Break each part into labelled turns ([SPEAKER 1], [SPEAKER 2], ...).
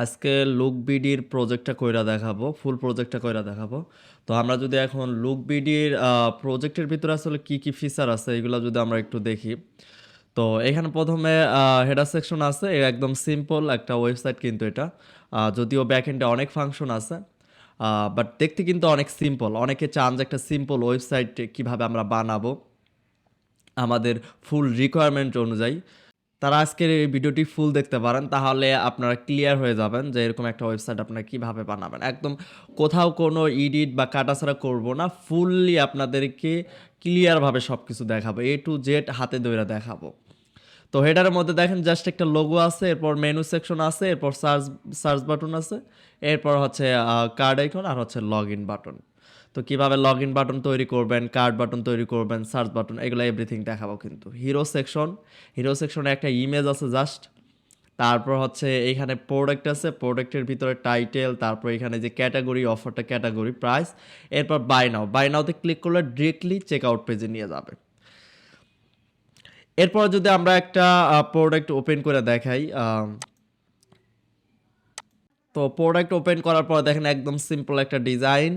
[SPEAKER 1] আজকে লুক বিডির প্রজেক্টটা কইরা দেখাবো, ফুল প্রজেক্টটা কইরা দেখাবো। তো আমরা যদি এখন লুক বিডির প্রজেক্টের ভিতরে আসলে কি কি ফিচার আছে এগুলো যদি আমরা একটু দেখি। তো এখানে প্রথমে হেডার সেকশন আছে, একদম সিম্পল একটা ওয়েবসাইট কিন্তু এটা। যদিও ব্যাকএন্ডে অনেক ফাংশন আছে, বাট দেখতে কিন্তু অনেক সিম্পল। অনেকে চান যে একটা সিম্পল ওয়েবসাইট কিভাবে আমরা বানাবো আমাদের ফুল রিকোয়ারমেন্ট অনুযায়ী। তারা আজকের এই ভিডিওটি ফুল দেখতে পারেন, তাহলে আপনারা ক্লিয়ার হয়ে যাবেন যে এরকম একটা ওয়েবসাইট আপনারা কিভাবে বানাবেন। একদম কোথাও কোনো এডিট বা কাটাছাড়া করব না, ফুললি আপনাদেরকে ক্লিয়ারভাবে সব কিছু দেখাবো, এ টু জেড হাতে ধরে দেখাবো। তো হেডারের মধ্যে দেখেন জাস্ট একটা লোগো আছে, এরপর মেনু সেকশন আছে, এরপর সার্চ সার্চ বাটন আছে, এরপর হচ্ছে কার্ড আইকন আর হচ্ছে লগ ইন বাটন। তো কিভাবে লগ ইন বাটন তৈরি করবেন, কার্ড বাটন তৈরি করবেন, সার্চ বাটন, এগুলো এভরিথিং দেখাবো। কিন্তু হিরো সেকশনে একটা ইমেজ আছে জাস্ট। তারপর হচ্ছে এইখানে প্রোডাক্ট আছে, প্রোডাক্টের ভিতরে টাইটেল, তারপর এখানে যে ক্যাটাগরি, অফারটা ক্যাটাগরি, প্রাইস, এরপর বাই নাওতে ক্লিক করলে ডিরেক্টলি চেক আউট পেজে নিয়ে যাবে। এরপর যদি আমরা একটা প্রোডাক্ট ওপেন করে দেখাই, তো প্রোডাক্ট ওপেন করার পর দেখেন একদম সিম্পল একটা ডিজাইন।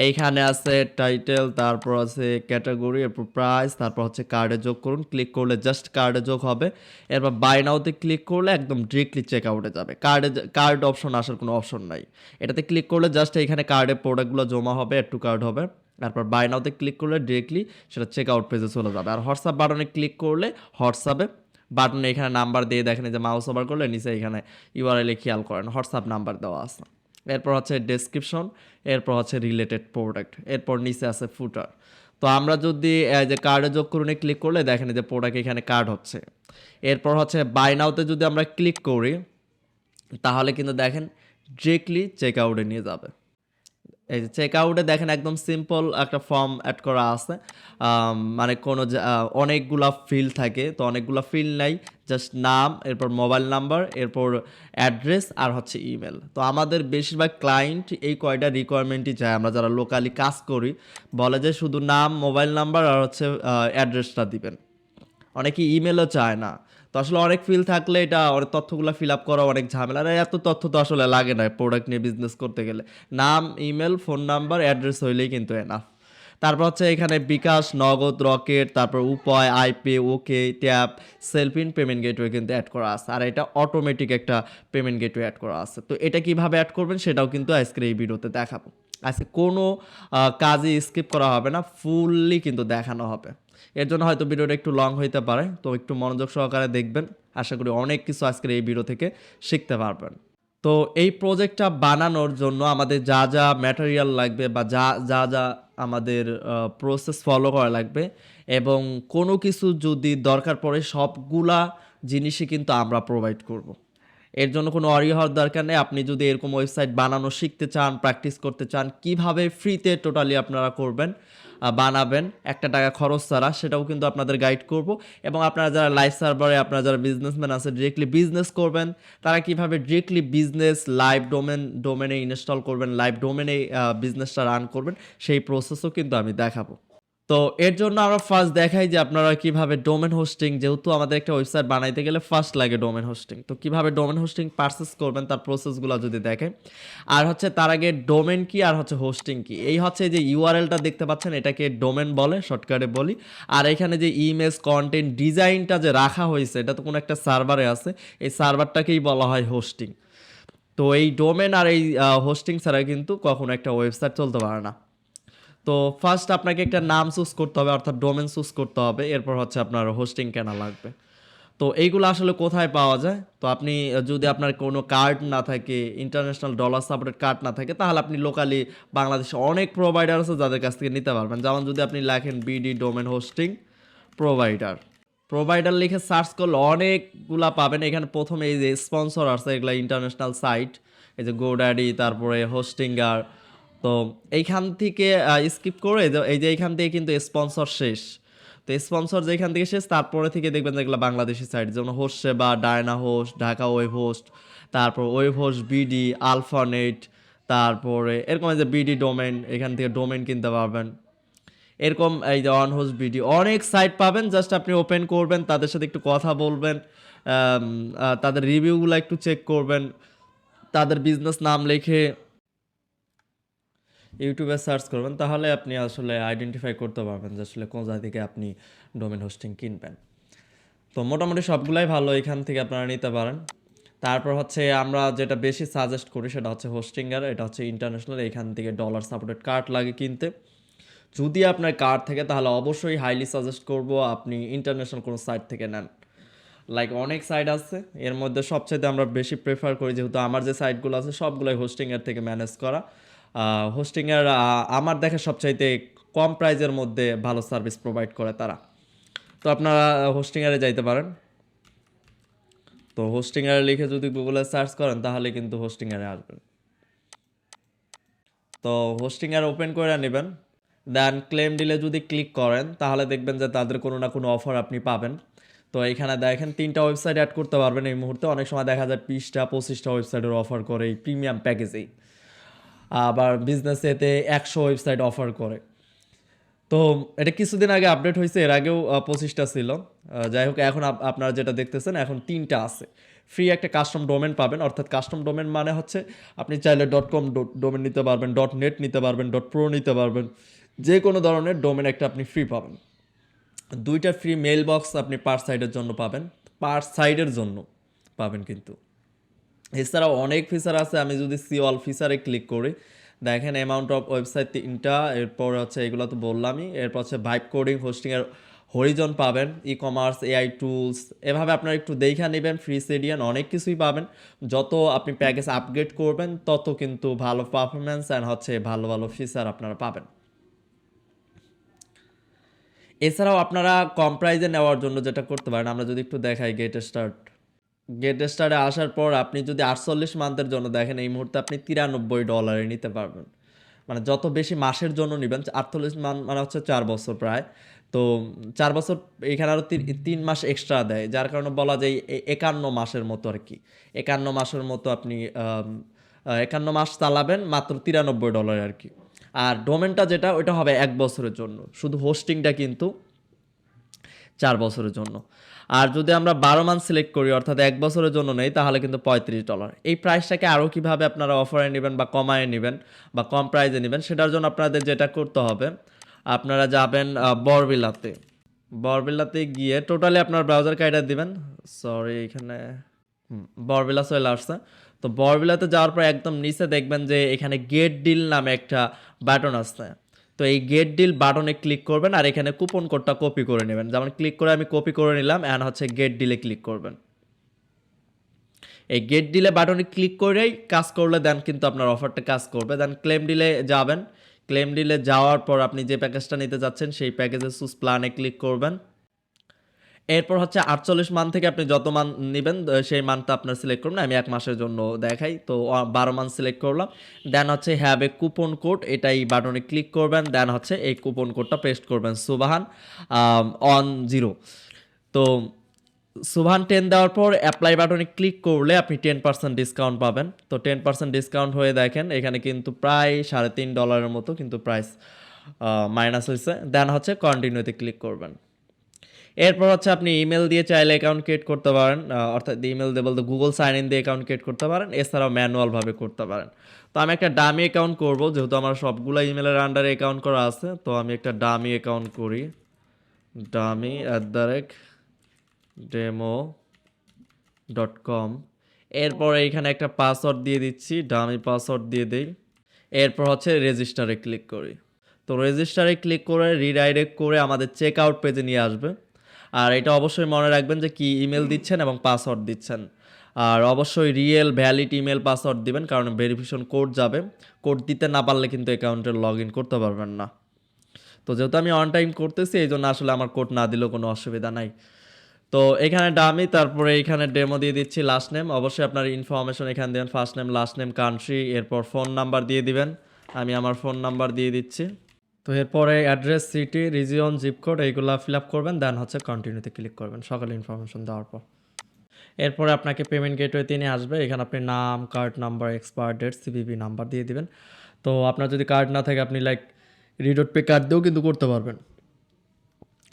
[SPEAKER 1] এইখানে আছে টাইটেল, তারপর আছে ক্যাটাগরি, এরপর প্রাইস, তারপর হচ্ছে কার্ডে যোগ করুন। ক্লিক করলে জাস্ট কার্ডে যোগ হবে। এরপর বাই নাওতে ক্লিক করলে একদম ডিরেক্টলি চেক আউটে যাবে। কার্ড অপশন আসার কোনো অপশন নাই। এটাতে ক্লিক করলে জাস্ট এইখানে কার্ডে প্রোডাক্টগুলো জমা হবে, অ্যাড টু কার্ড হবে। তারপর বাই নাওতে ক্লিক করলে ডিরেক্টলি সেটা চেক আউট পেজে চলে যাবে। আর হোয়াটসঅ্যাপ বাটনে ক্লিক করলে হোয়াটসঅ্যাপে বাটনে এখানে নাম্বার দিয়ে দেখেন যে মাউস ওভার করলে নিচে এখানে ইউআরএল খেয়াল করেন হোয়াটসঅ্যাপ নাম্বার দেওয়া আছে। এরপর হচ্ছে ডেসক্রিপশন, এরপর হচ্ছে রিলেটেড প্রোডাক্ট, এরপর নিচে আছে ফুটার। তো আমরা যদি যে কার্ডে যোগ করুন ক্লিক করলে দেখেন যে প্রোডাক্ট এখানে কার্ড হচ্ছে। এরপর হচ্ছে বাই নাওতে যদি আমরা ক্লিক করি তাহলে কিন্তু দেখেন ডিরেক্টলি চেক আউটে নিয়ে যাবে। এই যে চেক আউটে দেখেন একদম সিম্পল একটা ফর্ম অ্যাড করা আছে। মানে কোনো অনেকগুলা ফিল্ড থাকে, তো অনেকগুলা ফিল্ড নাই, জাস্ট নাম, এরপর মোবাইল নাম্বার, এরপর অ্যাড্রেস আর হচ্ছে ইমেল। তো আমাদের বেশিরভাগ ক্লায়েন্ট এই কয়টা রিকোয়ারমেন্টই চায়। আমরা যারা লোকালি কাজ করি বলে যে শুধু নাম, মোবাইল নাম্বার আর হচ্ছে অ্যাড্রেসটা দিবেন। অনেকে ইমেলও চায় না। তো আসলে অনেক ফিল থাকলে এটা অনেক তথ্যগুলো ফিল আপ করা অনেক ঝামেলা। আর এত তথ্য তো আসলে লাগে না প্রোডাক্ট নিয়ে বিজনেস করতে গেলে। নাম, ইমেল, ফোন নাম্বার, অ্যাড্রেস হইলেই কিন্তু এনাফ। তারপর হচ্ছে এখানে বিকাশ, নগদ, রকেট, তারপর উপায়, আইপে, ওকে, ট্যাপ, সেলফিন পেমেন্ট গেটওয়ে কিন্তু অ্যাড করা আছে। আর এটা অটোমেটিক একটা পেমেন্ট গেটওয়ে অ্যাড করা আছে। তো এটা কিভাবে অ্যাড করবেন সেটাও কিন্তু আজকের এই ভিডিওতে দেখাবো। আজকে কোনো কাজই স্কিপ করা হবে না, ফুললি কিন্তু দেখানো হবে। এর জন্য হয়তো ভিডিওটা একটু লং হইতে পারে, তো একটু মনোযোগ সহকারে দেখবেন। আশা করি অনেক কিছু আজকের এই ভিডিও থেকে শিখতে পারবেন। তো এই প্রজেক্টটা বানানোর জন্য আমাদের যা যা ম্যাটেরিয়াল লাগবে বা যা যা যা আমাদের প্রসেস ফলো করা লাগবে, এবং কোনো কিছু যদি দরকার পড়ে সবগুলা জিনিসই কিন্তু আমরা প্রোভাইড করব। এর জন্য কোনো অরি হওয়ার দরকার নেই। আপনি যদি এরকম ওয়েবসাইট বানানো শিখতে চান, প্র্যাকটিস করতে চান, কিভাবে ফ্রিতে টোটালি আপনারা করবেন, বানাবেন একটা টাকা খরচ ছাড়া, সেটাও কিন্তু আপনাদের গাইড করব। এবং আপনারা যারা লাইভ সার্ভারে, আপনারা যারা বিজনেসম্যান আছে ডিরেক্টলি বিজনেস করবেন, তারা কিভাবে ডিরেক্টলি বিজনেস লাইভ ডোমেনে ইনস্টল করবেন, লাইভ ডোমেনে বিজনেসটা রান করবেন, সেই প্রসেসও কিন্তু আমি দেখাবো। তো এর জন্য আমরা ফার্স্ট দেখাই যে আপনারা কিভাবে ডোমেন হোস্টিং, যেহেতু আমাদের একটা ওয়েবসাইট বানাইতে গেলে ফার্স্ট লাগে ডোমেন হোস্টিং, তো কিভাবে ডোমেন হোস্টিং পারচেস করবেন তার প্রসেসগুলো যদি দেখেন। আর হচ্ছে তার আগে ডোমেন কি আর হচ্ছে হোস্টিং কি, এই হচ্ছে যে ইউআরএলটা দেখতে পাচ্ছেন এটাকে ডোমেন বলে, শর্টকাটে বলি। আর এখানে যে ইমেজ, কন্টেন্ট, ডিজাইনটা যে রাখা হয়েছে এটা তো কোনো একটা সার্ভারে আছে, এই সার্ভারটাকেই বলা হয় হোস্টিং। তো এই ডোমেন আর এই হোস্টিং ছাড়া কিন্তু কখনো একটা ওয়েবসাইট চলতে পারে না। তো ফার্স্ট আপনাকে একটা নাম চুজ করতে হবে, অর্থাৎ ডোমেন চুজ করতে হবে। এরপর হচ্ছে আপনার হোস্টিং কেনা লাগবে। তো এইগুলো আসলে কোথায় পাওয়া যায়? তো আপনি যদি আপনার কোনো কার্ড না থাকে, ইন্টারন্যাশনাল ডলার সাপোর্টেড কার্ড না থাকে, তাহলে আপনি লোকালি বাংলাদেশে অনেক প্রোভাইডার আছে যাদের কাছ থেকে নিতে পারবেন। যেমন যদি আপনি লেখেন BD domain hosting provider, provider লিখে সার্চ করলে অনেকগুলা পাবেন। এখানে প্রথমে এই যে স্পন্সর আছে, এগুলো ইন্টারন্যাশনাল সাইট, এই যে গোড্যাডি, তারপরে হোস্টিঙ্গার। তো এইখান থেকে স্কিপ করে এই যে এইখান থেকে কিন্তু স্পন্সর শেষ। তো স্পন্সর যেখান থেকে শেষ তারপরে থেকে দেখবেন যেগুলো বাংলাদেশি সাইট, যেমন হোস্ট সেবা, Diana host, Dhaka web host, তারপর ওয়েব হোস্ট বিডি, আলফানেট, তারপরে এরকম এই যে বিডি ডোমেন, এখান থেকে ডোমেন কিনতে পারবেন। এরকম এই যে অন হোস্ট ভিডিও অনেক সাইট পাবেন, জাস্ট আপনি ওপেন করবেন, তাদের সাথে একটু কথা বলবেন, তাদের রিভিউগুলো একটু চেক করবেন। তাদের বিজনেস নাম লিখে ইউটিউবে সার্চ করবেন, তাহলে আপনি আসলে আইডেন্টিফাই করতে পারবেন যে আসলে কোন জায়গা থেকে আপনি ডোমেন হোস্টিং কিনবেন। তো মোটামুটি সবগুলাই ভালো, এখান থেকে আপনারা নিতে পারেন। তারপর হচ্ছে আমরা যেটা বেশি সাজেস্ট করি সেটা হচ্ছে হোস্টিংয়ের, এটা হচ্ছে ইন্টারন্যাশনাল, এখান থেকে ডলার সাপোর্টেড কার্ড লাগে কিনতে। যদি আপনার কার্ড থাকে তাহলে অবশ্যই হাইলি সাজেস্ট করব আপনি ইন্টারন্যাশনাল কোনো সাইট থেকে নেন। লাইক অনেক সাইট আছে, এর মধ্যে সবচাইতে আমরা বেশি প্রেফার করি, যেহেতু আমার যে সাইটগুলো আছে সবগুলোই হোস্টিংয়ের থেকে ম্যানেজ করা। হোস্টিংয়ের আমার দেখা সবচাইতে কম প্রাইজের মধ্যে ভালো সার্ভিস প্রোভাইড করে তারা। তো আপনারা হোস্টিংয়ারে যাইতে পারেন। তো হোস্টিংয়ারে লিখে যদি গুগলে সার্চ করেন তাহলে কিন্তু হোস্টিংয়ারে আসবেন। তো হোস্টিংয়ার ওপেন করে নেবেন, দেন ক্লেম ডিলে যদি ক্লিক করেন তাহলে দেখবেন যে তাদের কোনো না কোনো অফার আপনি পাবেন। তো এখানে দেখেন 3টা ওয়েবসাইট অ্যাড করতে পারবেন এই মুহূর্তে। অনেক সময় দেখা যায় 20টা 25টা ওয়েবসাইটের অফার করে এই প্রিমিয়াম প্যাকেজেই। আবার বিজনেস এতে 100 ওয়েবসাইট অফার করে। তো এটা কিছুদিন আগে আপডেট হয়েছে, এর আগেও 25টা ছিল। যাই হোক, এখন আপনারা যেটা দেখতেছেন এখন 3টা আছে। ফ্রি একটা কাস্টম ডোমেন পাবেন, অর্থাৎ কাস্টম ডোমেন মানে হচ্ছে আপনি চাইলে .com ডোমেন নিতে পারবেন, .net নিতে পারবেন, .pro নিতে পারবেন, যে কোনো ধরনের ডোমেন একটা আপনি ফ্রি পাবেন। 2টা ফ্রি মেইল বক্স আপনি পার সাইডের জন্য পাবেন, পার সাইডের জন্য পাবেন কিন্তু। এছাড়াও অনেক ফিচার আছে, আমি যদি সি অল ফিচারে ক্লিক করি দেখেন অ্যামাউন্ট অফ ওয়েবসাইট 3টা, এরপর হচ্ছে এগুলো তো বললামই, এরপর হচ্ছে ভাইব কোডিং হোস্টিংয়ের হরিজন পাবেন, ই কমার্স, এআই টুলস, এভাবে আপনারা একটু দেখে নেবেন। ফ্রি সেডিয়ান অনেক কিছুই পাবেন। যত আপনি প্যাকেজ আপগ্রেড করবেন তত কিন্তু ভালো পারফরমেন্স অ্যান্ড হচ্ছে ভালো ভালো ফিচার আপনারা পাবেন। এছাড়াও আপনারা কম প্রাইজে নেওয়ার জন্য যেটা করতে পারেন, আমরা যদি একটু দেখাই গেট স্টার্টে আসার পর আপনি যদি 48 মান্থের জন্য দেখেন এই মুহূর্তে আপনি $93 নিতে পারবেন। মানে যত বেশি মাসের জন্য নেবেন, 48 মান্থ মানে হচ্ছে 4 বছর প্রায়। তো 4 বছর, এখানে আরও 3 মাস এক্সট্রা দেয়, যার কারণে বলা যায় 51 মাসের মতো আর কি। 51 মাসের মতো আপনি 51 মাস চালাবেন মাত্র $93 আর কি। আর ডোমেনটা যেটা ওইটা হবে 1 বছরের জন্য, শুধু হোস্টিংটা কিন্তু 4 বছরের জন্য। আর যদি আমরা 12 মান্থ সিলেক্ট করি অর্থাৎ 1 বছরের জন্য নেই তাহলে কিন্তু $35। এই প্রাইসটাকে আরও কীভাবে আপনারা অফারে নেবেন বা কমায় নেবেন বা কম প্রাইসে নেবেন সেটার জন্য আপনাদের যেটা করতে হবে, আপনারা যাবেন বরবিলাতে গিয়ে টোটালি আপনার ব্রাউজার কাইডা দিবেন। সরি, এখানে বরবিলা চলে আসছে। তো বরবিলাতে যাওয়ার পর একদম নিচে দেখবেন যে এখানে গেট ডিল নামে একটা বাটন আছে। তো এই গেট ডিল বাটনে ক্লিক করবেন আর এখানে কুপন কোডটা কপি করে নেবেন। যেমন ক্লিক করে আমি কপি করে নিলাম, অ্যান্ড হচ্ছে গেট ডিলে ক্লিক করবেন। এই গেট ডিলে বাটনে ক্লিক করেই কাজ করলে দেন কিন্তু আপনার অফারটা কাজ করবে। দেন ক্লেম ডিলে যাবেন, ক্লেম ডিলে যাওয়ার পর আপনি যে প্যাকেজটা নিতে যাচ্ছেন সেই প্যাকেজের সুস প্ল্যানে ক্লিক করবেন। এরপর হচ্ছে 48 মান থেকে আপনি যত মান নেবেন সেই মানটা আপনার সিলেক্ট করবেন। আমি 1 মাসের জন্য দেখাই, তো 12 মান সিলেক্ট করলাম। দেন হচ্ছে হ্যাভ এ কুপন কোড, এটা এই বাটনে ক্লিক করবেন। দেন হচ্ছে এই কুপন কোডটা পেস্ট করবেন, সুবাহান অন 0। তো সুবাহান 10 দেওয়ার পর অ্যাপ্লাই বাটনে ক্লিক করলে আপনি 10% ডিসকাউন্ট পাবেন। তো 10% ডিসকাউন্ট হয়ে দেখেন এখানে কিন্তু প্রায় $3.5 মতো কিন্তু প্রাইস মাইনাস হয়েছে। দেন হচ্ছে কন্টিনিউতে ক্লিক করবেন। এরপর হচ্ছে আপনি ইমেল দিয়ে চাইলে অ্যাকাউন্ট ক্রিয়েট করতে পারেন, অর্থাৎ ইমেল দিয়ে বলতে গুগল সাইন ইন দিয়ে অ্যাকাউন্ট ক্রিয়েট করতে পারেন, এছাড়াও ম্যানুয়ালভাবে করতে পারেন। তো আমি একটা ডামি অ্যাকাউন্ট করব, যেহেতু আমার সবগুলো ইমেলের আন্ডারে অ্যাকাউন্ট করা আছে। তো আমি একটা ডামি অ্যাকাউন্ট করি, dummy@demo.com। এরপর এইখানে একটা পাসওয়ার্ড দিয়ে দিচ্ছি, ডামি পাসওয়ার্ড দিয়ে দিই। এরপর হচ্ছে রেজিস্টারে ক্লিক করি। তো রেজিস্টারে ক্লিক করে রিডাইরেক্ট করে আমাদের চেক আউট পেজে নিয়ে আসবে। আর এটা অবশ্যই মনে রাখবেন যে কি ইমেল দিচ্ছেন এবং পাসওয়ার্ড দিচ্ছেন। আর অবশ্যই রিয়েল ভ্যালিড ইমেল পাসওয়ার্ড দিবেন, কারণ ভেরিফিকেশন কোড যাবে। কোড দিতে না পারলে কিন্তু অ্যাকাউন্টে লগ ইন করতে পারবেন না। তো যেহেতু আমি অন টাইম করতেছি এই জন্য আসলে আমার কোড না দিলেও কোনো অসুবিধা নাই। তো এখানে ডামি, তারপরে এখানে ডেমো দিয়ে দিচ্ছি। লাস্ট নেম অবশ্যই আপনার ইনফরমেশন এখানে দেবেন, first name, last name, country, এরপর ফোন নাম্বার দিয়ে দিবেন। আমি আমার ফোন নাম্বার দিয়ে দিচ্ছি। তো এরপরে address, city, region, zip code এইগুলো ফিল আপ করবেন। দেন হচ্ছে কন্টিনিউতে ক্লিক করবেন সকল ইনফরমেশন দেওয়ার পর। এরপরে আপনাকে পেমেন্ট গেটওয়েতে নিয়ে আসবে। এখানে আপনি নাম, card number, expire date, CVV number দিয়ে দিবেন। তো আপনার যদি কার্ড না থাকে আপনি লাইক রিডট পে কার্ড দিয়েও কিন্তু করতে পারবেন।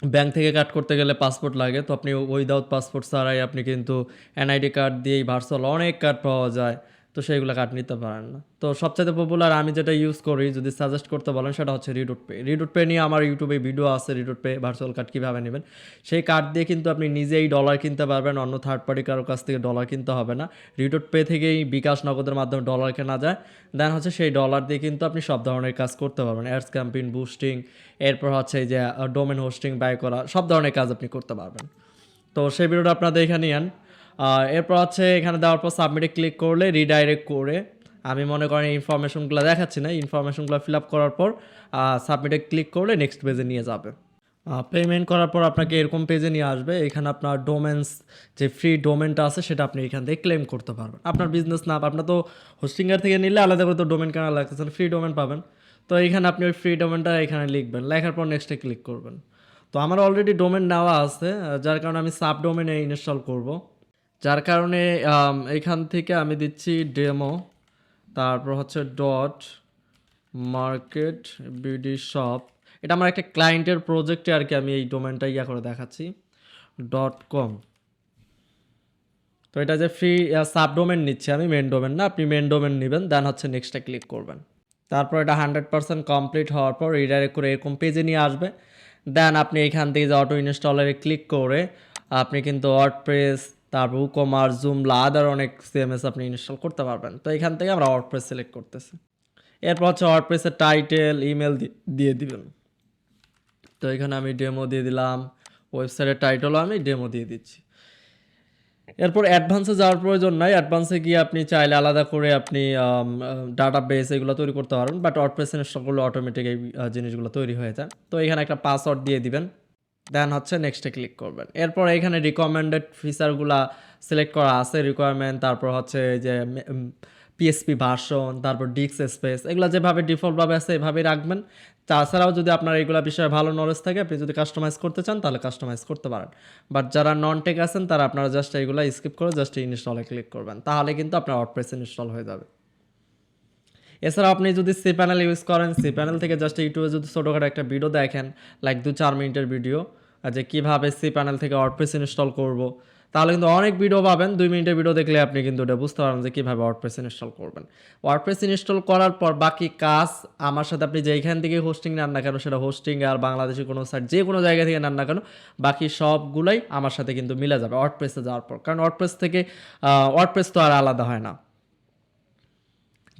[SPEAKER 1] ব্যাংক থেকে কাট করতে গেলে পাসপোর্ট লাগে, তো আপনি উইদাউট পাসপোর্ট ছাড়াই আপনি কিন্তু এনআইডি কার্ড দিয়েই ভার্চুয়াল অনেক কার্ড পাওয়া যায়। তো সেইগুলো কাট নিতে পারেন না। তো সবচাইতে পপুলার আমি যেটা ইউজ করি যদি সাজেস্ট করতে বলেন সেটা হচ্ছে রিডুট পে। রিডুট পে নিয়ে আমার ইউটিউবে ভিডিও আছে, রিডুট পে ভার্চুয়াল কার্ড কীভাবে নেবেন। সেই কার্ড দিয়ে কিন্তু আপনি নিজেই ডলার কিনতে পারবেন, অন্য থার্ড পার্টি কারোর কাছ থেকে ডলার কিনতে হবে না। রিডুট পে থেকেই বিকাশ নগদের মাধ্যমে ডলার কেনা যায়। দেন হচ্ছে সেই ডলার দিয়ে কিন্তু আপনি সব ধরনের কাজ করতে পারবেন, অ্যাডস ক্যাম্পেইন, বুস্টিং, এরপর হচ্ছে এই যে ডোমেন হোস্টিং ব্যয় করা, সব ধরনের কাজ আপনি করতে পারবেন। তো সেই ভিডিওটা আপনারা দেখে নিন। এরপর হচ্ছে এখানে দেওয়ার পর সাবমিটে ক্লিক করলে রিডাইরেক্ট করে, আমি মনে করেন ইনফরমেশনগুলো দেখাচ্ছি না, ইনফরমেশনগুলো ফিল আপ করার পর সাবমিটে ক্লিক করলে নেক্সট পেজে নিয়ে যাবে। পেমেন্ট করার পর আপনাকে এরকম পেজে নিয়ে আসবে। এখানে আপনার ডোমেন্স যে ফ্রি ডোমেনটা আছে সেটা আপনি এখান থেকে ক্লেম করতে পারবেন। আপনার বিজনেস না, আপনার তো হোস্টিংয়ার থেকে নিলে আলাদা করে তো ডোমেন কেনা লাগতেছে, ফ্রি ডোমেন পাবেন। তো এইখানে আপনি ওই ফ্রি ডোমেনটা এখানে লিখবেন, লেখার পর নেক্সটে ক্লিক করবেন। তো আমার অলরেডি ডোমেন নেওয়া আছে, যার কারণে আমি সাব ডোমেনে ইনস্টল করব। যার কারণে এখান থেকে আমি দিচ্ছি ডেমো, তারপর হচ্ছে ডট মার্কেট বিডি শপ। এটা আমার একটা ক্লায়েন্টের প্রজেক্টে আর কি, আমি এই ডোমেনটা করে দেখাচ্ছি .com। তো এটা যে ফ্রি সাব ডোমেন নিচ্ছে আমি, মেন ডোমেন না, আপনি মেন ডোমেন নেবেন। দেন হচ্ছে নেক্সটে ক্লিক করবেন। তারপর এটা 100% কমপ্লিট হওয়ার পর রিডাইরেক্ট করে এরকম পেজে নিয়ে আসবে। দেন আপনি এখান থেকে যে অটো ইনস্টলারে ক্লিক করে আপনি কিন্তু ওয়ার্ডপ্রেস, তারপর উকমার, জুমলা, আদার অনেক সিএমএস আপনি ইনস্টল করতে পারবেন। তো এখান থেকে আমরা ওয়ার্ডপ্রেস সিলেক্ট করতেছি। এরপর হচ্ছে ওয়ার্ডপ্রেসের টাইটেল, ইমেল দিয়ে দিবেন। তো এখানে আমি ডেমো দিয়ে দিলাম, ওয়েবসাইটের টাইটেলও আমি ডেমো দিয়ে দিচ্ছি। এরপর অ্যাডভান্সে যাওয়ার প্রয়োজন নাই, অ্যাডভান্সে গিয়ে আপনি চাইলে আলাদা করে আপনি ডাটা বেস এগুলো তৈরি করতে পারবেন, বাট ওয়ার্ডপ্রেস ইনস্টল করলে অটোমেটিক এই জিনিসগুলো তৈরি হয়ে যায়। তো এখানে একটা পাসওয়ার্ড দিয়ে দিবেন। দেন হচ্ছে নেক্সটে ক্লিক করবেন। এরপর এখানে রিকমেন্ডেড ফিচারগুলা সিলেক্ট করা আছে, রিকোয়ারমেন্ট, তারপর হচ্ছে যে পিএসপি ভার্সন, তারপর ডিস্ক স্পেস, এগুলো যেভাবে ডিফল্টভাবে আছে এভাবেই রাখবেন। তাছাড়াও যদি আপনার এইগুলো বিষয়ে ভালো নলেজ থাকে, আপনি যদি কাস্টমাইজ করতে চান তাহলে কাস্টমাইজ করতে পারেন। বাট যারা নন টেক আছেন তারা আপনারা জাস্ট এইগুলো স্কিপ করে জাস্ট ইনস্টলে ক্লিক করবেন, তাহলে কিন্তু আপনার ওয়ার্ডপ্রেস ইনস্টল হয়ে যাবে। এছাড়াও আপনি যদি সি প্যানেল ইউজ করেন, সি প্যানেল থেকে জাস্ট ইউটিউবে যদি ছোটোখাটো একটা ভিডিও দেখেন, লাইক 2-4 মিনিটের ভিডিও, যে কীভাবে সি প্যানেল থেকে ওয়ার্ডপ্রেস ইনস্টল করব, তাহলে কিন্তু অনেক ভিডিও পাবেন। 2 মিনিটের ভিডিও দেখলে আপনি কিন্তু এটা বুঝতে পারবেন যে কীভাবে ওয়ার্ডপ্রেস ইনস্টল করবেন। ওয়ার্ডপ্রেস ইনস্টল করার পর বাকি কাজ আমার সাথে আপনি যেইখান থেকে হোস্টিং নেন না কেন, সেটা হোস্টিং আর বাংলাদেশি কোনো সাইট যে কোনো জায়গা থেকে নেন না কেন, বাকি সবগুলাই আমার সাথে কিন্তু মিলে যাবে ওয়ার্ডপ্রেসে যাওয়ার পর। কারণ ওয়ার্ডপ্রেস থেকে ওয়ার্ডপ্রেস তো আর আলাদা হয় না,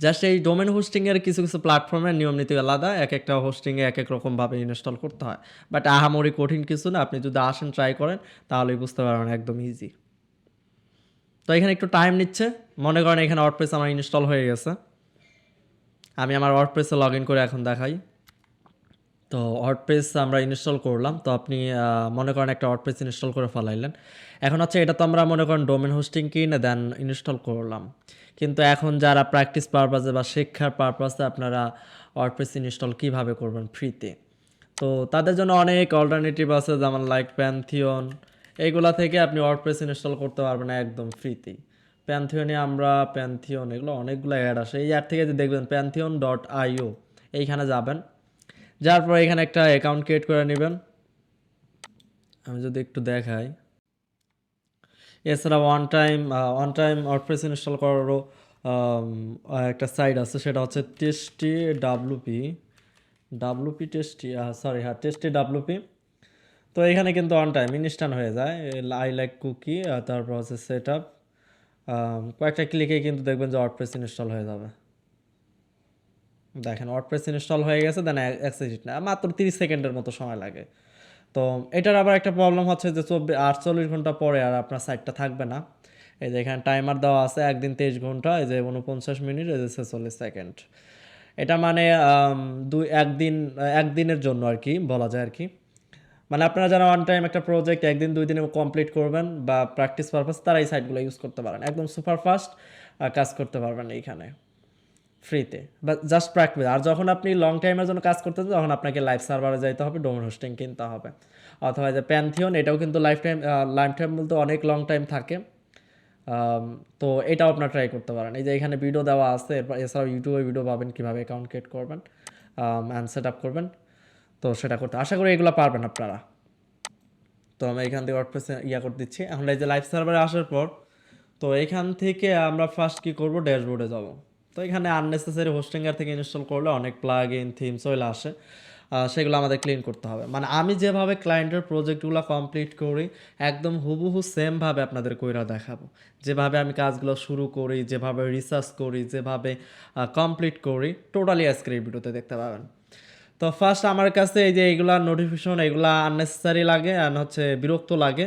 [SPEAKER 1] জাস্ট এই ডোমেন হোস্টিংয়ের কিছু কিছু প্ল্যাটফর্মের নিয়ম নীতি আলাদা, এক একটা হোস্টিংয়ে এক এক রকমভাবে ইনস্টল করতে হয়। বাট আহামরি কঠিন কিছু না, আপনি যদি আসেন ট্রাই করেন তাহলেই বুঝতে পারবেন, একদম ইজি। তো এখানে একটু টাইম নিচ্ছে, মনে করেন এখানে ওয়ার্ডপ্রেস আমার ইনস্টল হয়ে গেছে। আমি আমার ওয়ার্ডপ্রেসে লগ ইন করে এখন দেখাই। তো ওয়ার্ডপ্রেস আমরা ইনস্টল করলাম। তো আপনি মনে করেন একটা ওয়ার্ডপ্রেস ইনস্টল করে ফেলাইলেন। এখন হচ্ছে এটা তো আমরা মনে করেন ডোমেন হোস্টিং কিনে দেন ইনস্টল করলাম, কিন্তু এখন যারা প্র্যাকটিস পারপাসে বা শিক্ষার পারপাসে আপনারা ওয়ার্ডপ্রেস ইনস্টল কীভাবে করবেন ফ্রিতে, তো তাদের জন্য অনেক অল্টারনেটিভ আছে, যেমন লাইক প্যান্থিয়ন, এইগুলা থেকে আপনি ওয়ার্ডপ্রেস ইনস্টল করতে পারবেন একদম ফ্রিতেই। প্যান্থিয়ন এগুলো অনেকগুলো অ্যাড আসে, এই অ্যাড থেকে যে দেখবেন pantheon.io, এইখানে যাবেন। যার পর এখানে একটা অ্যাকাউন্ট ক্রিয়েট করে নেবেন। আমি যদি একটু দেখাই, এছাড়া ওয়ান টাইম ওয়ার্ডপ্রেস ইনস্টল করারও একটা সাইট আছে, সেটা হচ্ছে টেস্টি টেস্টি। তো এখানে কিন্তু অন টাইম ইনস্ট্যান্ট হয়ে যায়, আই লাইক কুকি, তারপর হচ্ছে সেট আপ, কয়েকটা ক্লিকে কিন্তু দেখবেন যে ওয়ার্ডপ্রেস ইনস্টল হয়ে যাবে। দেখেন ওয়ার্ডপ্রেস ইনস্টল হয়ে গেছে, দেন অ্যাক্সেস না, মাত্র 30 সেকেন্ডের মতো সময় লাগে। তো এটার আবার একটা প্রবলেম হচ্ছে যে 48 ঘন্টা পরে আর আপনার সাইটটা থাকবে না। এই যে এখানে টাইমার দেওয়া আছে, একদিন 23 ঘন্টা, এই যে 49 মিনিট, এই যে 46 সেকেন্ড। এটা মানে একদিনের জন্য আর কি বলা যায় আর কি। মানে আপনারা যারা ওয়ান টাইম একটা প্রজেক্ট 1-2 দিনে কমপ্লিট করবেন বা প্র্যাকটিস পারপাস, তারা এই সাইটগুলো ইউজ করতে পারেন, একদম সুপার ফাস্ট কাজ করতে পারবেন এইখানে ফ্রিতে, বা জাস্ট প্র্যাকটিস। আর যখন আপনি লং টাইমের জন্য কাজ করতে চান, তখন আপনাকে লাইভ সার্ভারে যাইতে হবে, ডোমেন হোস্টিং কিনতে হবে। অথবা যে প্যান্থিয়ন, এটাও কিন্তু লাইফ টাইম বলতে অনেক লং টাইম থাকে। তো এটাও আপনার ট্রাই করতে পারেন। এই যে এখানে ভিডিও দেওয়া আছে, এরপর এছাড়াও ইউটিউবে ভিডিও পাবেন কীভাবে অ্যাকাউন্ট ক্রিয়েট করবেন অ্যান্ড সেট আপ করবেন। তো সেটা করতে আশা করি এগুলো পারবেন আপনারা। তো আমি এখান থেকে ওয়ার্ডপ্রেসে করে দিচ্ছি। এখন এই যে লাইভ সার্ভারে আসার পর তো এখান থেকে আমরা ফার্স্ট কি করব, ড্যাশবোর্ডে যাব। তো এখানে আননেসেসারি হোস্টিংয়ার থেকে ইনস্টল করলে অনেক প্লাগ ইন থিম চলে আসে, সেগুলো আমাদের ক্লিন করতে হবে। মানে আমি যেভাবে ক্লায়েন্টের প্রজেক্টগুলো কমপ্লিট করি একদম হুবহু সেমভাবে আপনাদের কইরা দেখাবো। যেভাবে আমি কাজগুলো শুরু করি, যেভাবে রিসার্চ করি, যেভাবে কমপ্লিট করি, টোটালি আজকের এই ভিডিওতে দেখতে পাবেন। তো ফার্স্ট আমার কাছে এই যে এইগুলা নোটিফিকেশন এগুলা আননেসেসারি লাগে অ্যান্ড হচ্ছে বিরক্ত লাগে,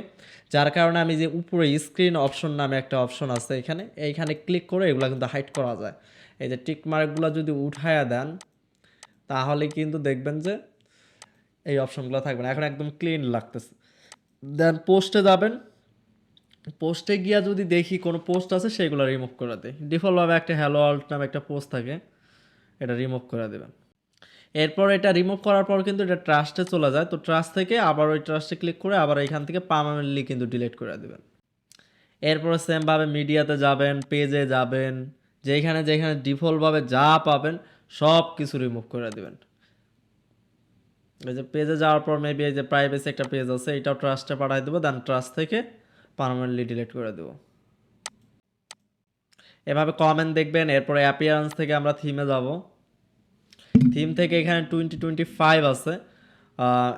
[SPEAKER 1] যার কারণে আমি যে উপরে স্ক্রিন অপশন নামে একটা অপশন আছে এইখানে ক্লিক করে এগুলো কিন্তু হাইড করা যায়। এই যে টিক মার্কগুলো যদি উঠায়া দেন তাহলে কিন্তু দেখবেন যে এই অপশনগুলো থাকবে না, এখন একদম ক্লিন লাগতেছে। দেন পোস্টে যাবেন, পোস্টে গিয়া যদি দেখি কোনো পোস্ট আছে সেগুলো রিমুভ করে দিই। ডিফল্টভাবে একটা হ্যালো অল্ট নামে একটা পোস্ট থাকে, এটা রিমুভ করে দেবেন। এরপর এটা রিমুভ করার পর কিন্তু এটা ট্রাস্টে চলে যায়। তো ট্রাস্ট থেকে আবার ওই ট্রাস্টে ক্লিক করে আবার এখান থেকে পার্মানেন্টলি কিন্তু ডিলিট করে দেবেন। এরপর সেমভাবে মিডিয়াতে যাবেন, পেজে যাবেন, যেখানে যেখানে ডিফল্টভাবে যা পাবেন সব কিছু রিমুভ করে দেবেন। এই যে পেজে যাওয়ার পর মেবি এই যে প্রাইভেসি একটা পেজ আছে, এটাও ট্রাস্টে পাঠাই দেবো, দেন ট্রাস্ট থেকে পার্মানেন্টলি ডিলিট করে দেবো। এভাবে কমেন্ট দেখবেন। এরপরে অ্যাপিয়ারেন্স থেকে আমরা থিমে যাব। থিম থেকে এখানে 2025 আছে,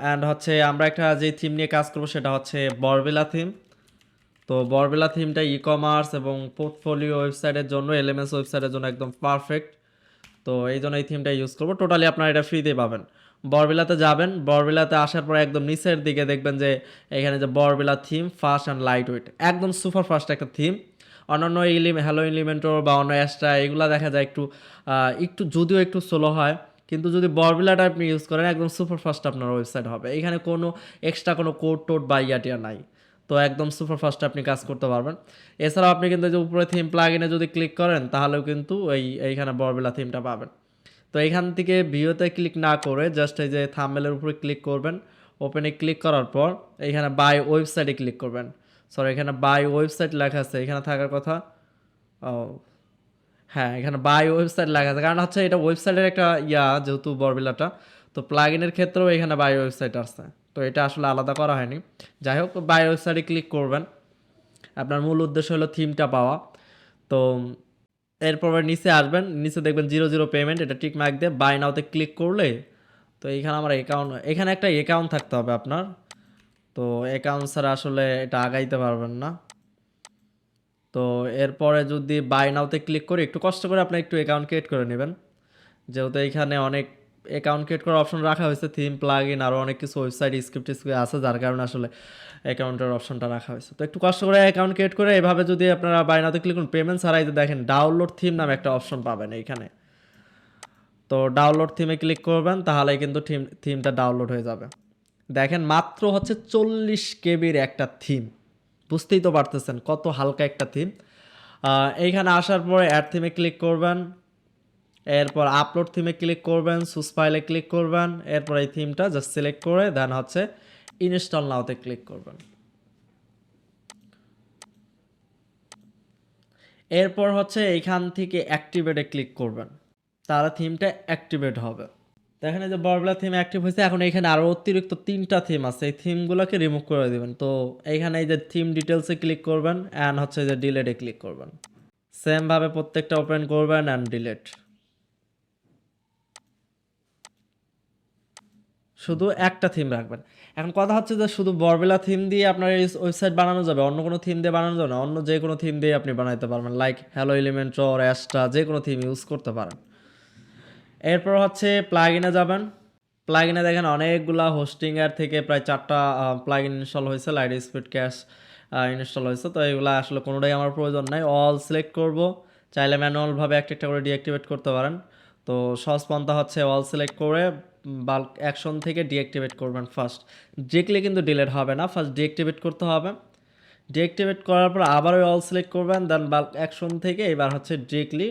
[SPEAKER 1] অ্যান্ড হচ্ছে আমরা একটা যে থিম নিয়ে কাজ করবো সেটা হচ্ছে বরবেলা থিম। তো বরবেলা থিমটা ই কমার্স এবং পোর্টফোলিও ওয়েবসাইটের জন্য, এলএমএস ওয়েবসাইটের জন্য একদম পারফেক্ট। তো এই জন্য এই থিমটা ইউজ করবো। টোটালি আপনারা এটা ফ্রিতে পাবেন। বরবেলাতে যাবেন, বরবেলাতে আসার পর একদম নিচের দিকে দেখবেন যে এখানে যে বরবেলা theme fast and light weight, একদম সুপার ফাস্ট একটা থিম। অন্যান্য হ্যালো এলিমেন্টর বা অন্য অ্যাস্ট্রা এগুলো দেখা যায় একটু একটু যদিও একটু স্লো হয়, কিন্তু যদি বরবেলাটা আপনি ইউজ করেন একদম সুপার ফাস্ট আপনার ওয়েবসাইট হবে। এখানে কোনো এক্সট্রা কোনো কোড টোড বা ইয়াটিয়া নাই। তো একদম সুপার ফাস্টে আপনি কাজ করতে পারবেন। এছাড়াও আপনি কিন্তু যে উপরে থিম প্লাগইনে যদি ক্লিক করেন তাহলেও কিন্তু এইখানে বরবেলা থিমটা পাবেন। তো এখান থেকে ভিউতে ক্লিক না করে জাস্ট এই যে থাম্বনেলের উপরে ক্লিক করবেন। ওপেনে ক্লিক করার পর এইখানে বাই ওয়েবসাইটে ক্লিক করবেন। সরি, এখানে বাই ওয়েবসাইট লেখা আছে, এখানে থাকার কথা। ও হ্যাঁ, এখানে বাই ওয়েবসাইট লেখা আছে, কারণ হচ্ছে এটা ওয়েবসাইটের একটা যেহেতু বরবিলাটা, তো প্লাগইনের ক্ষেত্রেও এখানে বাই ওয়েবসাইট আছে। তো এটা আসলে আলাদা করা হয়নি। যাই হোক, বাই ওয়েবসাইটে ক্লিক করবেন। আপনার মূল উদ্দেশ্য হলো থিমটা পাওয়া। তো এরপর নিচে আসবেন, নিচে দেখবেন 00 পেমেন্ট, এটা টিক মার্ক দিয়ে বাই নাওতে ক্লিক করলে তো এইখানে আমার অ্যাকাউন্ট, এখানে একটা অ্যাকাউন্ট থাকতে হবে আপনার। তো অ্যাকাউন্ট ছাড়া আসলে এটা আগাইতে পারবেন না। তো এরপরে যদি বাই নাওতে ক্লিক করি, একটু কষ্ট করে আপনি একটু অ্যাকাউন্ট ক্রিয়েট করে নেবেন, যেহেতু এইখানে অনেক অ্যাকাউন্ট ক্রিয়েট করার অপশন রাখা হয়েছে, থিম প্লাগ ইন আরও অনেক কিছু ওয়েবসাইট স্ক্রিপ্ট আছে, যার কারণে আসলে অ্যাকাউন্টের অপশনটা রাখা হয়েছে। তো একটু কষ্ট করে অ্যাকাউন্ট ক্রিয়েট করে এভাবে যদি আপনারা বাইনাতে ক্লিক করুন, পেমেন্ট ছাড়াই যে দেখেন ডাউনলোড থিম নামে একটা অপশন পাবেন এইখানে। তো ডাউনলোড থিমে ক্লিক করবেন, তাহলে কিন্তু থিমটা ডাউনলোড হয়ে যাবে। দেখেন মাত্র হচ্ছে 40 কেবির একটা থিম, বুঝতেই তো পারতেছেন কত হালকা একটা থিম। এইখানে আসার পরে অ্যাড থিমে ক্লিক করবেন, এরপর আপলোড থিমে ক্লিক করবেন, সুস ফাইলে ক্লিক করবেন, এরপর এই থিমটা জাস্ট সিলেক্ট করে দেন হচ্ছে ইনস্টল নাওতে ক্লিক করবেন। এরপর হচ্ছে এইখান থেকে অ্যাক্টিভেটে ক্লিক করবেন, তাহলে থিমটা অ্যাক্টিভেট হবে। তো এখানে যে বরবেলা থিম অ্যাক্টিভ হয়েছে, এখন এখানে আরও অতিরিক্ত 3টা থিম আছে, এই থিমগুলোকে রিমুভ করে দেবেন। তো এইখানে এই যে থিম ডিটেলসে ক্লিক করবেন অ্যান্ড হচ্ছে যে ডিলেটে ক্লিক করবেন। সেমভাবে প্রত্যেকটা ওপেন করবেন অ্যান্ড ডিলেট। শুধু একটা থিম রাখবেন। এখন কথা হচ্ছে যে শুধু বরবেলা থিম দিয়ে আপনার এই ওয়েবসাইট বানানো যাবে, অন্য কোনো থিম দিয়ে বানানো যাবে না? অন্য যে কোনো থিম দিয়ে আপনি বানাইতে পারবেন, লাইক হ্যালো এলিমেন্টর, অ্যাস্ট্রা, যে কোনো থিম ইউজ করতে পারেন। এরপর হচ্ছে প্লাগইনে যাবেন। প্লাগইনে দেখেন অনেকগুলা হোস্টিংয়ের থেকে প্রায় 4টা প্লাগইন ইনস্টল হয়েছে, লাইট স্পিড ক্যাশ ইনস্টল হয়েছে। তো এগুলো আসলে কোনোটাই আমার প্রয়োজন নাই, অল সিলেক্ট করব। চাইলে ম্যানুয়ালভাবে একটা একটা করে ডিঅ্যাক্টিভেট করতে পারেন। তো সহজ পন্থা হচ্ছে অল সিলেক্ট করে বাল্ক অ্যাকশন থেকে ডিঅ্যাক্টিভেট করবেন ফার্স্ট। ডিরেক্টলি কিন্তু ডিলিট হবে না, ফার্স্ট ডিঅ্যাক্টিভেট করতে হবে। ডিঅ্যাক্টিভেট করার পর আবার ওই অল সিলেক্ট করবেন, দেন বাল্ক অ্যাকশন থেকে এবার হচ্ছে ডিরেক্টলি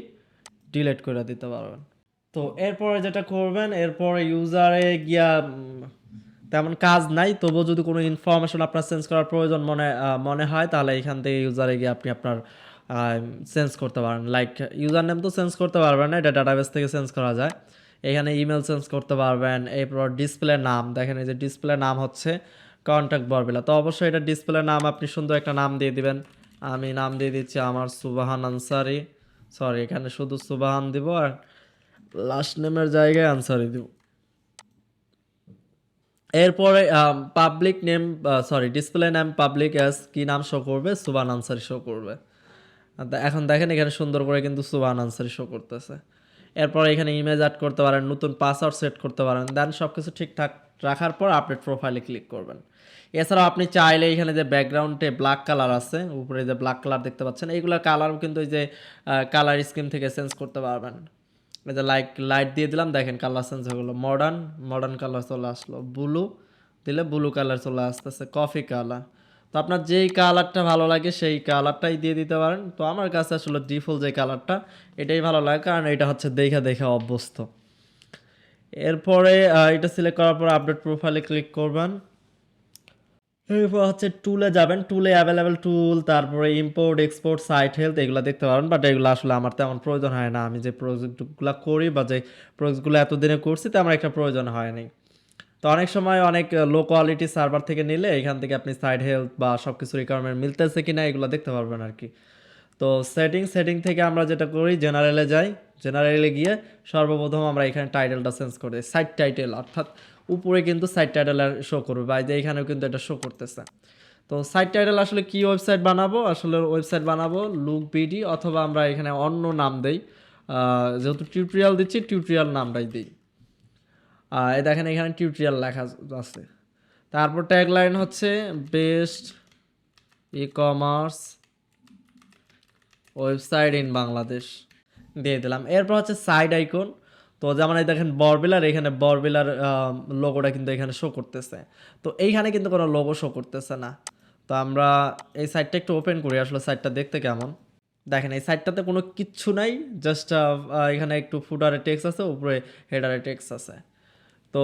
[SPEAKER 1] ডিলিট করে দিতে পারবেন। তো এরপরে যেটা করবেন, এরপরে ইউজারে গিয়া তেমন কাজ নাই, তবুও যদি কোনো ইনফরমেশন আপনার চেঞ্জ করার প্রয়োজন মনে হয়, তাহলে এখান থেকে ইউজারে গিয়ে আপনি আপনার চেঞ্জ করতে পারেন। লাইক ইউজার নেম তো চেঞ্জ করতে পারবেন না, এটা ডাটাবেস থেকে চেঞ্জ করা যায়। এখানে ইমেল চেঞ্জ করতে পারবেন। এরপর ডিসপ্লে নাম, দেখেন এই যে ডিসপ্লে নাম হচ্ছে কন্ট্যাক্ট বরবেলা। তো অবশ্যই এটা ডিসপ্লে নাম আপনি সুন্দর একটা নাম দিয়ে দিবেন, আমি নাম দিয়ে দিচ্ছি আমার সুবাহান আনসারি। সরি, এখানে শুধু সুবাহান দিব আর লাস্ট নেমের জায়গায় আনসারি দিব। এরপরে public name, sorry display name public as কি নাম শো করবে, সুবান আনসারি শো করবে। এখন দেখেন এখানে সুন্দর করে কিন্তু সুবান আনসারি শো করতেছে। এরপর এখানে ইমেজ অ্যাড করতে পারেন, নতুন পাসওয়ার্ড সেট করতে পারেন, দেন সব কিছু ঠিকঠাক রাখার পর আপডেট প্রোফাইলে ক্লিক করবেন। এছাড়াও আপনি চাইলে এখানে যে ব্যাকগ্রাউন্ডে ব্ল্যাক কালার আছে, উপরে যে ব্ল্যাক কালার দেখতে পাচ্ছেন, এইগুলোর কালারও কিন্তু এই যে কালার স্কিম থেকে চেঞ্জ করতে পারবেন। এই যে লাইট দিয়ে দিলাম, দেখেন কালার চেঞ্জ হয়ে গেলো, মডার্ন কালার চলে আসলো, ব্লু দিলে ব্লু কালার চলে আসতেছে, কফি কালার। তো আপনার যেই কালারটা ভালো লাগে সেই কালারটাই দিয়ে দিতে পারেন। তো আমার কাছে আসলে ডিফল্ট যে কালারটা এটাই ভালো লাগে, কারণ এটা হচ্ছে দেখা অভ্যস্ত। এরপরে এটা সিলেক্ট করার পর আপডেট প্রোফাইলে ক্লিক করবেন। এরপর হচ্ছে টুলে যাবেন, টুলে অ্যাভেলেবেল টুল, তারপরে ইম্পোর্ট এক্সপোর্ট সাইট হেলথ এগুলো দেখতে পারেন। বাট এগুলো আসলে আমার তেমন প্রয়োজন হয় না, আমি যে প্রজেক্টগুলো করি বা যে প্রজেক্টগুলো এতদিনে করছি তেমন একটা প্রয়োজন হয়নি। তো অনেক সময় অনেক লো কোয়ালিটি সার্ভার থেকে নিলে এখান থেকে আপনি সাইড হেলথ বা সব কিছু রিকোয়ারমেন্ট মিলতেছে কিনা এগুলো দেখতে পারবেন আর কি। তো সেটিং থেকে আমরা যেটা করি, জেনারেলে যাই, জেনারেলে গিয়ে সর্বপ্রথম আমরা এখানে টাইটেলটা চেঞ্জ করে দিই, সাইট টাইটেল, অর্থাৎ উপরে কিন্তু সাইট টাইটেল শো করবে, বা যে এখানেও কিন্তু এটা শো করতেছে। তো সাইট টাইটেল আসলে কি ওয়েবসাইট বানাবো, আসলে ওয়েবসাইট বানাবো লুক বিডি, অথবা আমরা এখানে অন্য নাম দেই, যেহেতু টিউটোরিয়াল দিচ্ছি টিউটোরিয়াল নামটাই দিই। এই দেখেন এখানে টিউটোরিয়াল লেখা আছে। তারপর ট্যাগলাইন হচ্ছে best e commerce website in Bangladesh দিয়ে দিলাম। এরপর হচ্ছে সাইড আইকন। তো যেমন এই দেখেন বরবিলার, এখানে বরবিলার লোগোটা কিন্তু এখানে শো করতেছে। তো এইখানে কিন্তু কোনো লোগো শো করতেছে না। তো আমরা এই সাইটটা একটু ওপেন করি, আসলে সাইটটা দেখতে কেমন। দেখেন এই সাইটটাতে কোনো কিচ্ছু নাই, জাস্ট এখানে একটু ফুটারে টেক্সট আছে, উপরে হেডারে টেক্সট আছে। তো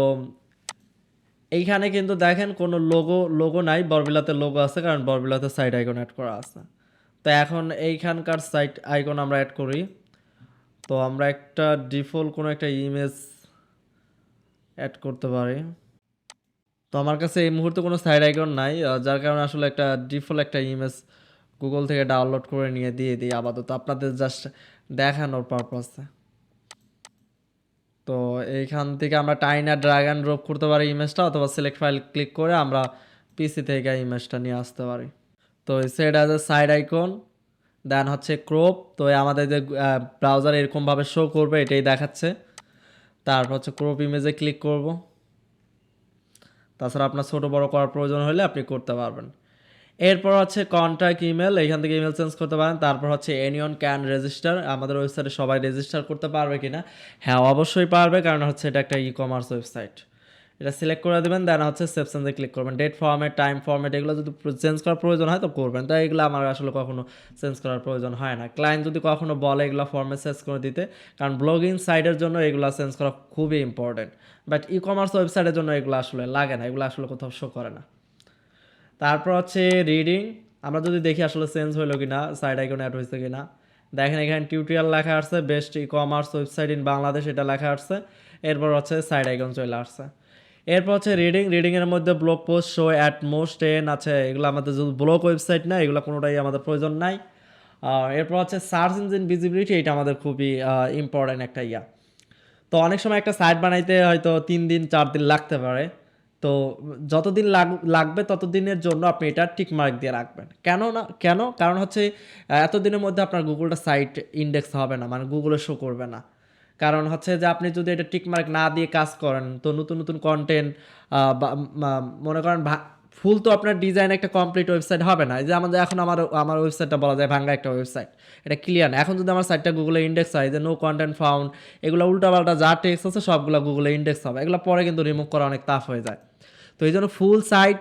[SPEAKER 1] এইখানে কিন্তু দেখেন কোনো লোগো নাই, বরবিলাতে লোগো আছে কারণ বরবিলাতে সাইট আইকন অ্যাড করা আছে। তো এখন এইখানকার সাইট আইকন আমরা অ্যাড করি। তো আমরা একটা ডিফল্ট কোনো একটা ইমেজ অ্যাড করতে পারি। তো আমার কাছে এই মুহূর্তে কোনো সাইড আইকন নাই, যার কারণে আসলে একটা ডিফল্ট একটা ইমেজ গুগল থেকে ডাউনলোড করে নিয়ে দিয়ে দিই আপাতত আপনাদের জাস্ট দেখানোর পারপাসে। তো এইখান থেকে আমরা টাইনা ড্র্যাগ অ্যান্ড ড্রপ করতে পারি ইমেজটা, অথবা সিলেক্ট ফাইল ক্লিক করে আমরা পিসি থেকে ইমেজটা নিয়ে আসতে পারি। তো set as a side icon, then হচ্ছে ক্রপ। তো আমাদের যে ব্রাউজার এরকমভাবে শো করবে এটাই দেখাচ্ছে। তারপর হচ্ছে ক্রপ ইমেজে ক্লিক করব। তাছাড়া আপনার ছোটো বড় করার প্রয়োজন হলে আপনি করতে পারবেন। এরপর হচ্ছে কন্ট্যাক্ট ইমেল, এখান থেকে ইমেল চেঞ্জ করতে পারেন। তারপর হচ্ছে এনিওন ক্যান রেজিস্টার, আমাদের ওয়েবসাইটে সবাই রেজিস্টার করতে পারবে কিনা, হ্যাঁ অবশ্যই পারবে, কারণ হচ্ছে এটা একটা ই কমার্স ওয়েবসাইট। এটা সিলেক্ট করে দেবেন, দেন হচ্ছে সেভ চেঞ্জে ক্লিক করবেন। ডেট ফরম্যাট, টাইম ফরম্যাট এগুলো যদি চেঞ্জ করার প্রয়োজন হয় তো করবেন, তাই এগুলো আমার আসলে কখনো চেঞ্জ করার প্রয়োজন হয় না। ক্লায়েন্ট যদি কখনো বলে এগুলো ফরম্যাট চেঞ্জ করে দিতে, কারণ ব্লগিং সাইটের জন্য এগুলো চেঞ্জ করা খুবই ইম্পর্টেন্ট, বাট ই কমার্স ওয়েবসাইটের জন্য এগুলো আসলে লাগে না, এগুলো আসলে কোথাও শো করে না। তারপর হচ্ছে রিডিং, আমরা যদি দেখি আসলে চেঞ্জ হলো কিনা, সাইড আইকন অ্যাড হয়েছে কিনা। দেখেন এখানে টিউটোরিয়াল লেখা আসছে, best e commerce website in Bangladesh এটা লেখা আসছে। এরপর হচ্ছে সাইড আইকন চলে আসছে। এরপর হচ্ছে রিডিংয়ের মধ্যে blog post show at most 10 আছে, এগুলো আমাদের যদি ব্লগ ওয়েবসাইট না, এগুলো কোনোটাই আমাদের প্রয়োজন নাই। এরপর হচ্ছে সার্চ ইঞ্জিন ভিজিবিলিটি, এটা আমাদের খুবই ইম্পর্ট্যান্ট একটা ইয়া। তো অনেক সময় একটা সাইট বানাইতে হয়তো 3 দিন 4 দিন লাগতে পারে। তো যতদিন লাগবে ততদিনের জন্য আপনি এটা টিক মার্ক দিয়ে রাখবেন। কেন কারণ হচ্ছে এতদিনের মধ্যে আপনার গুগলটা সাইট ইন্ডেক্স হবে না, মানে গুগলে শো করবে না। কারণ হচ্ছে যে আপনি যদি এটা টিক মার্ক না দিয়ে কাজ করেন, তো নতুন নতুন কন্টেন্ট মনে করেন ফুল তো আপনার ডিজাইন একটা কমপ্লিট ওয়েবসাইট হবে না। এই যে আমাদের এখন আমার ওয়েবসাইটটা বলা যায় ভাঙ্গা একটা ওয়েবসাইট, এটা ক্লিয়ার না। এখন যদি আমার সাইটটা গুগলে ইন্ডেক্স হয়, যে নো কন্টেন্ট ফাউন্ড, এগুলো উল্টাপাল্টা যা টেক্সট আছে সবগুলো গুগলে ইন্ডেক্স হবে, এগুলো পরে কিন্তু রিমুভ করা অনেক টাফ হয়ে যায়। তো এই জন্য ফুল সাইট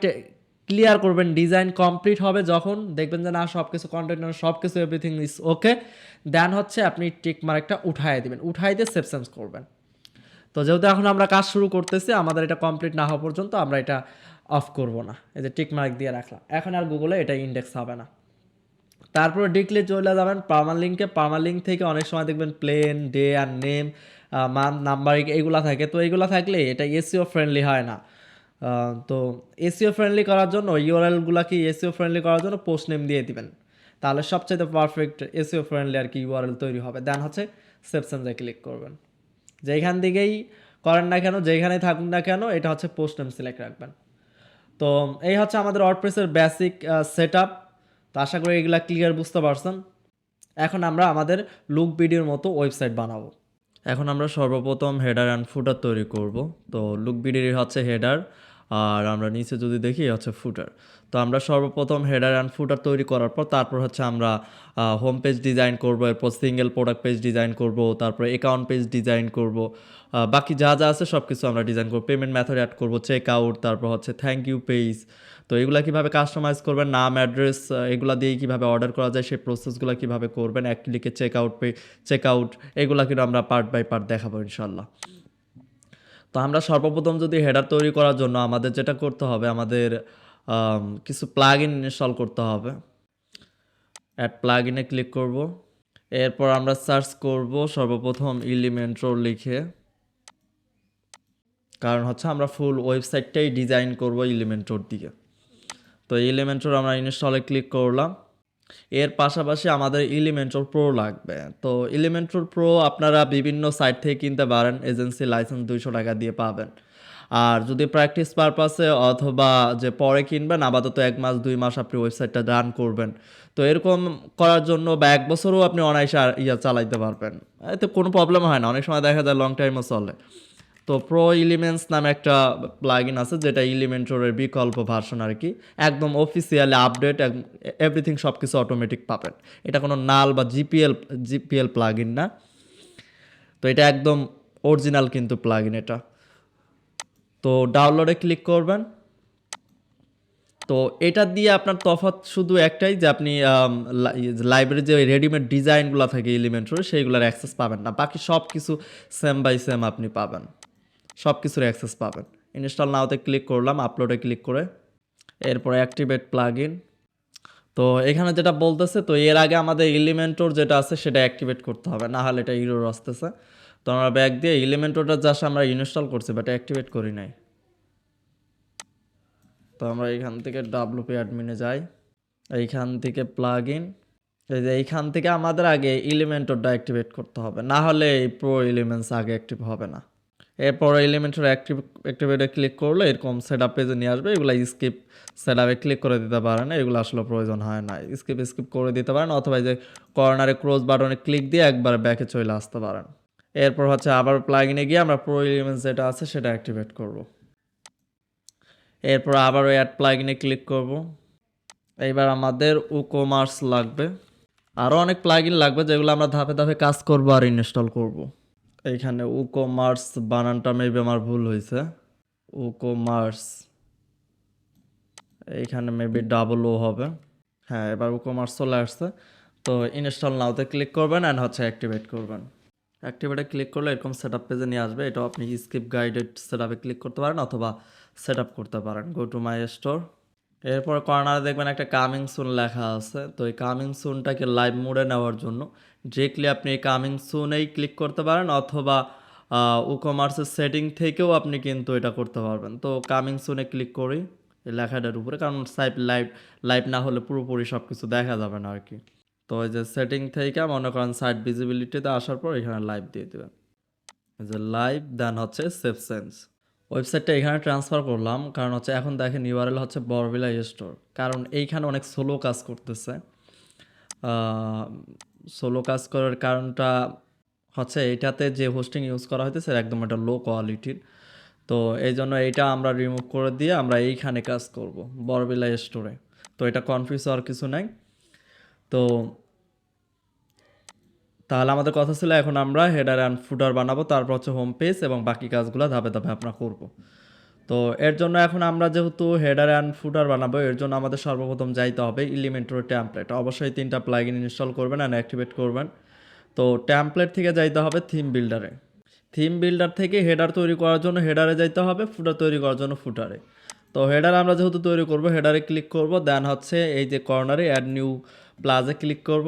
[SPEAKER 1] ক্লিয়ার করবেন, ডিজাইন কমপ্লিট হবে যখন দেখবেন যে না সব কিছু কন্টেন্ট সব কিছু এভরিথিং ইজ ওকে, দেন হচ্ছে আপনি টিক মার্কটা উঠাই দিবেন, উঠাই দিয়ে সেভ চেঞ্জ করবেন। তো যেহেতু এখন আমরা কাজ শুরু করতেছি, আমাদের এটা কমপ্লিট না হওয়া পর্যন্ত আমরা এটা অফ করব না, এই যে টিক মার্ক দিয়ে রাখলাম, এখন আর গুগলে এটা ইন্ডেক্স হবে না। তারপরে ডিক্লে চলে যাবেন পার্মালিঙ্কে। পার্মালিঙ্ক থেকে অনেক সময় দেখবেন প্লেন, ডে আর নেম, মান্থ, নাম্বারিং এগুলো থাকে। তো এইগুলো থাকলে এটা এসইও ফ্রেন্ডলি হয় না। তো এসইও ফ্রেন্ডলি করার জন্য ইউআরএলগুলোকে এসইও ফ্রেন্ডলি করার জন্য পোস্ট নেম দিয়ে দিবেন। তাহলে সবচেয়ে পারফেক্ট এসইও ফ্রেন্ডলি আর কি ইউআরএল তৈরি হবে। দেন হচ্ছে সেভ চেঞ্জে ক্লিক করবেন। যেখান দিকেই করেন না কেন, যেখানেই থাকুন না কেন, এটা হচ্ছে পোস্ট নেম সিলেক্ট রাখবেন। তো এই হচ্ছে আমাদের ওয়ার্ডপ্রেসের বেসিক সেট আপ। তো আশা করি এগুলা ক্লিয়ার বুঝতে পারছেন। এখন আমরা আমাদের লুক ভিডিওর মতো ওয়েবসাইট বানাবো। এখন আমরা সর্বপ্রথম হেডার অ্যান্ড ফুটার তৈরি করব। তো লুক ভিডিওর হচ্ছে হেডার, আর আমরা নিচে যদি দেখি হচ্ছে ফুটার। তো আমরা সর্বপ্রথম হেডার অ্যান্ড ফুটার তৈরি করার পর তারপর হচ্ছে আমরা হোম পেজ ডিজাইন করব, এরপর সিঙ্গেল প্রোডাক্ট পেজ ডিজাইন করব, তারপর অ্যাকাউন্ট পেজ ডিজাইন করব, বাকি যা যা আছে সব কিছু আমরা ডিজাইন করব। পেমেন্ট মেথড অ্যাড করব, চেক আউট, তারপর হচ্ছে থ্যাংক ইউ পেজ। তো এগুলা কীভাবে কাস্টমাইজ করবেন, নাম অ্যাড্রেস এগুলা দিয়েই কীভাবে অর্ডার করা যায় সেই প্রসেসগুলো কীভাবে করবেন, এক ক্লিকে চেক আউট এগুলা কিন্তু আমরা পার্ট বাই পার্ট দেখাবো ইনশাল্লাহ। তো আমরা সর্বপ্রথম যদি হেডার তৈরি করার জন্য আমাদের যেটা করতে হবে, আমাদের কিছু প্লাগ ইন ইনস্টল করতে হবে। অ্যাড প্লাগ ইনে ক্লিক করব। এরপর আমরা সার্চ করব সর্বপ্রথম এলিমেন্টর লিখে, কারণ হচ্ছে আমরা ফুল ওয়েবসাইটটাই ডিজাইন করব এলিমেন্টর দিয়ে। তো এলিমেন্টর আমরা ইনস্টলে ক্লিক করলাম। এর পাশাপাশি আমাদের এলিমেন্টর প্রো লাগবে। তো এলিমেন্টর প্রো আপনারা বিভিন্ন সাইট থেকে কিনতে পারেন, এজেন্সি লাইসেন্স 200 টাকা দিয়ে পাবেন। আর যদি প্র্যাকটিস পারপাসে অথবা যে পরে কিনবেন, আপাতত 1 মাস 2 মাস আপনি ওয়েবসাইটটা রান করবেন, তো এরকম করার জন্য বা 1 বছরও আপনি অনায়াসে চালাইতে পারবেন, এতে কোনো প্রবলেম হয় না। অনেক সময় দেখা যায় লং টাইমও চলে। তো প্রো এলিমেন্টস নামে একটা প্লাগইন আছে, যেটা এলিমেন্টরের বিকল্প ভার্সন আর কি। একদম অফিসিয়ালি আপডেট, এভরিথিং সব কিছু অটোমেটিক পাবেন। এটা কোনো নাল বা জিপিএল প্লাগইন না। তো এটা একদম অরিজিনাল কিন্তু প্লাগইন এটা। তো ডাউনলোডে ক্লিক করবেন। তো এটা দিয়ে আপনার তফাৎ শুধু একটাই, যে আপনি লাইব্রেরি যে রেডিমেড ডিজাইনগুলো থাকে এলিমেন্টরে সেইগুলোর অ্যাক্সেস পাবেন না, বাকি সব কিছু সেম বাই সেম আপনি পাবেন, সব কিছুর অ্যাক্সেস পাবেন। ইনস্টল নাওতে ক্লিক করলাম, আপলোডে ক্লিক করে, এরপরে অ্যাক্টিভেট প্লাগইন। তো এখানে যেটা বলতেছে, তো এর আগে আমাদের এলিমেন্টর যেটা আছে সেটা অ্যাক্টিভেট করতে হবে, না হলে এটা ইরর আসতেছে। তো আমরা ব্যাক দিয়ে এলিমেন্টরটা জাস্ট আমরা ইনস্টল করছি, বাট অ্যাক্টিভেট করি নাই। তো আমরা এইখান থেকে ডাব্লুপি অ্যাডমিনে যাই, এইখান থেকে প্লাগইন, এই যে এইখান থেকে আমাদের আগে এলিমেন্টরটা অ্যাক্টিভেট করতে হবে, না হলে এই প্রো এলিমেন্টস আগে অ্যাক্টিভ হবে না। এরপর এলিমেন্টর অ্যাক্টিভেটে ক্লিক করলে এরকম সেট আপ পেজে নিয়ে আসবে। এগুলো স্কিপ সেট আপে ক্লিক করে দিতে পারেন, এগুলো আসলে প্রয়োজন হয় না। স্কিপ করে দিতে পারেন, অথবা যে কর্নারে ক্লোজ বাটনে ক্লিক দিয়ে একবার ব্যাকে চলে আসতে পারেন। এরপর হচ্ছে আবার প্লাগইনে গিয়ে আমরা প্রো এলিমেন্টস যেটা আছে সেটা অ্যাক্টিভেট করব। এরপর আবার ওই অ্যাড প্লাগইনে ক্লিক করব। এইবার আমাদের উকমার্স লাগবে, আরও অনেক প্লাগইন লাগবে যেগুলো আমরা ধাপে ধাপে কাজ করব আর ইনস্টল করব। এইখানে উকমার্স বানানটা মেবি আমার ভুল হয়েছে, উকমার্স, এইখানে মেবি ডাবল ও হবে। হ্যাঁ, এবার উকমার্স চলে আসছে। তো ইনস্টল নাওতে ক্লিক করবেন অ্যান্ড হচ্ছে অ্যাক্টিভেট করবেন। অ্যাক্টিভেটে ক্লিক করলে এরকম সেট আপ পেজে নিয়ে আসবে। এটাও আপনি স্কিপ গাইডেড সেট আপে ক্লিক করতে পারেন অথবা সেট আপ করতে পারেন। Go to my store. এরপর কর্নারে দেখবেন একটা কামিং সুন লেখা আছে। তো এই কামিং সুনটাকে লাইভ মোডে নেওয়ার জন্য ডিরেক্টলি আপনি এই কামিং সুনেই ক্লিক করতে পারেন, অথবা উকমার্সের সেটিং থেকেও আপনি কিন্তু এটা করতে পারবেন। তো কামিং সুনে ক্লিক করি এই লেখাটার উপরে, কারণ লাইভ না হলে পুরোপুরি সব কিছু দেখা যাবে না আর কি। তো এই যে সেটিং থেকে মনে করেন সাইট ভিজিবিলিটিতে আসার পর এখানে লাইভ দিয়ে দেবেন, এই যে লাইভ, দেন হচ্ছে সেভ চেঞ্জ। ওয়েবসাইটটা এখানে ট্রান্সফার করলাম, কারণ হচ্ছে এখন দেখেন ইউআরএল হচ্ছে বরবিলা স্টোর, কারণ এইখানে অনেক স্লো কাজ করতেছে। স্লো কাজ করার কারণটা হচ্ছে এইটাতে যে হোস্টিং ইউজ করা হইতেছে একদম একটা লো কোয়ালিটির। তো এই জন্য এইটা আমরা রিমুভ করে দিয়ে আমরা এইখানে কাজ করব, বরবিলা স্টোরে। তো এটা কনফিউজ হওয়ার কিছু নাই। তো তাহলে আমাদের কথা ছিল এখন আমরা হেডার অ্যান্ড ফুটার বানাবো, তারপর হচ্ছে হোম পেজ এবং বাকি কাজগুলো ধাপে ধাপে আমরা করব। তো এর জন্য এখন আমরা যেহেতু হেডার অ্যান্ড ফুটার বানাবো, এর জন্য আমাদের সর্বপ্রথম যাইতে হবে এলিমেন্টর টেমপ্লেট। অবশ্যই 3টা প্লাগইন ইনস্টল করবেন অ্যান্ড অ্যাক্টিভেট করবেন। তো টেমপ্লেট থেকে যাইতে হবে থিম বিল্ডারে। থিম বিল্ডার থেকে হেডার তৈরি করার জন্য হেডারে যাইতে হবে, ফুটার তৈরি করার জন্য ফুটারে। তো হেডার আমরা যেহেতু তৈরি করব, হেডারে ক্লিক করব, দেন হচ্ছে এই যে কর্নারে অ্যাড নিউ প্লাজে ক্লিক করব।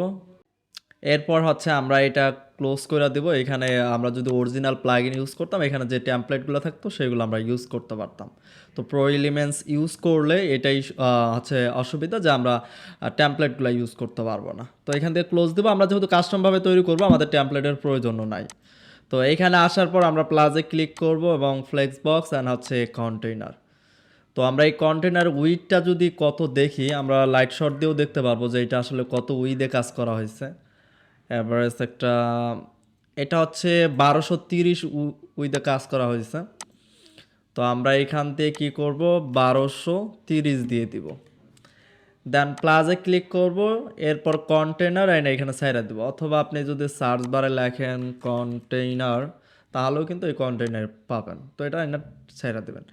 [SPEAKER 1] এরপর হচ্ছে আমরা এটা ক্লোজ করে দিব। এখানে আমরা যদি অরিজিনাল প্লাগইন ইউজ করতাম এখানে যে টেমপ্লেটগুলো থাকতো সেগুলো আমরা ইউজ করতে পারতাম। তো প্রো এলিমেন্টস ইউজ করলে এটাই হচ্ছে অসুবিধা যে আমরা টেমপ্লেটগুলো ইউজ করতে পারবো না। তো এখান থেকে ক্লোজ দেবো। আমরা যেহেতু কাস্টমভাবে তৈরি করবো আমাদের টেমপ্লেটের প্রয়োজনও নাই। তো এইখানে আসার পর আমরা প্লাজে ক্লিক করব এবং ফ্লেক্স বক্স অ্যান্ড হচ্ছে কন্টেইনার। তো আমরা এই কন্টেনার উইথটা যদি কত দেখি আমরা লাইট শট দিয়েও দেখতে পারবো যে এটা আসলে কত উইথে কাজ করা হয়েছে। এভারেজ একটা এটা হচ্ছে 1230 উইথে কাজ করা হয়েছে। তো আমরা এখান থেকে কী করব 1230 দিয়ে দিব। দেন প্লাজে ক্লিক করব, এরপর কন্টেনার অ্যান্ড এখানে সাইরা দেবো, অথবা আপনি যদি সার্চ বারে লেখেন কন্টেইনার তাহলেও কিন্তু এই কন্টেইনার পাবেন। তো এটা এনে সাইরা দেবেন।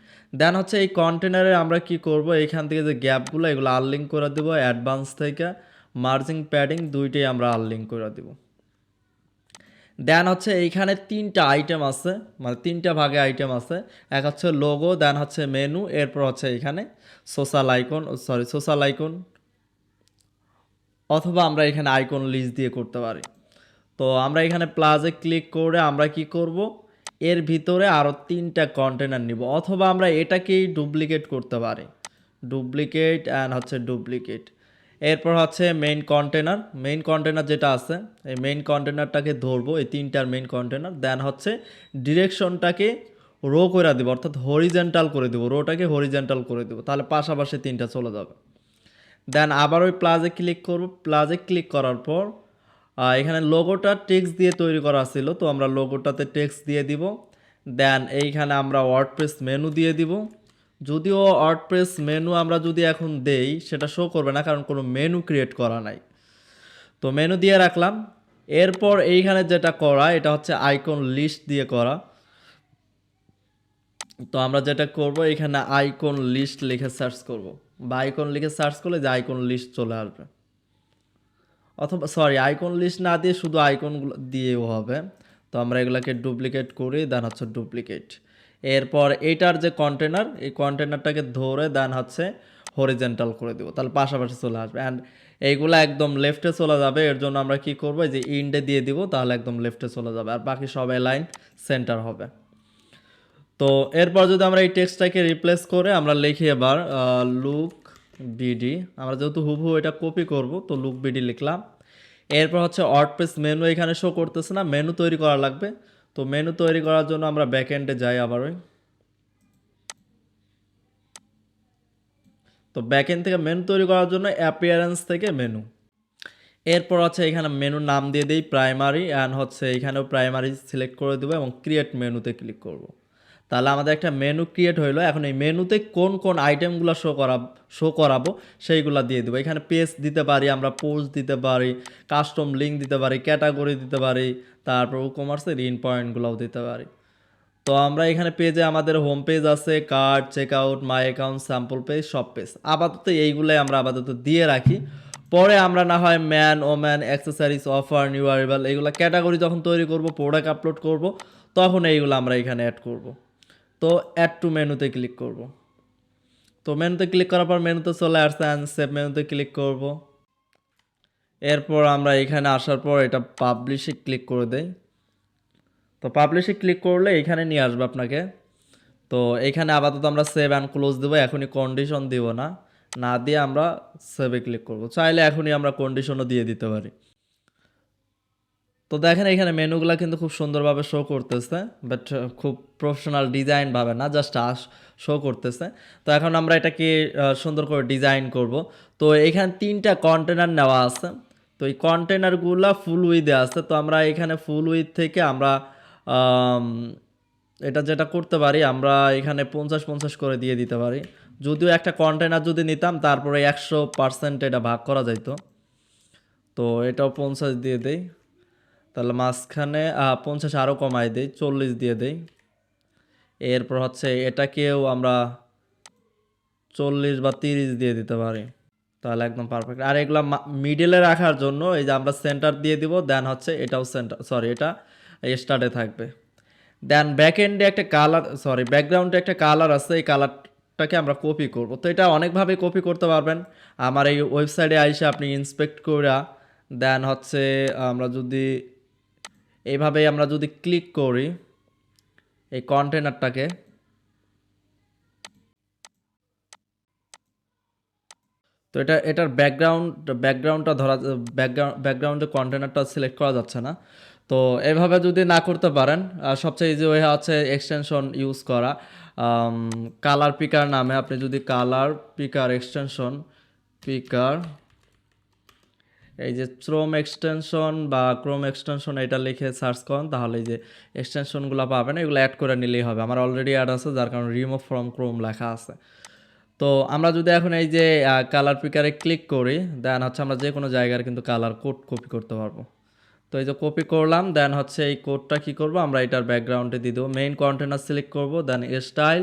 [SPEAKER 1] দেন হচ্ছে এই কন্টেনারে আমরা কি করব এইখান থেকে যে গ্যাপগুলো এগুলো আনলিঙ্ক করে দেবো। অ্যাডভান্স থেকে মার্জিং প্যাডিং দুইটাই আমরা আনলিঙ্ক করে দেবো। দেন হচ্ছে এইখানে তিনটা আইটেম আছে, মানে তিনটা ভাগে আইটেম আছে। এক হচ্ছে লোগো, দেন হচ্ছে মেনু, এরপর হচ্ছে এখানে সোশ্যাল আইকন অথবা আমরা এখানে আইকন লিস্ট দিয়ে করতে পারি। তো আমরা এখানে প্লাজে ক্লিক করে আমরা কি করব এর ভিতরে আরও তিনটা কন্টেনার নিব, অথবা আমরা এটাকেই ডুপ্লিকেট করতে পারি। ডুপ্লিকেট অ্যান্ড হচ্ছে ডুপ্লিকেট, এরপর হচ্ছে মেইন কন্টেনার যেটা আছে এই মেইন কন্টেনারটাকে ধরবো, এই তিনটার মেইন কন্টেনার। দেন হচ্ছে ডিরেকশনটাকে রো করে দেবো, অর্থাৎ হরিজেন্টাল করে দেবো, রোটাকে হরিজেন্টাল করে দেবো, তাহলে পাশাপাশি তিনটা চলে যাবে। দেন আবার ওই প্লাজে ক্লিক করব। প্লাজে ক্লিক করার পর এখানে লোগোটা টেক্সট দিয়ে তৈরি করা ছিল, তো আমরা লোগোটাতে টেক্সট দিয়ে দিব। দেন এইখানে আমরা ওয়ার্ডপ্রেস মেনু দিয়ে দিব। যদিও ওয়ার্ডপ্রেস মেনু আমরা যদি এখন দেই সেটা শো করবে না, কারণ কোনো মেনু ক্রিয়েট করা নাই। তো মেনু দিয়ে রাখলাম। এরপর এইখানে যেটা করা এটা হচ্ছে আইকন লিস্ট দিয়ে করা। তো আমরা যেটা করব এখানে আইকন লিস্ট লিখে সার্চ করব, বা আইকন লিখে সার্চ করলে যে আইকন লিস্ট চলে আসবে, অথবা আইকন লিস্ট না দিয়ে শুধু আইকনগুলো দিয়েও হবে। তো আমরা এগুলোকে ডুপ্লিকেট করি, দেন হচ্ছে ডুপ্লিকেট। এরপর এইটার যে কন্টেনার এই কন্টেনারটাকে ধরে দেন হচ্ছে হরিজেন্টাল করে দেবো, তাহলে পাশাপাশি চলে আসবে। অ্যান্ড এইগুলো একদম লেফটে চলে যাবে। এর জন্য আমরা কি করব যে ইন্ডে দিয়ে দিব, তাহলে একদম লেফটে চলে যাবে, আর বাকি সবাই লাইন সেন্টার হবে। তো এরপর যদি আমরা এই টেক্সটটাকে রিপ্লেস করে আমরা লিখি এবার লুক বিডি, আমরা যেহেতু হুবহু এটা কপি করব তো লুক বিডি লিখলাম। এরপর হচ্ছে ওয়ার্ডপ্রেস মেনু এখানে শো করতেছে না, মেনু তৈরি করা লাগবে। তো মেনু তৈরি করার জন্য আমরা ব্যাকএন্ডে যাই আবারও। তো ব্যাকএন্ড থেকে মেনু তৈরি করার জন্য অ্যাপিয়ারেন্স থেকে মেনু, এরপর হচ্ছে এখানে মেনুর নাম দিয়ে দিই প্রাইমারি, অ্যান্ড হচ্ছে এখানেও প্রাইমারি সিলেক্ট করে দেবো এবং ক্রিয়েট মেনুতে ক্লিক করব। তাহলে আমাদের একটা মেনু ক্রিয়েট হইলো। এখন এই মেনুতে কোন কোন আইটেমগুলো শো করাবো সেইগুলো দিয়ে দেবো। এখানে পেজ দিতে পারি, আমরা পোস্ট দিতে পারি, কাস্টম লিঙ্ক দিতে পারি, ক্যাটাগরি দিতে পারি, তারপর কমার্সের ইন পয়েন্টগুলোও দিতে পারি। তো আমরা এখানে পেজে আমাদের হোম পেজ আছে, card, check out, my account, sample page, সব পেজ। আপাতত এইগুলোই আমরা আপাতত দিয়ে রাখি। পরে আমরা না হয় man, woman, accessories, offer, new arrival এগুলো ক্যাটাগরি যখন তৈরি করব, প্রোডাক্ট আপলোড করব, তখন এইগুলো আমরা এখানে অ্যাড করব। তো অ্যাড টু মেনুতে ক্লিক করব। তো মেনুতে ক্লিক করার পর মেনুতে চলে আসছে, অ্যান্ড সেভ মেনুতে ক্লিক করব। এরপর আমরা এখানে আসার পর এটা পাবলিশে ক্লিক করে দেই। তো পাবলিশে ক্লিক করলে এখানে নিয়ে আসবে আপনাকে। তো এখানে আপাতত আমরা সেভ অ্যান্ড ক্লোজ দেবো, এখনই কন্ডিশন দিব না, না দিয়ে আমরা সেভে ক্লিক করব। চাইলে এখনই আমরা কন্ডিশনও দিয়ে দিতে পারি। তো দেখেন এখানে মেনুগুলো কিন্তু খুব সুন্দরভাবে শো করতেছে, বাট খুব প্রফেশনাল ডিজাইন ভাবে না, জাস্ট শো করতেছে। তো এখন আমরা এটাকে সুন্দর করে ডিজাইন করব। তো এখানে তিনটা কন্টেনার নেওয়া আছে। তো এই কন্টেনারগুলো ফুল উইথে আছে। তো আমরা এখানে ফুল উইথ থেকে আমরা আম, এটা যেটা করতে পারি আমরা এখানে 50-50 করে দিয়ে দিতে পারি। যদিও একটা কন্টেনার যদি নিতাম তারপরে 100% এটা ভাগ করা যাইতো। তো এটাও 50 দিয়ে দেই, তাহলে মাঝখানে 50 আরও কমাই দেই, 40 দিয়ে দেই। এরপর হচ্ছে এটাকেও আমরা 40 বা 30 দিয়ে দিতে পারি, তাহলে একদম পারফেক্ট। আর এগুলো মিডলে রাখার জন্য এই যে আমরা সেন্টার দিয়ে দিব, দেন হচ্ছে এটাও সেন্টার, এটা স্টার্টে থাকবে। দেন ব্যাকএন্ডে একটা ব্যাকগ্রাউন্ডে একটা কালার আছে, এই কালারটাকে আমরা কপি করব। তো এটা অনেকভাবে কপি করতে পারবেন। আমার এই ওয়েবসাইটে আইসে আপনি ইন্সপেক্ট করে দেন হচ্ছে আমরা যদি এইভাবেই আমরা যদি ক্লিক করি এই কন্টেনারটাকে, তো এটার ব্যাকগ্রাউন্ডটা ধরা, ব্যাকগ্রাউন্ডে কন্টেনারটা সিলেক্ট করা যাচ্ছে না। তো এভাবে যদি না করতে পারেন, সবচেয়ে ইজি ওয়ে হচ্ছে এক্সটেনশন ইউজ করা। কালার পিকার নামে আপনি যদি কালার পিকার এক্সটেনশন পিকার, এই যে ক্রোম এক্সটেনশন এটা লিখে সার্চ করেন, তাহলে এই যে এক্সটেনশনগুলো পাবেন, এগুলো অ্যাড করে নিলেই হবে। আমার অলরেডি অ্যাড আছে, যার কারণে রিমুভ ফ্রম ক্রোম লেখা আছে। তো আমরা যদি এখন এই যে কালার পিকারে ক্লিক করি, দেন হচ্ছে আমরা যে কোনো জায়গার কিন্তু কালার কোড কপি করতে পারবো। তো এই যে কপি করলাম, দেন হচ্ছে এই কোডটা কি করব, আমরা এটার ব্যাকগ্রাউন্ডে দিয়ে দেবো। মেইন কন্টেনার সিলেক্ট করব, দেন স্টাইল,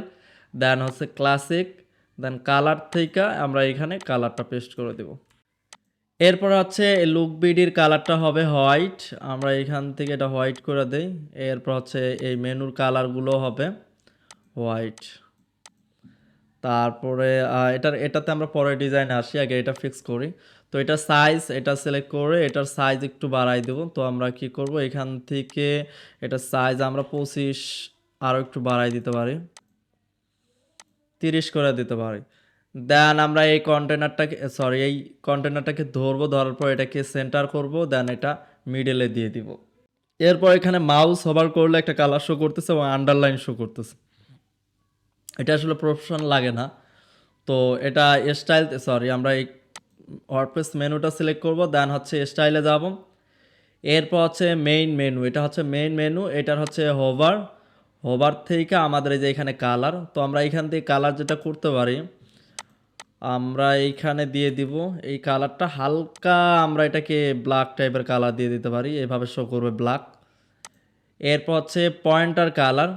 [SPEAKER 1] দেন হচ্ছে ক্লাসিক, দেন কালার থেকে আমরা এখানে কালারটা পেস্ট করে দেব। এরপর হচ্ছে লুক বিডির কালারটা হবে হোয়াইট, আমরা এখান থেকে এটা হোয়াইট করে দেই। এরপর হচ্ছে এই মেনুর কালারগুলো হবে হোয়াইট। তারপরে এটাতে আমরা পরে ডিজাইনে আসি, আগে এটা ফিক্স করি। তো এটা সাইজ, এটা সিলেক্ট করে এটার সাইজ একটু বাড়াই দেব। তো আমরা কি করব, এখান থেকে এটা সাইজ আমরা 25 আরও একটু বাড়াই দিতে পারি, 30 করে দিতে পারি। দেন আমরা এই কন্টেনারটাকে ধরবো, ধরার পর এটাকে সেন্টার করব, দেন এটা মিডলে দিয়ে দিব। এরপর এখানে মাউস হোভার করলে একটা কালার শো করতেছে এবং আন্ডারলাইন শো করতেছে। এটা আসলে প্রফেশনাল লাগে না। তো এটা আমরা এই ওয়ার্ডপ্রেস মেনুটা সিলেক্ট করব, দেন হচ্ছে স্টাইলে যাব। এরপর হচ্ছে মেইন মেনু, এটা হচ্ছে মেইন মেনু, এটার হচ্ছে হোভার থেকে আমাদের এই যে এখানে কালার। তো আমরা এখান থেকে কালার যেটা করতে পারি, আমরা এইখানে দিয়ে দিব এই কালারটা হালকা, আমরা এটাকে ব্ল্যাক টাইপের কালার দিয়ে দিতে পারি, এভাবে শো করবে ব্ল্যাক। এরপর হচ্ছে পয়েন্টার কালার,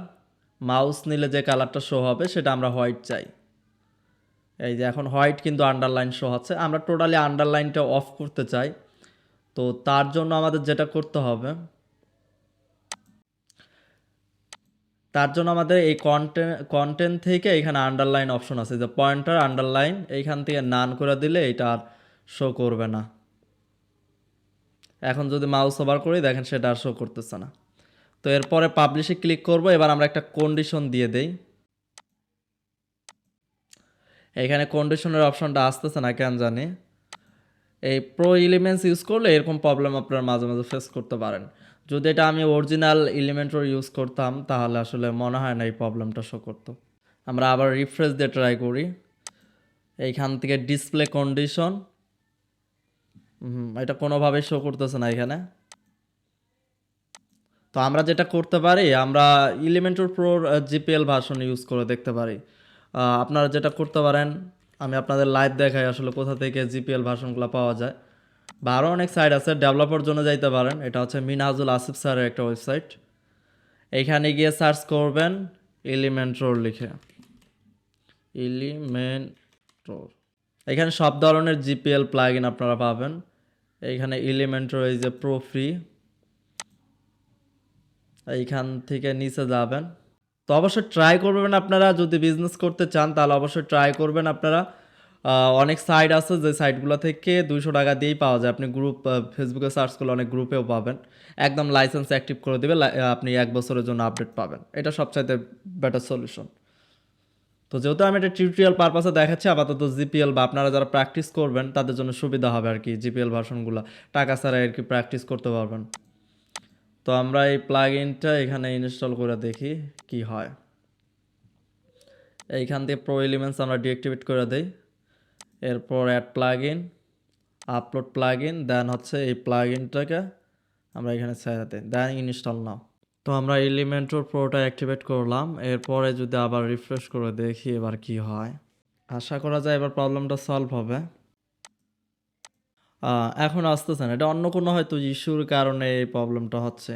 [SPEAKER 1] মাউস নিলে যে কালারটা শো হবে সেটা আমরা হোয়াইট চাই। এই যে এখন হোয়াইট কিন্তু আন্ডারলাইন শো হচ্ছে, আমরা টোটালি আন্ডারলাইনটা অফ করতে চাই। তো তার জন্য আমাদের যেটা করতে হবে, তার জন্য আমাদের এই কন্টেন্ট থেকে এখানে আন্ডারলাইন অপশন আছে, যে পয়েন্টার আন্ডারলাইন, এইখান থেকে নান করে দিলে এটা আর শো করবে না। এখন যদি মাউস ওভার করি, দেখেন সেটা আর শো করতেছে না। তো এরপরে পাবলিশে ক্লিক করব, এবার আমরা একটা কন্ডিশন দিয়ে দেই। এখানে কন্ডিশনের অপশনটা আসতেছে না কেন জানি। এই প্রো এলিমেন্টস ইউজ করলে এরকম প্রবলেম আপনারা মাঝে মাঝে ফেস করতে পারেন। যদি এটা আমি অরিজিনাল এলিমেন্টর ইউজ করতাম, তাহলে আসলে মনে হয় না এই প্রবলেমটা শো করতো। আমরা আবার রিফ্রেশ দিয়ে ট্রাই করি। এইখান থেকে ডিসপ্লে কন্ডিশন, এটা কোনোভাবেই শো করতেছে না এখানে। তো আমরা যেটা করতে পারি, আমরা এলিমেন্টর প্রোর জিপিএল ভার্সন ইউজ করে দেখতে পারি। আপনারা যেটা করতে পারেন, আমি আপনাদের লাইভ দেখাই আসলে কোথা থেকে জিপিএল ভার্সনগুলো পাওয়া যায়। বা আরও অনেক সাইট আছে, ডেভেলপার জন্য যাইতে পারেন। এটা হচ্ছে মিনহাজুল আসিফ স্যারের একটা ওয়েবসাইট। এইখানে গিয়ে সার্চ করবেন এলিমেন্ট্রোর লিখে, এলিমেন্ট্রোর। এখানে সব ধরনের জিপিএল প্লাগইন আপনারা পাবেন। এইখানে এলিমেন্ট্রোর এই যে প্রো ফ্রি, এইখান থেকে নিচে যাবেন। তো অবশ্যই ট্রাই করবেন আপনারা, যদি বিজনেস করতে চান তাহলে অবশ্যই ট্রাই করবেন আপনারা। অনেক সাইট আছে যে সাইটগুলো থেকে 200 টাকা দিয়েই পাওয়া যায়। আপনি ফেসবুকে সার্চ করলে অনেক গ্রুপেও পাবেন। একদম লাইসেন্স অ্যাক্টিভ করে দেবে, আপনি 1 বছরের জন্য আপডেট পাবেন। এটা সবচাইতে বেটার সলিউশন। তো যেহেতু আমি এটা টিউটোরিয়াল পারপাসে দেখাচ্ছি, আপাতত জিপিএল বা আপনারা যারা প্র্যাকটিস করবেন তাদের জন্য সুবিধা হবে আর কি। জিপিএল ভার্সনগুলো টাকা ছাড়াই আর কি প্র্যাকটিস করতে পারবেন। তো আমরা এই প্লাগইনটা এখানে ইনস্টল করে দেখি কি হয়। এইখান থেকে প্রো এলিমেন্টস আমরা ডিঅ্যাক্টিভেট করে দেই। এরপর অ্যাড প্লাগইন, আপলোড প্লাগইন, দেন হচ্ছে এই প্লাগইনটাকে আমরা এখানে ছেড়ে দিই, দেন ইনস্টল নাও। তো আমরা এলিমেন্টর প্রোটা অ্যাক্টিভেট করলাম। এরপরে যদি আবার রিফ্রেশ করে দেখি এবার কি হয়, আশা করা যায় এবার প্রবলেমটা সলভ হবে। এখন আসতেছে না, এটা অন্য কোনো হয়তো ইস্যুর কারণে এই প্রবলেমটা হচ্ছে।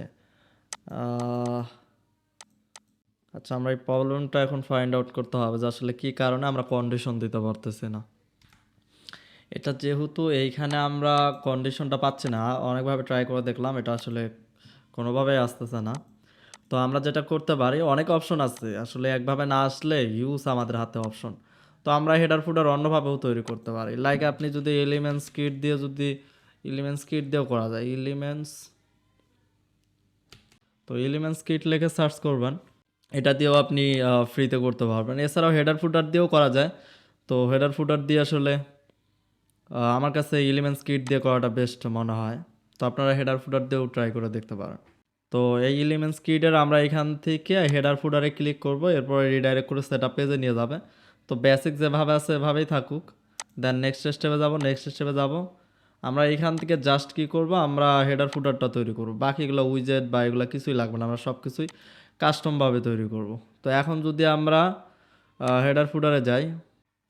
[SPEAKER 1] আচ্ছা, আমরা এই প্রবলেমটা এখন ফাইন্ড আউট করতে হবে যে আসলে কী কারণে আমরা কন্ডিশন দিতে পারতেছি না। এটা যেহেতু এইখানে আমরা কন্ডিশনটা পাচ্ছি না, অনেকভাবে ট্রাই করে দেখলাম, এটা আসলে কোনোভাবেই আসতেছে না। তো আমরা যেটা করতে পারি, অনেক অপশন আছে আসলে, একভাবে না আসলে ইউজ আমাদের হাতে অপশন। তো আমরা হেডার ফুডার অন্যভাবেও তৈরি করতে পারি। লাইক আপনি যদি এলিমেন্টস কিট দিয়েও করা যায়। তো এলিমেন্টস কিট লিখে সার্চ করবেন, এটা দিয়েও আপনি ফ্রিতে করতে পারবেন। এছাড়াও হেডার ফুটার দিয়েও করা যায়। তো হেডার ফুটার দিয়ে আসলে আমার কাছে এলিমেন্টস কিট দিয়ে করাটা বেস্ট মনে হয়। তো আপনারা হেডার ফুটার দিয়েও ট্রাই করে দেখতে পারেন। তো এই এলিমেন্টস কিটের আমরা এখান থেকে হেডার ফুটারে ক্লিক করব, এরপরে রিডাইরেক্ট করে সেটআপ পেজে নিয়ে যাবে। তো বেসিক যেভাবে আছে এভাবেই থাকুক। দেন নেক্সট স্টেপে যাব, নেক্সট স্টেপে যাব। আমরা এখান থেকে জাস্ট কি করব, আমরা হেডার ফুটারটা তৈরি করব, বাকিগুলো উইজেট বা এগুলো কিছুই লাগবে না, আমরা সব কিছুই কাস্টমভাবে তৈরি করব। তো এখন যদি আমরা হেডার ফুটারে যাই,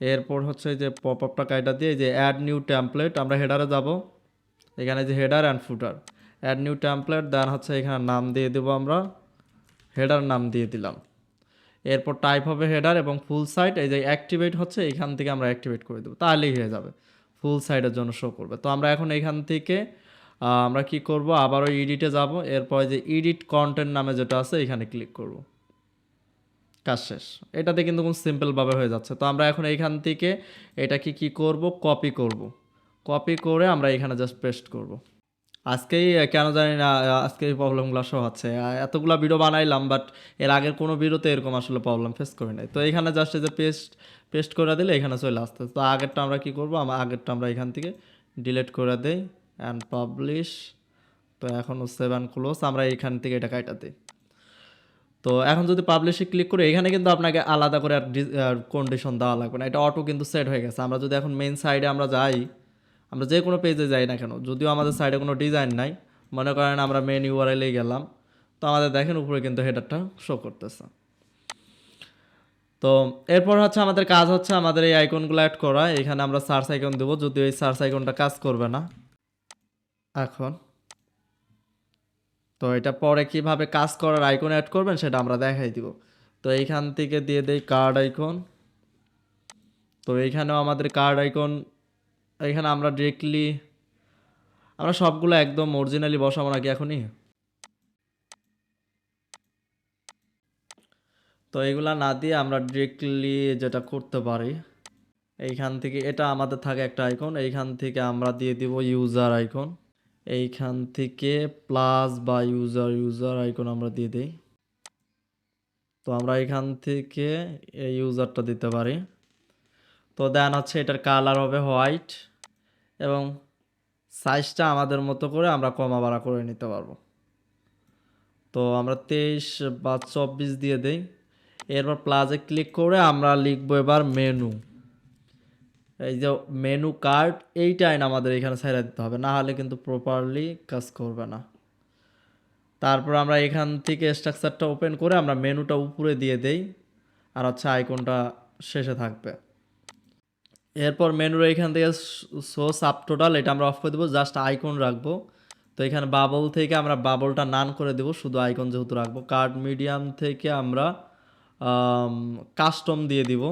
[SPEAKER 1] এরপর হচ্ছে যে পপ আপটা কাইটা দিয়ে যে অ্যাড নিউ টেমপ্লেট, আমরা হেডারে যাব, এখানে যে header and footer, add new template, then হচ্ছে এখানে নাম দিয়ে দেবো, আমরা হেডার নাম দিয়ে দিলাম। এরপর টাইপ হবে হেডার এবং ফুল সাইট, এই যে অ্যাক্টিভেট হচ্ছে এখান থেকে আমরা অ্যাক্টিভেট করে দেবো, তাহলেই হয়ে যাবে, ফুল সাইটের জন্য শো করবে। তো আমরা এখন এখান থেকে আমরা কি করব, আবারও এডিটে যাব, এরপর যে এডিট কন্টেন্ট নামে যেটা আছে এখানে ক্লিক করব, কাজ শেষ। এটাতে কিন্তু খুব সিম্পলভাবে হয়ে যাচ্ছে। তো আমরা এখন এইখান থেকে এটাকে কি করব, কপি করব, কপি করে আমরা এখানে জাস্ট পেস্ট করব। আজকেই কেন জানি না আজকে এই প্রবলেমগুলো শো হচ্ছে। এতগুলো ভিডিও বানাইলাম, বাট এর আগের কোনো ভিডিওতে এরকম আসলে প্রবলেম ফেস করি নাই। তো এখানে জাস্ট এই যে পেস্ট পেস্ট করে দিলে এখানে চলে আসতে। তো আগেরটা আমরা কি করব, আগেরটা আমরা এখান থেকে ডিলিট করে দেই অ্যান্ড পাবলিশ। তো এখনও সেভ অ্যান্ড ক্লোজ, আমরা এখান থেকে এটা কাটা দিই। তো এখন যদি পাবলিশে ক্লিক করে, এখানে কিন্তু আপনাকে আলাদা করে আর কন্ডিশন দেওয়া লাগবে না, এটা অটো কিন্তু সেট হয়ে গেছে। আমরা যদি এখন মেইন সাইডে আমরা যাই, আমরা যে কোনো পেজে যাই না কেন, যদিও আমাদের সাইডে কোনো ডিজাইন নাই, মনে করেন আমরা মেন ইউআরএলে গেলাম, তো আমাদের দেখেন উপরে কিন্তু হেডারটা শো করতেছে। তো এরপর হচ্ছে আমাদের কাজ হচ্ছে আমাদের এই আইকনগুলো অ্যাড করা। এখানে আমরা সার্চ আইকন দেবো, যদিও এই সার্চ আইকনটা কাজ করবে না এখন। তো এটা পরে কিভাবে কাজ করার আইকন অ্যাড করবেন সেটা আমরা দেখাই দিব। তো এইখান থেকে দিয়ে দেই কার্ড আইকন। তো এইখানেও আমাদের কার্ড আইকন, এখানে আমরা ডিরেক্টলি আমরা সবগুলো একদম অরিজিনালি বসাবো নাকি এখনই। তো এগুলা না দিয়ে আমরা ডিরেক্টলি যেটা করতে পারি, এইখান থেকে এটা আমাদের থাকে একটা আইকন, এইখান থেকে আমরা দিয়ে দিব ইউজার আইকন, এইখান থেকে প্লাস বা ইউজার ইউজার আইকন আমরা দিয়ে দিই। তো আমরা এখান থেকে এই ইউজারটা দিতে পারি। তো দেন হচ্ছে এটার কালার হবে হোয়াইট এবং সাইজটা আমাদের মতো করে আমরা কমা বাড়া করে নিতে পারবো। তো আমরা 23 বা 24 দিয়ে দেই। এরপর প্লাসে ক্লিক করে আমরা লিখবো এবার মেনু। এই যে মেনু কার্ড, এইটাই আমাদের এখানে ছেড়ে দিতে হবে, না হলে কিন্তু প্রপারলি কাজ করবে না। তারপর আমরা এখান থেকে স্ট্রাকচারটা ওপেন করে আমরা মেনুটা উপরে দিয়ে দেই, আর হচ্ছে আইকনটা শেষে থাকবে। এরপর মেনুর এখান থেকে শো সাব টোটাল, এটা আমরা অফ করে দেবো, জাস্ট আইকন রাখবো। তো এখানে বাবল থেকে আমরা বাবলটা নান করে দেবো, শুধু আইকন যেহেতু রাখবো। কার্ড মিডিয়াম থেকে আমরা কাস্টম দিয়ে দিব।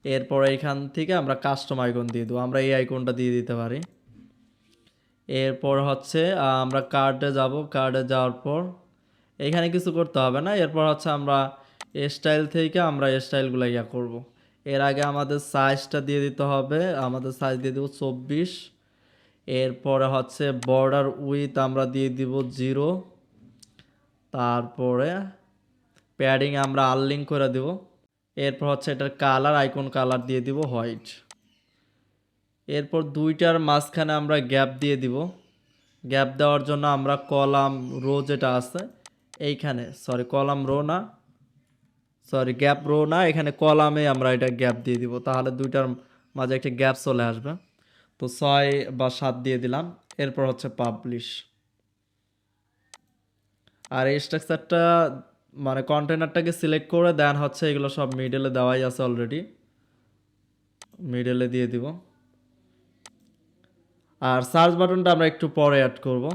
[SPEAKER 1] এরপর এখান থেকে আমরা কাস্টম আইকন দিয়ে দেবো, আমরা এই আইকনটা দিয়ে দিতে পারি। এরপর হচ্ছে আমরা কার্ডে যাব, কার্ডে যাওয়ার পর এখানে কিছু করতে হবে না। এরপর হচ্ছে আমরা স্টাইল থেকে আমরা স্টাইলগুলো ইয়া করব। এর আগে আমাদের সাইজটা দিয়ে দিতে হবে, আমাদের সাইজ দিয়ে দেবো 24। এরপরে হচ্ছে বর্ডার উইথ আমরা দিয়ে দিব 0। তারপরে প্যাডিং আমরা আনলিঙ্ক করে দেব। এরপর হচ্ছে এটার কালার, আইকন কালার দিয়ে দিব হোয়াইট। এরপর দুইটার মাঝখানে আমরা গ্যাপ দিয়ে দিব। গ্যাপ দেওয়ার জন্য আমরা কলাম রো যেটা আছে এইখানে, সরি কলাম রো না, সরি গ্যাপ রো না, এখানে কলামে আমরা এটা গ্যাপ দিয়ে দিব, তাহলে দুইটার মাঝে একটা গ্যাপ চলে আসবে। তো 6 বা 7 দিয়ে দিলাম। এরপর হচ্ছে পাবলিশ। আর এই স্ট্রাকচারটা মানে কন্টেনারটাকে সিলেক্ট করে দেন হচ্ছে এগুলো সব মিডলে দেওয়াই আছে অলরেডি, মিডলে দিয়ে দিব। আর সার্চ বাটনটা আমরা একটু পরে অ্যাড করব।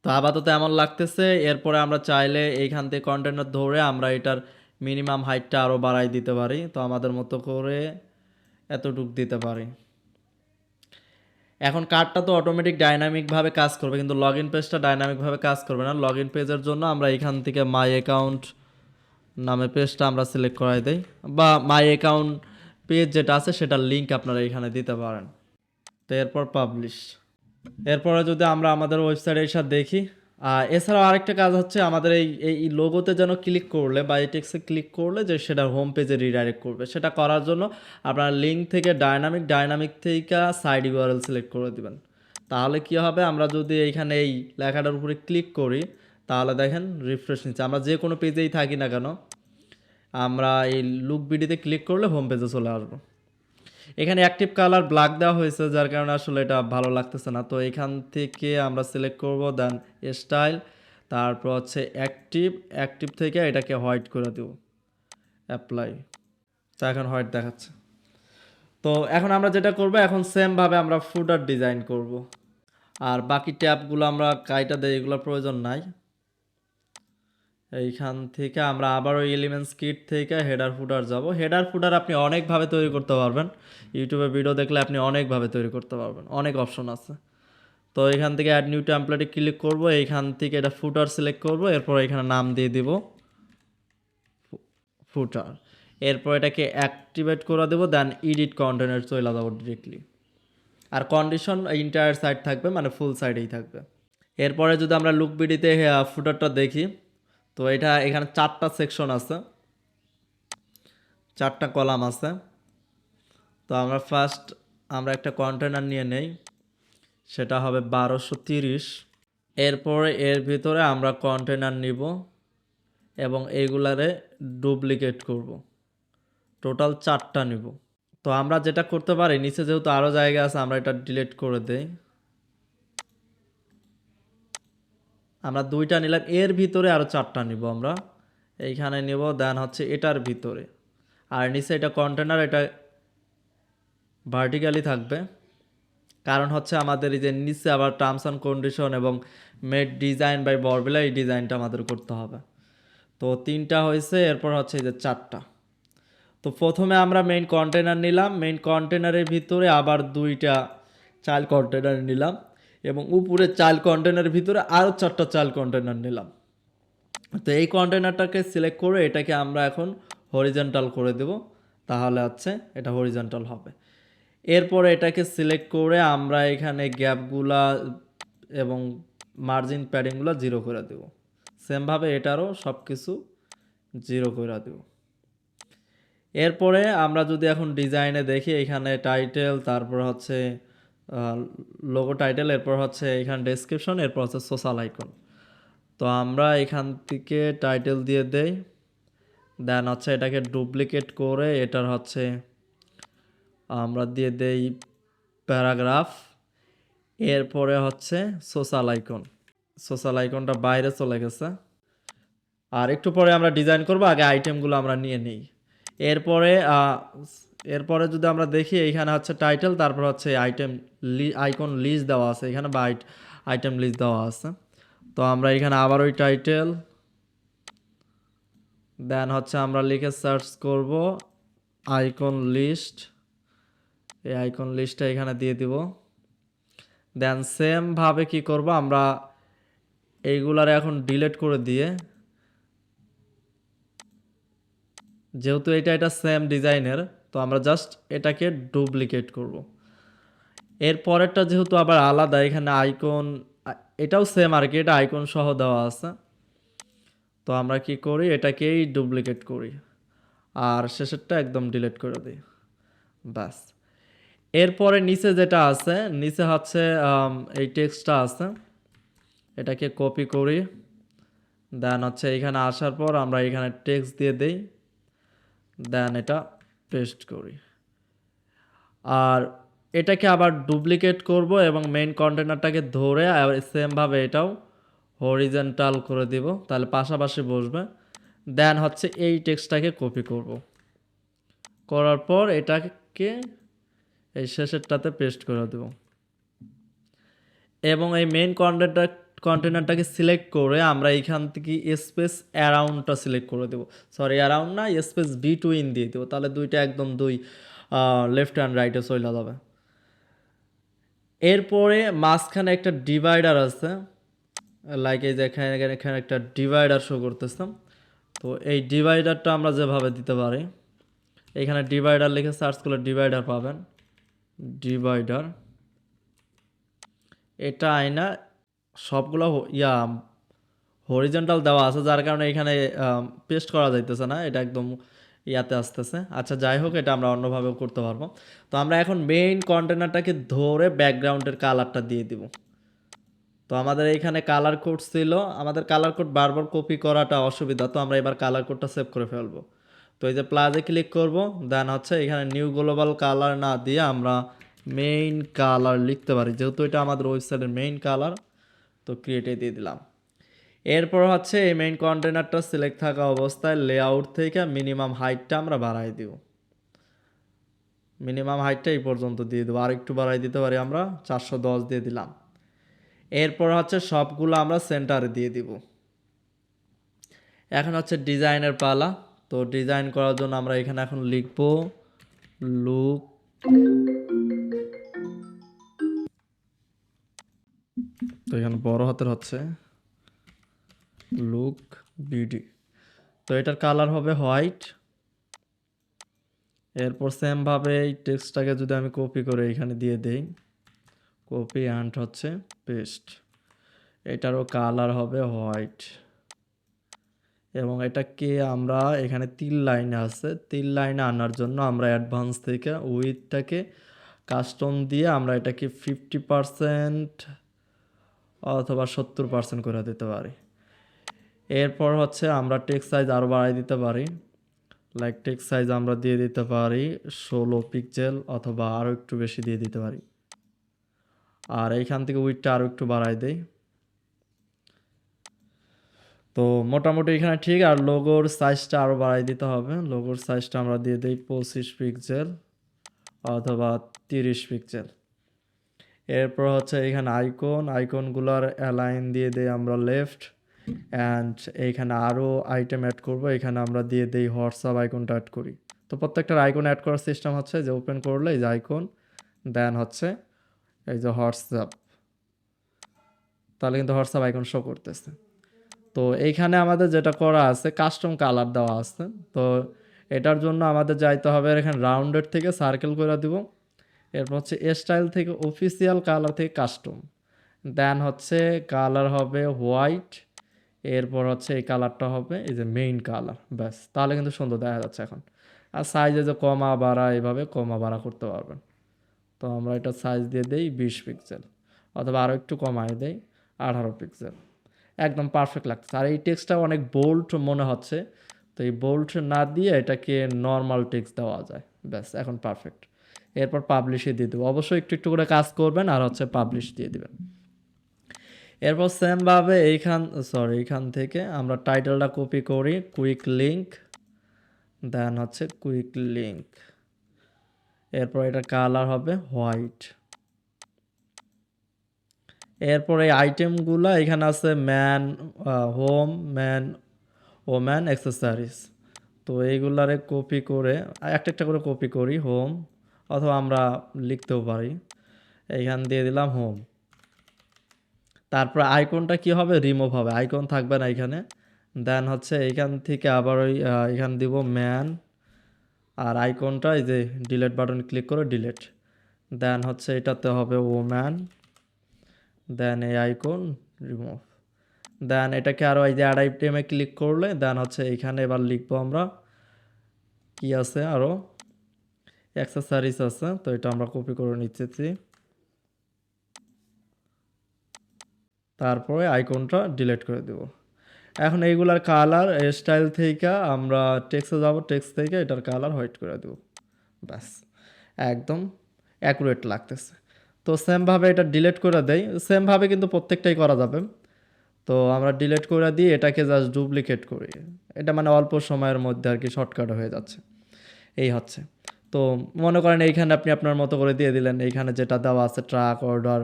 [SPEAKER 1] তো আপাতত এমন লাগতেছে। এরপরে আমরা চাইলে এইখান থেকে কন্টেনার ধরে আমরা এটার মিনিমাম হাইটটা আরও বাড়াই দিতে পারি। তো আমাদের মতো করে এতটুক দিতে পারি। এখন কার্ডটা তো অটোমেটিক ডাইনামিকভাবে কাজ করবে, কিন্তু লগ ইন পেজটা ডাইনামিকভাবে কাজ করবে না। লগ ইন পেজের জন্য আমরা এখান থেকে মাই অ্যাকাউন্ট নামে পেজটা আমরা সিলেক্ট করাই দেই, বা মাই অ্যাকাউন্ট পেজ যেটা আছে সেটার লিঙ্ক আপনারা এখানে দিতে পারেন। তো এরপর পাবলিশ। এরপরে যদি আমরা আমাদের ওয়েবসাইটে এসে দেখি, এছাড়াও আরেকটা কাজ হচ্ছে আমাদের এই লোগোতে যেন ক্লিক করলে বা এই টেক্সটে ক্লিক করলে যে সেটা হোম পেজে রিডাইরেক্ট করবে, সেটা করার জন্য আপনার লিঙ্ক থেকে ডাইনামিক থেকে সাইড ইউআরএল সিলেক্ট করে দিবেন। তাহলে কি হবে, আমরা যদি এইখানে এই লেখাটার উপরে ক্লিক করি তাহলে দেখেন রিফ্রেশ নিচ্ছে, আমরা যে কোনো পেজেই থাকি না কেন আমরা এই লুক বিডিতে ক্লিক করলে হোম পেজে চলে আসবো। এখানে অ্যাক্টিভ কালার ব্ল্যাক দেওয়া হয়েছে যার কারণে আসলে এটা ভালো লাগতেছে না, তো এখান থেকে আমরা সিলেক্ট করব দেন স্টাইল, তারপর হচ্ছে অ্যাক্টিভ থেকে এটাকে হোয়াইট করে দেব, অ্যাপ্লাই। তো এখন হোয়াইট দেখাচ্ছে। তো এখন আমরা যেটা করব, এখন সেমভাবে আমরা ফুটার ডিজাইন করব, আর বাকি ট্যাবগুলো আমরা কাইটা দেই, এগুলোর প্রয়োজন নাই। এইখান থেকে আমরা আবার ওই এলিমেন্টস কিট থেকে হেডার ফুটার যাব। হেডার ফুটার আপনি অনেকভাবে তৈরি করতে পারবেন, ইউটিউবে ভিডিও দেখলে আপনি অনেকভাবে তৈরি করতে পারবেন, অনেক অপশন আছে। তো এখান থেকে অ্যাড নিউ টেমপ্লেটে ক্লিক করব, এইখান থেকে এটা ফুটার সিলেক্ট করব, এরপর এখানে নাম দিয়ে দিব ফুটার, এরপর এটাকে অ্যাক্টিভেট করে দেবো, দেন এডিট কন্টেন্ট চলে যাবো ডিরেক্টলি। আর কন্ডিশন ইন্টায়ার সাইড থাকবে, মানে ফুল সাইডেই থাকবে। এরপরে যদি আমরা লুক বিডিতে ফুটারটা দেখি, তো এটা এখানে 4টা সেকশন আছে, 4টা কলাম আছে। তো আমরা ফার্স্ট আমরা একটা কন্টেনার নিয়ে নেই, সেটা হবে 1230। এরপরে এর ভিতরে আমরা কন্টেনার নিব এবং এইগুলারে ডুপ্লিকেট করব, টোটাল 4টা নিব। তো আমরা যেটা করতে পারি, নিচে যেহেতু আরও জায়গা আছে আমরা এটা ডিলিট করে দেই। আমরা 2টা নিলাম, এর ভিতরে আরও 4টা নিব আমরা, এইখানে নিব, দেন হচ্ছে এটার ভিতরে। আর নিচে এটা কন্টেনার, এটা ভার্টিক্যালি থাকবে, কারণ হচ্ছে আমাদের এই যে নিচে আবার টার্মস অ্যান্ড কন্ডিশন এবং মেড ডিজাইন বাই বরবেলা, এই ডিজাইনটা আমাদের করতে হবে। তো 3টা হয়েছে, এরপর হচ্ছে এই যে 4টা। তো প্রথমে আমরা মেইন কন্টেনার নিলাম, মেইন কন্টেনারের ভিতরে আবার 2টা চাইল্ড কন্টেনার নিলাম এবং উপরে চাইল্ড কন্টেনারের ভিতরে আরও 4টা চাইল্ড কন্টেনার নিলাম। তো এই কন্টেনারটাকে সিলেক্ট করে এটাকে আমরা এখন হরিজন্টাল করে দেব, তাহলে হচ্ছে এটা হরিজন্টাল হবে। এরপরে এটাকে সিলেক্ট করে আমরা এখানে গ্যাপগুলা এবং মার্জিন প্যাডিংগুলো 0 করে দেব, সেমভাবে এটারও সব কিছু 0 করে দেব। এরপরে আমরা যদি এখন ডিজাইনে দেখি, এখানে টাইটেল, তারপর হচ্ছে লোগো টাইটেল, এরপর হচ্ছে এখানে ডেসক্রিপশন, এরপর হচ্ছে সোশ্যাল আইকন। তো আমরা এখান থেকে টাইটেল দিয়ে দেই, দেন হচ্ছে এটাকে ডুপ্লিকেট করে এটার হচ্ছে আমরা দিয়ে দেই প্যারাগ্রাফ, এরপরে হচ্ছে সোশ্যাল আইকনটা বাইরে চলে গেছে। আর একটু পরে আমরা ডিজাইন করব, আগে আইটেমগুলো আমরা নিয়ে নিই। এরপরে এরপরে যদি আমরা দেখি, এইখানে হচ্ছে টাইটেল, তারপর হচ্ছে আইকন লিস্ট দেওয়া আছে এখানে, বা আইটেম লিস্ট দেওয়া আছে। তো আমরা এখানে আবার ওই টাইটেল, দেন হচ্ছে আমরা লিখে সার্চ করব আইকন লিস্ট, এই আইকন লিস্টটা এখানে দিয়ে দিব। দেন সেমভাবে কি করব, আমরা এইগুলার এখন ডিলিট করে দিয়ে, যেহেতু এটা সেম ডিজাইনের, তো আমরা জাস্ট এটাকে ডুপ্লিকেট করব। এর পরেরটা যেহেতু আবার আলাদা, এখানে আইকন, এটাও সেম আর কি, এটা আইকন সহ দেওয়া আছে। তো আমরা কি করি, এটাকেই ডুপ্লিকেট করি আর শেষেরটা একদম ডিলিট করে দিই, ব্যাস। এরপরে নিচে যেটা আছে, নিচে হচ্ছে এই টেক্সটটা আছে, এটাকে কপি করি, দেন হচ্ছে এখানে আসার পর আমরা এখানে টেক্সট দিয়ে দেই, দেন এটা পেস্ট করি। আর এটাকে আবার ডুপ্লিকেট করব এবং মেইন কন্টেনারটাকে ধরে সেমভাবে এটাও হরিজন্টাল করে দিব, তাহলে পাশাপাশি বসবে। দেন হচ্ছে এই টেক্সটটাকে কপি করব, করার পর এটাকে এই শেষেরটাতে পেস্ট করে দেব এবং এই মেইন কন্টেনারটাকে সিলেক্ট করে আমরা এইখান থেকে স্পেস অ্যারাউন্ডটা সিলেক্ট করে দেবো, সরি অ্যারাউন্ড না, স্পেস বিটুইন দিয়ে দেবো, তাহলে দুইটা একদম লেফট অ্যান্ড রাইটে চলে যাবে। এরপরে মাঝখানে একটা ডিভাইডার আছে, লাইক এই যে এখানে একটা ডিভাইডার শো করতেছে। তো এই ডিভাইডারটা আমরা যেভাবে দিতে পারি, এখানে ডিভাইডার লিখে সার্চ করলে ডিভাইডার পাবেন, ডিভাইডার, এটা আয়না সবগুলো হরিজন্টাল দেওয়া আছে যার কারণে এখানে পেস্ট করা যাইতেছে না, এটা একদম ইয়াতে আসতেছে। আচ্ছা যাই হোক, এটা আমরা অন্যভাবেও করতে পারবো। তো আমরা এখন মেইন কন্টেনারটাকে ধরে ব্যাকগ্রাউন্ডের কালারটা দিয়ে দিব। তো আমাদের এইখানে কালার কোড ছিল, আমাদের কালার কোড বারবার কপি করাটা অসুবিধা, তো আমরা এবার কালার কোডটা সেভ করে ফেলবো। তো এই যে প্লাসে ক্লিক করব, দেন হচ্ছে এখানে নিউ গ্লোবাল কালার না দিয়ে আমরা মেইন কালার লিখতে পারি, যেহেতু এটা আমাদের ওয়েবসাইটের মেইন কালার। তো ক্রিয়েটে দিয়ে দিলাম। এরপর হচ্ছে এই মেইন কন্টেনারটা সিলেক্ট থাকা অবস্থায় লেআউট থেকে মিনিমাম হাইটটা আমরা বাড়াই দিব। মিনিমাম হাইটটা এই পর্যন্ত দিয়ে দেবো, আর একটু বাড়াই দিতে পারি আমরা, 410 দিয়ে দিলাম। এরপর হচ্ছে সবগুলো আমরা সেন্টারে দিয়ে দিব। এখন হচ্ছে ডিজাইনের পালা। তো ডিজাইন করার জন্য আমরা এখানে এখন লিখব লুক, তো এখানে বড় হাতের হচ্ছে লুক বিডি। তো এটার কালার হবে হোয়াইট। এরপর সেমভাবে এই টেক্সটটাকে যদি আমি কপি করে এখানে দিয়ে দেই, কপি অ্যান্ড হচ্ছে পেস্ট, এটারও কালার হবে হোয়াইট। এবং এটাকে আমরা এখানে 3 লাইনে আছে, 3 লাইনে আনার জন্য আমরা অ্যাডভান্স থেকে উইথটাকে কাস্টম দিয়ে আমরা এটাকে 50% অথবা 70% করে দিতে পারি। এরপর হচ্ছে আমরা টেক্সট সাইজ আরও বাড়াই দিতে পারি, লাইক টেক্সট সাইজ আমরা দিয়ে দিতে পারি 16 পিক্সেল অথবা আরও একটু বেশি দিয়ে দিতে পারি। আর এইখান থেকে উইথটা আরও একটু বাড়াই দেই। তো মোটামুটি এখানে ঠিক। আর লোগোর সাইজটা আরও বাড়াই দিতে হবে, লোগোর সাইজটা আমরা দিয়ে দিই 25 পিক্সেল অথবা 30 পিক্সেল। এরপর হচ্ছে এখানে আইকনগুলোর অ্যালাইন দিয়ে দেই আমরা লেফট। অ্যান্ড এইখানে আরও আইটেম অ্যাড করব, এখানে আমরা দিয়ে দেই হোয়াটসঅ্যাপ আইকনটা অ্যাড করি। তো প্রত্যেকটার আইকন অ্যাড করার সিস্টেম হচ্ছে যে ওপেন করলে এই যে আইকন, দেন হচ্ছে এই যে হোয়াটসঅ্যাপ, তাহলে কিন্তু হোয়াটসঅ্যাপ আইকন শো করতেছে। তো এইখানে আমাদের যেটা করা আছে কাস্টম কালার দেওয়া আছে। তো এটার জন্য আমাদের যাইতে হবে এখানে রাউন্ডেড থেকে সার্কেল করে দিব। এরপর হচ্ছে স্টাইল থেকে অফিসিয়াল কালার থেকে কাস্টম, দেন হচ্ছে কালার হবে হোয়াইট। এরপর হচ্ছে এই কালারটা হবে এই যে মেইন কালার, ব্যাস তাহলে কিন্তু সুন্দর দেখা যাচ্ছে এখন। আর সাইজে যে কমা বাড়া, এইভাবে কমা বাড়া করতে পারবেন। তো আমরা এটা সাইজ দিয়ে দেই 20 পিক্সেল অথবা আরও একটু কমায় দেই 18 পিক্সেল। একদম পারফেক্ট লাগছে। আর এই টেক্সটটা অনেক বোল্ড মনে হচ্ছে, তো এই বোল্ড না দিয়ে এটাকে নর্মাল টেক্সট দেওয়া যায়, ব্যাস এখন পারফেক্ট। এরপর পাবলিশে দিয়ে দেবো, অবশ্যই একটু একটু করে কাজ করবেন আর হচ্ছে পাবলিশ দিয়ে দিবেন। এরপর সেমভাবে এইখান থেকে আমরা টাইটেলটা কপি করি, কুইক লিঙ্ক, দেন হচ্ছে কুইক লিঙ্ক। এরপর এটা কালার হবে হোয়াইট। এরপর এই আইটেমগুলো এখানে আছে man, home, man, woman, accessories. তো এইগুলারে কপি করে একটা একটা করে কপি করি হোম, অথবা আমরা লিখতেও পারি, এইখান দিয়ে দিলাম হোম। তারপর আইকনটা কি হবে, রিমুভ হবে, আইকন থাকবে না এখানে। দেন হচ্ছে এইখান থেকে আবার ওই এখান দিব ম্যান, আর আইকনটা এই যে ডিলেট বাটন ক্লিক করে ডিলেট। দেন হচ্ছে এটাতে হবে ওম্যান, দেন এই আইকন রিমুভ। দেন এটাকে আরও এই যে অ্যাড আইটেমে ক্লিক করলে দেন হচ্ছে এইখানে এবার লিখবো আমরা কি আছে আরও অ্যাক্সেসরিজ আছে, তো এটা আমরা কপি করে নিচ্ছি। তারপরে আইকনটা ডিলিট করে দেব। এখন এইগুলার কালার স্টাইল থেকে আমরা টেক্সটে যাব, টেক্সট থেকে এটার কালার হোয়াইট করে দেব, ব্যাস একদম অ্যাকুরেট লাগতেছে। তো সেমভাবে এটা ডিলিট করে দেই, সেমভাবে কিন্তু প্রত্যেকটাই করা যাবে। তো আমরা ডিলিট করে দিয়ে এটাকে জাস্ট ডুপ্লিকেট করি, এটা মানে অল্প সময়ের মধ্যে আর কি শর্টকাট হয়ে যাচ্ছে, এই হচ্ছে। তো মনে করেন এইখানে আপনি আপনার মতো করে দিয়ে দিলেন, এইখানে যেটা দেওয়া আছে truck order,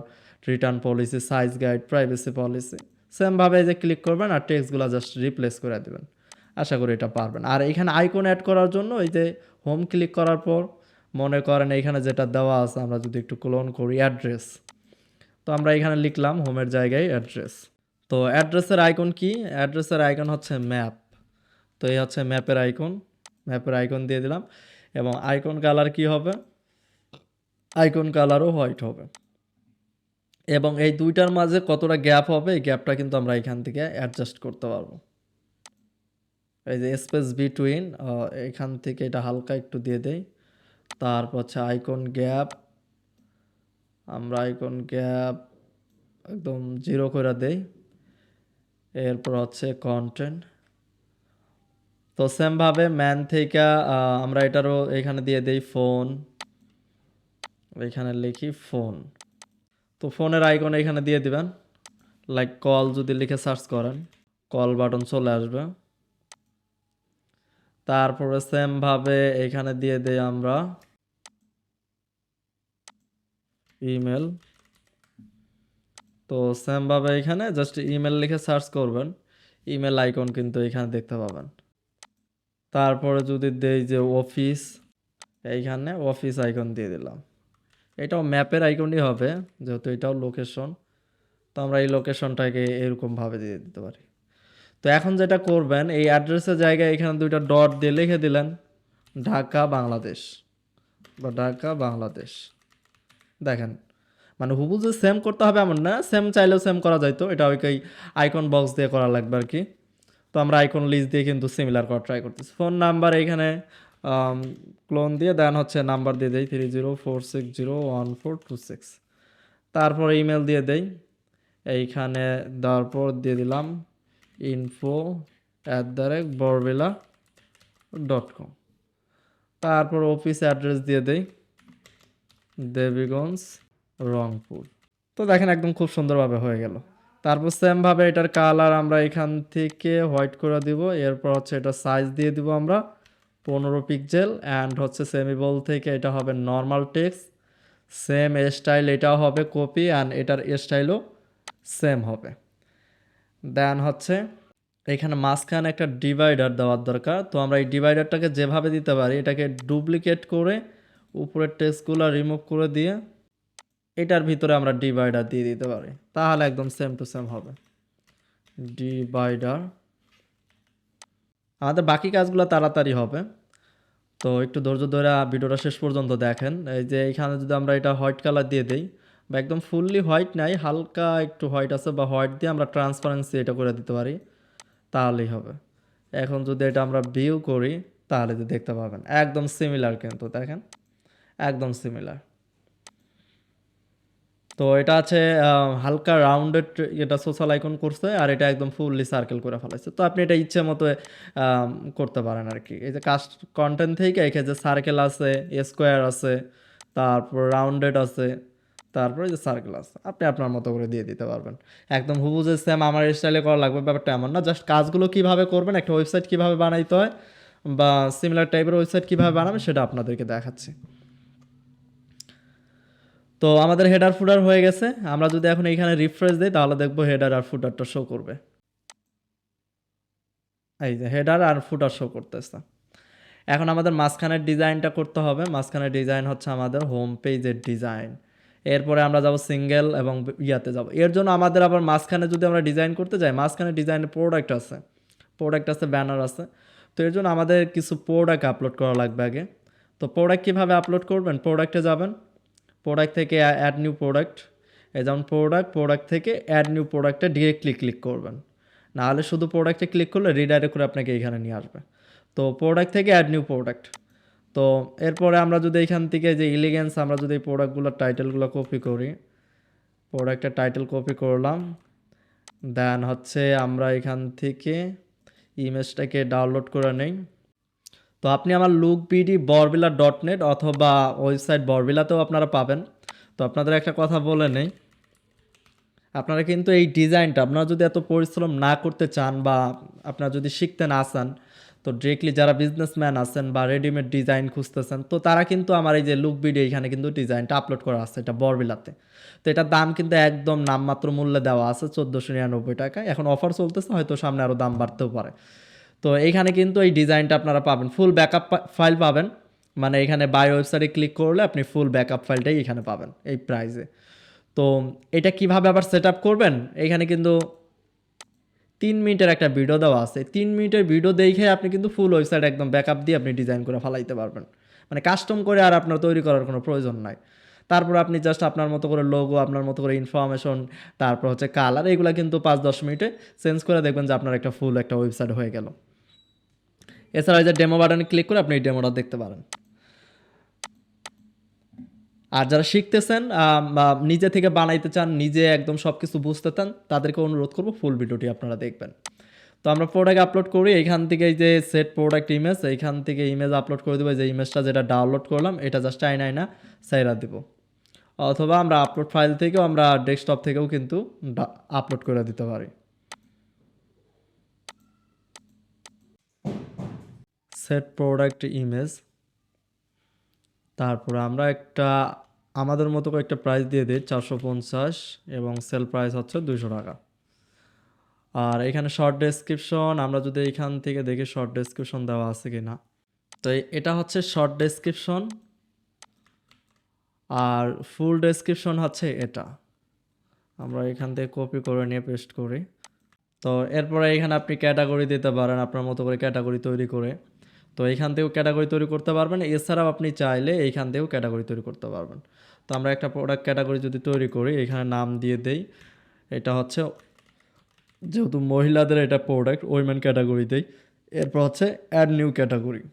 [SPEAKER 1] return policy, size guide, privacy policy, সেমভাবে যে ক্লিক করবেন আর টেক্সটগুলো জাস্ট রিপ্লেস করে দেবেন। আশা করি এটা পারবেন। আর এইখানে আইকন অ্যাড করার জন্য এই যে হোম ক্লিক করার পর মনে করেন এইখানে যেটা দেওয়া আছে আমরা যদি একটু ক্লোন করি অ্যাড্রেস, তো আমরা এখানে লিখলাম হোমের জায়গায় অ্যাড্রেস। তো অ্যাড্রেসের আইকন কি, অ্যাড্রেসের আইকন হচ্ছে ম্যাপ। তো এই হচ্ছে ম্যাপের আইকন, ম্যাপের আইকন দিয়ে দিলাম। এবং আইকন কালার কি হবে, আইকন কালারও হোয়াইট হবে। এবং এই দুইটার মাঝে কতটা গ্যাপ হবে এই গ্যাপটা কিন্তু আমরা এখান থেকে অ্যাডজাস্ট করতে পারবো। এই যে স্পেস বিটুইন, এখান থেকে এটা হালকা একটু দিয়ে দেই। তারপর হচ্ছে আইকন গ্যাপ, আমরা আইকন গ্যাপ একদম 0 করে দেই। এরপর হচ্ছে কন্টেন্ট। তো সেমভাবে ম্যান থেকে আমরা এটারও এখানে দিয়ে দেই ফোন, এখানে লিখি ফোন। তো ফোনের আইকন এখানে দিয়ে দিবেন, লাইক কল যদি লিখে সার্চ করেন কল বাটন চলে আসবে। তারপরে সেমভাবে এখানে দিয়ে দেই আমরা ইমেল। তো সেমভাবে এখানে জাস্ট ইমেল লিখে সার্চ করবেন, ইমেল আইকন কিন্তু এখানে দেখতে পাবেন। তারপরে যদি দেই যে অফিস, এইখানে অফিস আইকন দিয়ে দিলাম। এটাও ম্যাপের আইকনই হবে যেহেতু এটাও লোকেশন, তো আমরা এই লোকেশনটাকে এরকমভাবে দিয়ে দিতে পারি। তো এখন যেটা করবেন, এই অ্যাড্রেসের জায়গায় এখানে দুইটা ডট দিয়ে লিখে দিলেন ঢাকা বাংলাদেশ বা ঢাকা বাংলাদেশ। দেখেন, মানে হুবহু যে সেম করতে হবে এমন না, সেম চাইলেও সেম করা যাইতো, এটা ওই আইকন বক্স দিয়ে করা লাগবে আর কি। তো আমরা আইকন লিস্ট দিয়ে কিন্তু সিমিলার করা ট্রাই করতেছি। ফোন নাম্বার এইখানে ক্লোন দিয়ে দেন হচ্ছে নাম্বার দিয়ে দেই 30460142 তারপর ইমেল দিয়ে দেই এইখানে, দেওয়ার পর দিয়ে দিলাম info@borbilla.com। তারপর অফিস অ্যাড্রেস দিয়ে দেই দেবীগঞ্জ, রংপুর। তো দেখেন একদম খুব সুন্দরভাবে হয়ে গেল। তারপর সেমভাবে এটার কালার আমরা এখান থেকে হোয়াইট করে দিব। এরপর হচ্ছে এটা সাইজ দিয়ে দিব আমরা 15 পিক্সেল, অ্যান্ড হচ্ছে সেমিবল থেকে এটা হবে নর্মাল টেক্সট। সেম স্টাইল এটাও হবে কপি, অ্যান্ড এটার স্টাইলও সেম হবে। দেন হচ্ছে এখানে মাঝখানে একটা ডিভাইডার দেওয়ার দরকার। তো আমরা এই ডিভাইডারটাকে যেভাবে দিতে পারি, এটাকে ডুপ্লিকেট করে উপরের টেক্সটগুলো রিমুভ করে দিয়ে এটার ভিতরে আমরা ডিভাইডার দিয়ে দিতে পারি, তাহলে একদম সেম টু সেম হবে ডিভাইডার। আমাদের বাকি কাজগুলো তাড়াতাড়ি হবে, তো একটু ধৈর্য ধরে ভিডিওটা শেষ পর্যন্ত দেখেন। এই যে এইখানে যদি আমরা এটা হোয়াইট কালার দিয়ে দিই, বা একদম ফুললি হোয়াইট নাই, হালকা একটু হোয়াইট আছে, বা হোয়াইট দিয়ে আমরা ট্রান্সপারেন্সি এটা করে দিতে পারি, তাহলেই হবে। এখন যদি এটা আমরা ভিউ করি তাহলে যে দেখতে পাবেন একদম সিমিলার, কিন্তু দেখেন একদম সিমিলার। তো এটা আছে হালকা রাউন্ডেড, এটা সোশ্যাল আইকন করছে, আর এটা একদম ফুললি সার্কেল করে ফেলাইছে। তো আপনি এটা ইচ্ছে মতো করতে পারেন আর কি। এই যে কাস্ট কন্টেন্ট থেকে এখানে যে সার্কেল আছে, স্কোয়ার আছে, তারপর রাউন্ডেড আছে, তারপরে যে সার্কেল আছে, আপনি আপনার মতো করে দিয়ে দিতে পারবেন। একদম হুবহু যে সেম আমার স্টাইলে করা লাগবে ব্যাপারটা এমন না। জাস্ট কাজগুলো কীভাবে করবেন, একটা ওয়েবসাইট কীভাবে বানাইতে হয়, বা সিমিলার টাইপের ওয়েবসাইট কীভাবে বানাবেন সেটা আপনাদেরকে দেখাচ্ছি। তো আমাদের হেডার ফুটার হয়ে গেছে। আমরা যদি এখন এইখানে রিফ্রেশ দিই তাহলে দেখবো হেডার আর ফুটারটা শো করবে। এই যে হেডার আর ফুটার শো করতেছে। এখন আমাদের মাঝখানের ডিজাইনটা করতে হবে। মাঝখানের ডিজাইন হচ্ছে আমাদের হোম পেজের ডিজাইন। এরপরে আমরা যাব সিঙ্গেল এবং ইয়াতে যাব। এর জন্য আমাদের আবার মাঝখানে যদি আমরা ডিজাইন করতে যাই, মাঝখানে ডিজাইনের প্রোডাক্ট আছে, ব্যানার আছে। তো এর জন্য আমাদের কিছু প্রোডাক্ট আপলোড করা লাগবে আগে। তো প্রোডাক্ট কীভাবে আপলোড করবেন, প্রোডাক্টে যাবেন, প্রোডাক্ট থেকে অ্যাড নিউ প্রোডাক্ট, এই যেমন প্রোডাক্ট থেকে অ্যাড নিউ প্রোডাক্টে ডিরেক্টলি ক্লিক করবেন। নাহলে শুধু প্রোডাক্টে ক্লিক করলে রিডাইরেক্ট করে আপনাকে এইখানে নিয়ে আসবে। তো প্রোডাক্ট থেকে অ্যাড নিউ প্রোডাক্ট। তো এরপরে আমরা যদি এখান থেকে যে ইলিগেন্স, আমরা যদি এই প্রোডাক্টগুলোর টাইটেলগুলো কপি করি, প্রোডাক্টের টাইটেল কপি করলাম, দেন হচ্ছে আমরা এখান থেকে ইমেজটাকে ডাউনলোড করে নেই। তো আপনি আমার লুকবিডি borbilla.net অথবা ওয়েবসাইট বরবিলাতেও আপনারা পাবেন। তো আপনাদের একটা কথা বলে নেই, আপনারা কিন্তু এই ডিজাইনটা আপনারা যদি এত পরিশ্রম না করতে চান, বা আপনারা যদি শিখতে না চান, তো ডিরেক্টলি যারা বিজনেসম্যান আছেন বা রেডিমেড ডিজাইন খুঁজতেছেন, তো তারা কিন্তু আমার এই যে লুকবিডি এখানে কিন্তু ডিজাইনটা আপলোড করা আছে, এটা বরবিলাতে। তো এটার দাম কিন্তু একদম নামমাত্র মূল্যে দেওয়া আছে 1499 টাকা। এখন অফার চলতেছে, হয়তো সামনে আরও দাম বাড়তেও পারে। তো এইখানে কিন্তু এই ডিজাইনটা আপনারা পাবেন, ফুল ব্যাকআপ ফাইল পাবেন। মানে এখানে বাই ওয়েবসাইটে ক্লিক করলে আপনি ফুল ব্যাকআপ ফাইলটাই এখানে পাবেন এই প্রাইসে। তো এটা কিভাবে আবার সেট আপ করবেন, এখানে কিন্তু 3 মিনিটের একটা ভিডিও দেওয়া আছে। 3 মিনিটের ভিডিও দেখে আপনি কিন্তু ফুল ওয়েবসাইট একদম ব্যাকআপ দিয়ে আপনি ডিজাইন করে ফেলাইতে পারবেন। মানে কাস্টম করে আর আপনার তৈরি করার কোনো প্রয়োজন নাই। তারপর আপনি জাস্ট আপনার মতো করে লোগো, আপনার মতো করে ইনফরমেশন, তারপর হচ্ছে কালার, এগুলো কিন্তু 5-10 মিনিটে চেঞ্জ করে দেখবেন যে আপনার একটা ফুল একটা ওয়েবসাইট হয়ে গেল। এছাড়া এই যে ডেমো বাটনে ক্লিক করে আপনি এই ডেমোটা দেখতে পারেন। আর যারা শিখতেছেন বা নিজে থেকে বানাইতে চান, নিজে একদম সব কিছু বুঝতে চান, তাদেরকে অনুরোধ করবো ফুল ভিডিওটি আপনারা দেখবেন। তো আমরা প্রোডাক্ট আপলোড করি, এইখান থেকে এই যে সেট প্রোডাক্ট ইমেজ, এইখান থেকে ইমেজ আপলোড করে দেবো। যে ইমেজটা যেটা ডাউনলোড করলাম এটা জাস্ট আইনা সাইরা দিব, অথবা আমরা আপলোড ফাইল থেকেও আমরা ডেস্কটপ থেকেও কিন্তু আপলোড করে দিতে পারি। সেট প্রোডাক্ট ইমেজ, তারপরে আমরা একটা আমাদের মতো করে একটা প্রাইস দিয়ে দিই 450, এবং সেল প্রাইস হচ্ছে 200 টাকা। আর এখানে শর্ট ডেসক্রিপশন, আমরা যদি এখান থেকে দেখি শর্ট ডেসক্রিপশন দেওয়া আছে কি না। তো এটা হচ্ছে শর্ট ডেসক্রিপশন, আর ফুল ডেসক্রিপশন হচ্ছে এটা। আমরা এখান থেকে কপি করে নিয়ে পেস্ট করি। তো এরপরে এখানে আপনি ক্যাটাগরি দিতে পারেন আপনার মতো করে ক্যাটাগরি তৈরি করে। তো এইখান থেকেও ক্যাটাগরি তৈরি করতে পারবেন, এছাড়াও আপনি চাইলে এইখান থেকেও ক্যাটাগরি তৈরি করতে পারবেন। তো আমরা একটা প্রোডাক্ট ক্যাটাগরি যদি তৈরি করি, এখানে নাম দিয়ে দেই, এটা হচ্ছে যেহেতু মহিলাদের এটা প্রোডাক্ট ওইমেন ক্যাটাগরি দেই। এরপর হচ্ছে অ্যাড নিউ ক্যাটাগরি,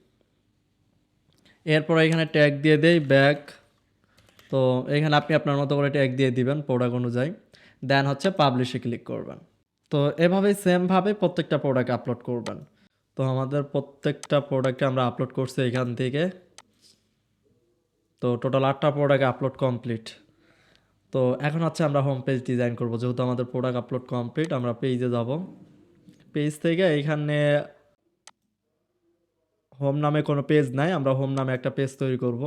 [SPEAKER 1] এরপর এখানে ট্যাগ দিয়ে দেই ব্যাক। তো এখানে আপনি আপনার মতো করে ট্যাগ দিয়ে দিবেন প্রোডাক্ট অনুযায়ী, দেন হচ্ছে পাবলিশে ক্লিক করবেন। তো এভাবেই সেমভাবে প্রত্যেকটা প্রোডাক্ট আপলোড করবেন। তো আমাদের প্রত্যেকটা প্রোডাক্টে আমরা আপলোড করছি এখান থেকে। তো টোটাল 8টা প্রোডাক্ট আপলোড কমপ্লিট। তো এখন হচ্ছে আমরা হোম পেজ ডিজাইন করব। যেহেতু আমাদের প্রোডাক্ট আপলোড কমপ্লিট, আমরা পেজে যাব। পেজ থেকে এইখানে হোম নামে কোনো পেজ নাই, আমরা হোম নামে একটা পেজ তৈরি করব।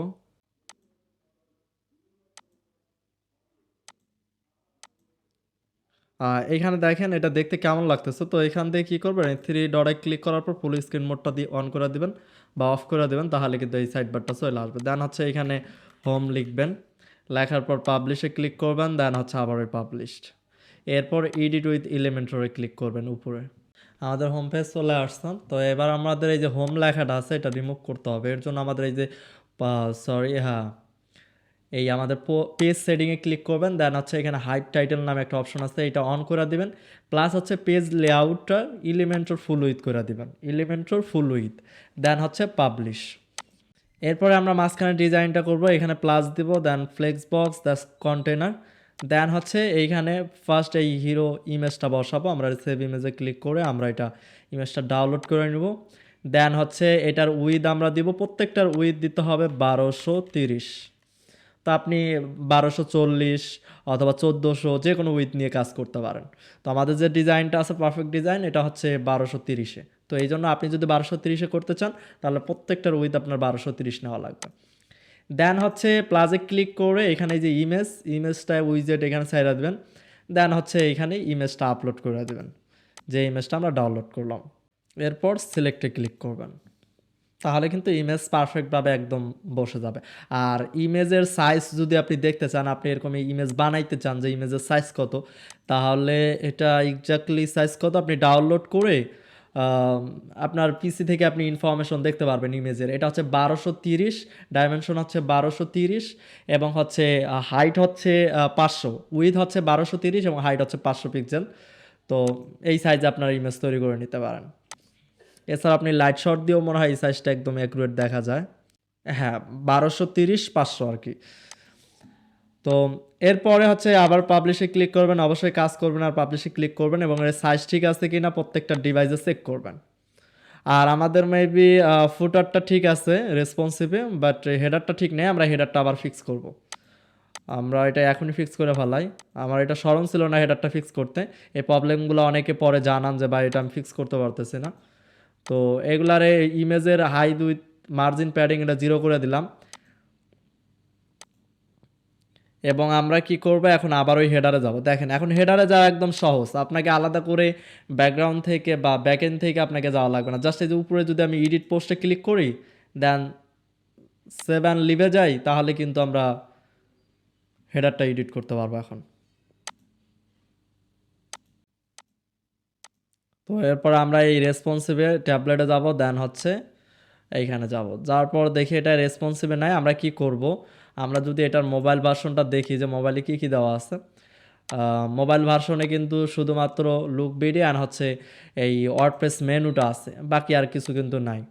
[SPEAKER 1] এইখানে দেখেন এটা দেখতে কেমন লাগতেছে। তো এখান থেকে কী করবেন, 3 ডটে ক্লিক করার পর ফুল স্ক্রিন মোডটা দিয়ে অন করে দিবেন বা অফ করে দেবেন, তাহলে কিন্তু এই সাইড বারটা চলে আসবে। দেন হচ্ছে এখানে হোম লিখবেন, লেখার পর পাবলিশে ক্লিক করবেন, দেন হচ্ছে আবার ওই পাবলিশড। এরপর এডিট উইথ এলিমেন্টরে ক্লিক করবেন উপরে। আমাদের হোম পেজ চলে আসছেন। তো এবার আমাদের এই যে হোম লেখাটা আছে এটা রিমুভ করতে হবে। এর জন্য আমাদের এই যে এই আমাদের পেজ সেটিংয়ে ক্লিক করবেন, দেন হচ্ছে এখানে হাইড টাইটেল নামে একটা অপশন আছে, এটা অন করে দিবেন। প্লাস হচ্ছে পেজ লেআউটটা এলিমেন্টর ফুল উইথ করে দিবেন, এলিমেন্টর ফুল উইথ, দেন হচ্ছে পাবলিশ। এরপরে আমরা মাঝখানে ডিজাইনটা করব, এখানে প্লাস দিব, দেন ফ্লেক্স বক্স দ্য কন্টেনার, দেন হচ্ছে এইখানে ফার্স্ট এই হিরো ইমেজটা বসাবো। আমরা সেভ ইমেজে ক্লিক করে আমরা এটা ইমেজটা ডাউনলোড করে নেব। দেন হচ্ছে এটার উইথ আমরা দিব, প্রত্যেকটার উইথ দিতে হবে 1230। তো আপনি 1240 অথবা 1400 যে কোনো উইথ নিয়ে কাজ করতে পারেন। তো আমাদের যে ডিজাইনটা আছে পারফেক্ট ডিজাইন, এটা হচ্ছে 1230-এ। তো এই জন্য আপনি যদি 1230-এ করতে চান, তাহলে প্রত্যেকটার উইথ আপনার 1230 নেওয়া লাগবে। দেন হচ্ছে প্লাজে ক্লিক করে এখানে যে ইমেজটা উইজেট এখানে ছাইড়া দেবেন। দেন হচ্ছে এখানে ইমেজটা আপলোড করে দেবেন, যে ইমেজটা আমরা ডাউনলোড করলাম। এরপর সিলেক্টে ক্লিক করবেন, তাহলে কিন্তু ইমেজ পারফেক্টভাবে একদম বসে যাবে। আর ইমেজের সাইজ যদি আপনি দেখতে চান, আপনি এরকম ইমেজ বানাইতে চান যে ইমেজের সাইজ কত, তাহলে এটা এক্স্যাক্টলি সাইজ কত আপনি ডাউনলোড করে আপনার পিসি থেকে আপনি ইনফরমেশন দেখতে পারবেন ইমেজের। এটা হচ্ছে 1230, ডাইমেনশন হচ্ছে 1230, এবং হচ্ছে হাইট হচ্ছে 500, উইথ হচ্ছে 1230 এবং হাইট হচ্ছে 500 পিক্সেল। তো এই সাইজে আপনার ইমেজ তৈরি করে নিতে পারেন। এছাড়া আপনি লাইট শট দিয়েও মনে হয় এই সাইজটা একদম অ্যাকুরেট দেখা যায়। হ্যাঁ, 1230-500 আর কি। তো এরপরে হচ্ছে আবার পাবলিশে ক্লিক করবেন, অবশ্যই কাজ করবেন আর পাবলিশে ক্লিক করবেন, এবং এর সাইজ ঠিক আছে কি না প্রত্যেকটা ডিভাইসে চেক করবেন। আর আমাদের মেবি ফুটারটা ঠিক আছে রেসপন্সিভে, বাট হেডারটা ঠিক নেই, আমরা হেডারটা আবার ফিক্স করব। আমরা এটা এখনই ফিক্স করে ফেলাই। আমার এটা স্মরণ ছিল না হেডারটা ফিক্স করতে। এই প্রবলেমগুলো অনেকে পরে জানান যে ভাই এটা আমি ফিক্স করতে পারতেছি না। তো এগুলার ইমেজের হাইট উইথ মার্জিন প্যাডিং এটা 0 করে দিলাম। এবং আমরা কি করব, এখন আবার ওই হেডারে যাব। দেখেন এখন হেডারে যাওয়া একদম সহজ, আপনাকে আলাদা করে ব্যাকগ্রাউন্ড থেকে বা ব্যাকএন্ড থেকে আপনাকে যাওয়া লাগবে না। জাস্ট এই যে উপরে যদি আমি এডিট পোস্টে ক্লিক করি, দেন সেভ অ্যান্ড লিভে যাই, তাহলে কিন্তু আমরা হেডারটা এডিট করতে পারবো এখন। তো এরপর আমরা এই রেসপন্সিভে ট্যাবলেটে যাব, দেন হচ্ছে এইখানে যাব, যাওয়ার পর দেখি এটা রেসপন্সিভে নাই। আমরা কি করব, আমরা যদি এটার মোবাইল ভার্সনটা দেখি যে মোবাইলে কি কি দেওয়া আছে। মোবাইল ভার্সনে কিন্তু শুধুমাত্র লুক বিডি আর হচ্ছে এই ওয়ার্ডপ্রেস মেনুটা আছে, বাকি আর কিছু কিন্তু নাই।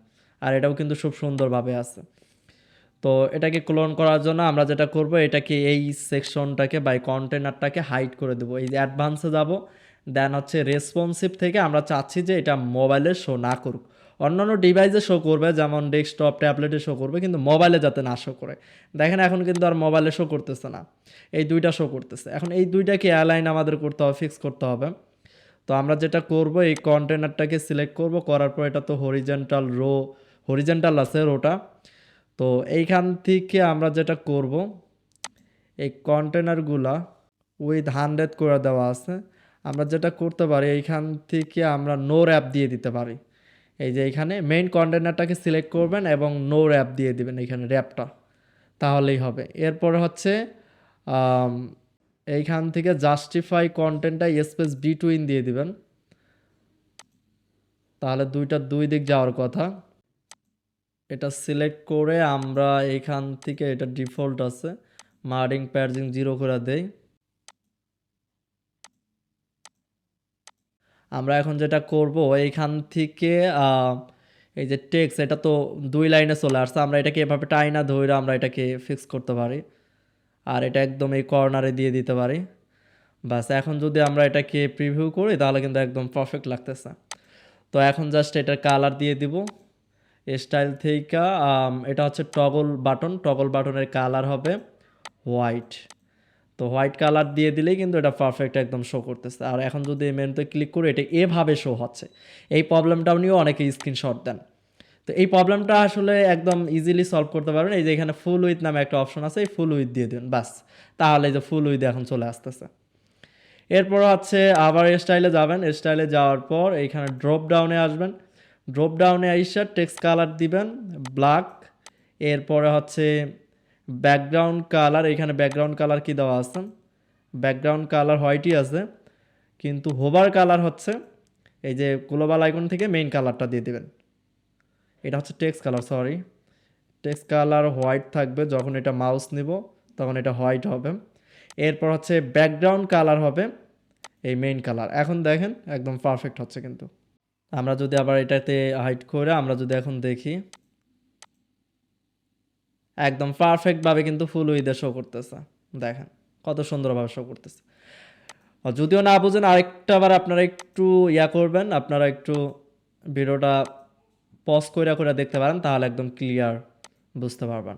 [SPEAKER 1] আর এটাও কিন্তু খুব সুন্দরভাবে আছে। তো এটাকে ক্লোন করার জন্য আমরা যেটা করব, এটাকে এই সেকশনটাকে বা এই কন্টেনারটাকে হাইড করে দেবো। এই যে অ্যাডভান্সে যাব, দেন হচ্ছে রেসপন্সিভ থেকে আমরা চাচ্ছি যে এটা মোবাইলে শো না করুক। অন্যান্য ডিভাইসে শো করবে, যেমন ডেস্কটপ ট্যাবলেটে শো করবে, কিন্তু মোবাইলে যাতে না শো করে। দেখেন এখন কিন্তু আর মোবাইলে শো করতেছে না, এই দুইটা শো করতেছে। এখন এই দুইটাকে অ্যালাইন আমাদের করতে হবে, ফিক্স করতে হবে। তো আমরা যেটা করব, এই কন্টেনারটাকে সিলেক্ট করব, করার পর এটা তো হরিজেন্টাল আছে রোটা। তো এইখান থেকে আমরা যেটা করব, এই কন্টেনারগুলা উইথ 100 করে দেওয়া আছে। আমরা যেটা করতে পারি, এইখান থেকে আমরা নো র্যাপ দিয়ে দিতে পারি। এই যে এইখানে মেইন কন্টেনারটাকে সিলেক্ট করবেন এবং নো র্যাপ দিয়ে দিবেন এইখানে র্যাপটা, তাহলেই হবে। এরপর হচ্ছে আম, এইখান থেকে জাস্টিফাই কন্টেন্টটা স্পেস বিটুইন দিয়ে দিবেন, তাহলে দুই দিক যাওয়ার কথা। এটা সিলেক্ট করে আমরা এইখান থেকে, এটা ডিফল্ট আছে, মার্ডিং প্যাডজিং 0 করে দেই। আমরা এখন যেটা করব, এইখান থেকে এই যে টেক্সট, এটা তো 2 লাইনে চলে আসছে, আমরা এটাকে এভাবে টাইনা ধরে আমরা এটাকে ফিক্স করতে পারি। আর এটা একদম এই কর্নারে দিয়ে দিতে পারি। বাস, এখন যদি আমরা এটাকে প্রিভিউ করি তাহলে কিন্তু একদম পারফেক্ট লাগতেছে। তো এখন জাস্ট এটার কালার দিয়ে দিব স্টাইল থেকে। এটা হচ্ছে টগল বাটনের কালার হবে হোয়াইট। তো হোয়াইট কালার দিয়ে দিলেই কিন্তু এটা পারফেক্ট একদম শো করতেছে। আর এখন যদি এই মেনুতে ক্লিক করি, এটা এভাবে শো হচ্ছে। এই প্রবলেমটাও নিয়েও অনেকে স্ক্রিনশট দেন। তো এই প্রবলেমটা আসলে একদম ইজিলি সলভ করতে পারবেন। এই যে এখানে ফুল উইথ নামে একটা অপশন আছে, এই ফুল উইথ দিয়ে দেবেন, বাস। তাহলে এই যে ফুল উইথ এখন চলে আসতেছে। এরপর হচ্ছে আবার স্টাইলে যাবেন, স্টাইলে যাওয়ার পর এইখানে ড্রপ ডাউনে আসবেন। ড্রপ ডাউনে আইসা টেক্সট কালার দিবেন ব্ল্যাক। এরপরে হচ্ছে ব্যাকগ্রাউন্ড কালার, এখানে ব্যাকগ্রাউন্ড কালার কি দেওয়া আছে, ব্যাকগ্রাউন্ড কালার হোয়াইটই আছে, কিন্তু হোভার কালার হচ্ছে এই যে গ্লোবাল আইকন থেকে মেইন কালারটা দিয়ে দিবেন। এটা হচ্ছে text colour, sorry, text colour white থাকবে। যখন এটা মাউস নিব তখন এটা হোয়াইট হবে। এরপর হচ্ছে ব্যাকগ্রাউন্ড কালার হবে এই মেইন কালার। এখন দেখেন একদম পারফেক্ট হচ্ছে। কিন্তু আমরা যদি আবার এটাতে হাইড করে আমরা যদি এখন দেখি, একদম পারফেক্টভাবে কিন্তু ফুল উইথে শো করতেছে। দেখেন কত সুন্দরভাবে শো করতেছে। আর যদিও না বুঝেন, আরেকটা বার আপনারা একটু করবেন, আপনারা একটু ভিডিওটা পজ করে করে দেখতে পারেন, তাহলে একদম ক্লিয়ার বুঝতে পারবেন।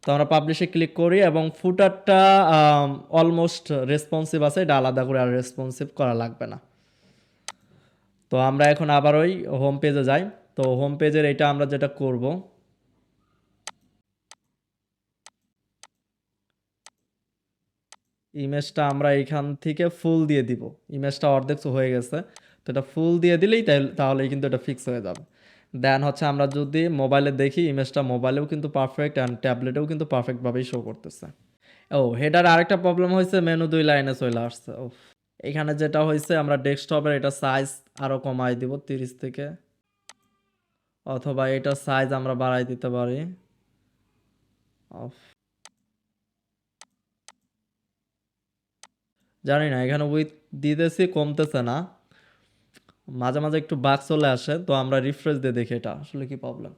[SPEAKER 1] তো আমরা পাবলিশে ক্লিক করি এবং ফুটারটা অলমোস্ট রেসপন্সিভ আছে, এটা আলাদা করে আর রেসপন্সিভ করা লাগবে না। তো আমরা এখন আবার ওই হোম পেজে যাই। তো হোম পেজের এটা আমরা যেটা করব, ইমেজটা আমরা এইখান থেকে ফুল দিয়ে দিব। ইমেজটা অর্ধেক হয়ে গেছে, তো এটা ফুল দিয়ে দিলেই তাহলেই কিন্তু এটা ফিক্স হয়ে যাবে। দেন হচ্ছে আমরা যদি মোবাইলে দেখি, ইমেজটা মোবাইলেও কিন্তু পারফেক্ট অ্যান্ড ট্যাবলেটেও কিন্তু পারফেক্টভাবেই শো করতেছে। ও, হেডার আরেকটা প্রবলেম হয়েছে, মেনু 2 লাইনে চলে আসছে। ও, এখানে যেটা হয়েছে, আমরা ডেস্কটপের এটা সাইজ আরও কমাই দিব 30 থেকে, অথবা এটা সাইজ আমরা বাড়াই দিতে পারি। অফ, জানি না, এখানে উইথ দিতেছি কমতেছে না, মাঝে মাঝে একটু বাগ চলে আসে। তো আমরা রিফ্রেশ দিয়ে দেখি এটা আসলে কি প্রবলেম।